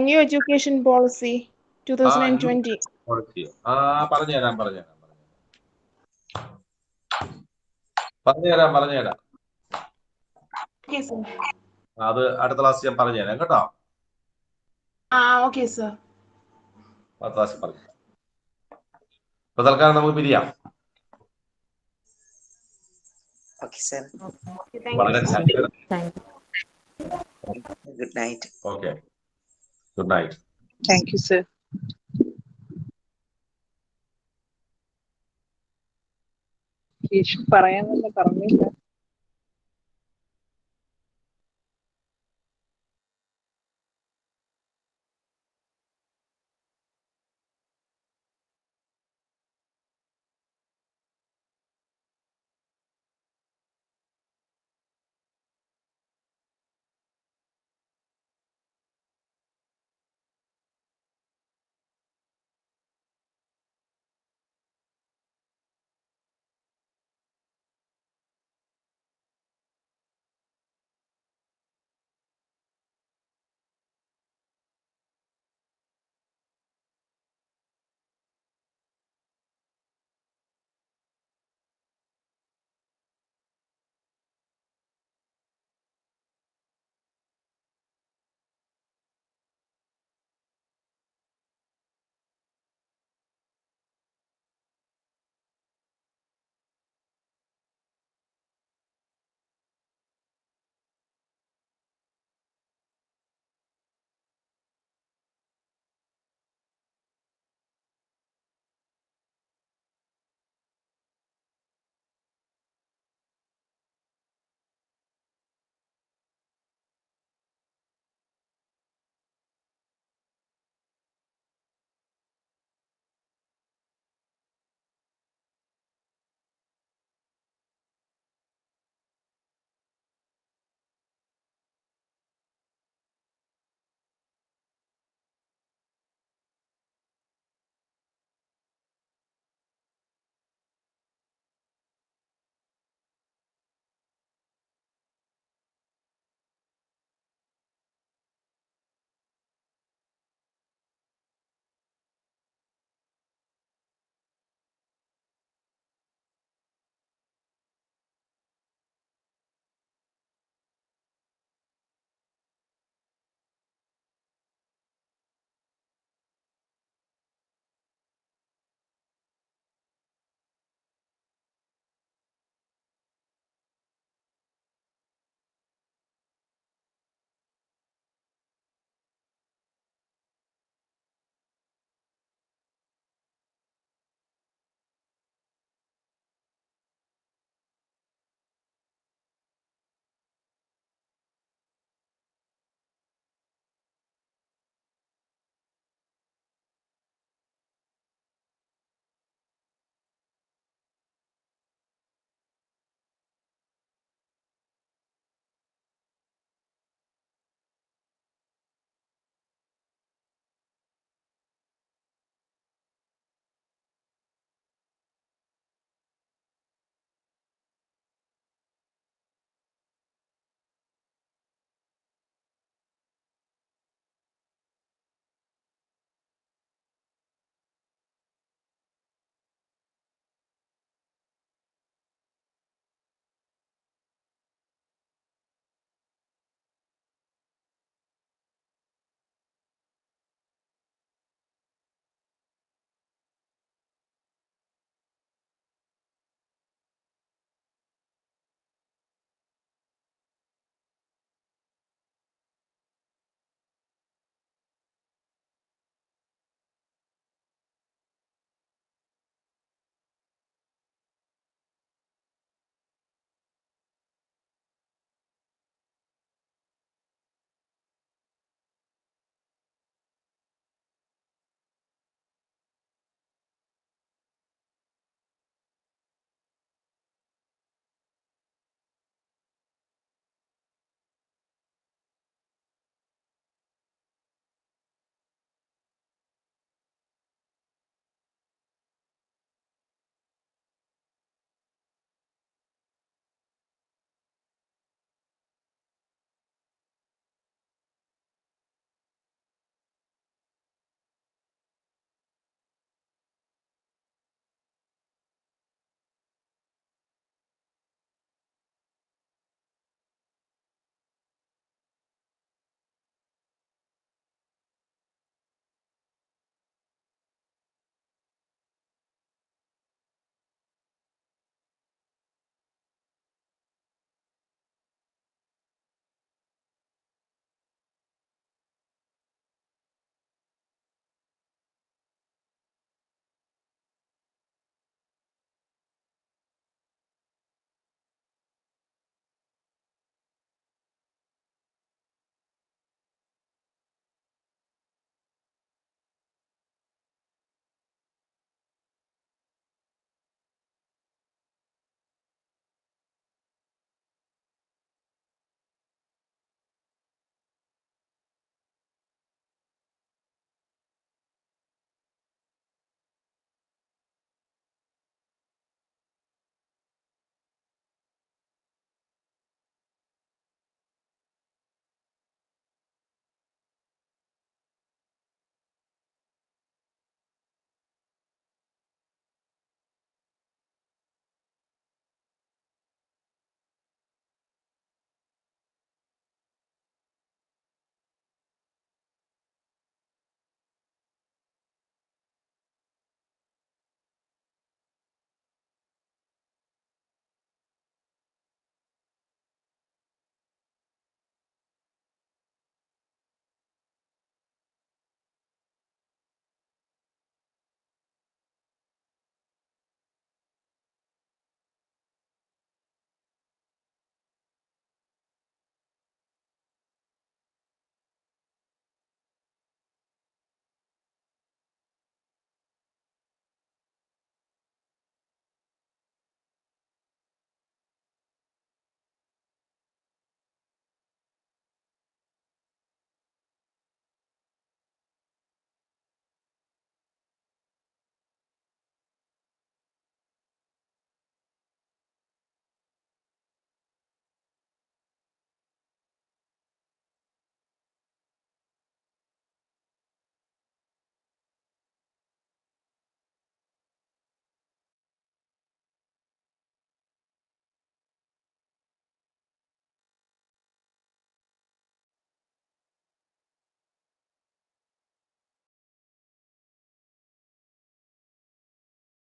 New education policy 2020. പറഞ്ഞുതരാം. അത് അടുത്ത ക്ലാസ് ഞാൻ പറഞ്ഞുതരാം കേട്ടോ. Okay sir. അടുത്ത ക്ലാസ് പറഞ്ഞു. ഇപ്പൊ തൽക്കാലം നമുക്ക് പിരിയാം. വളരെ good night. Okay, good night. Thank you sir. പറയാൻ പറഞ്ഞില്ല.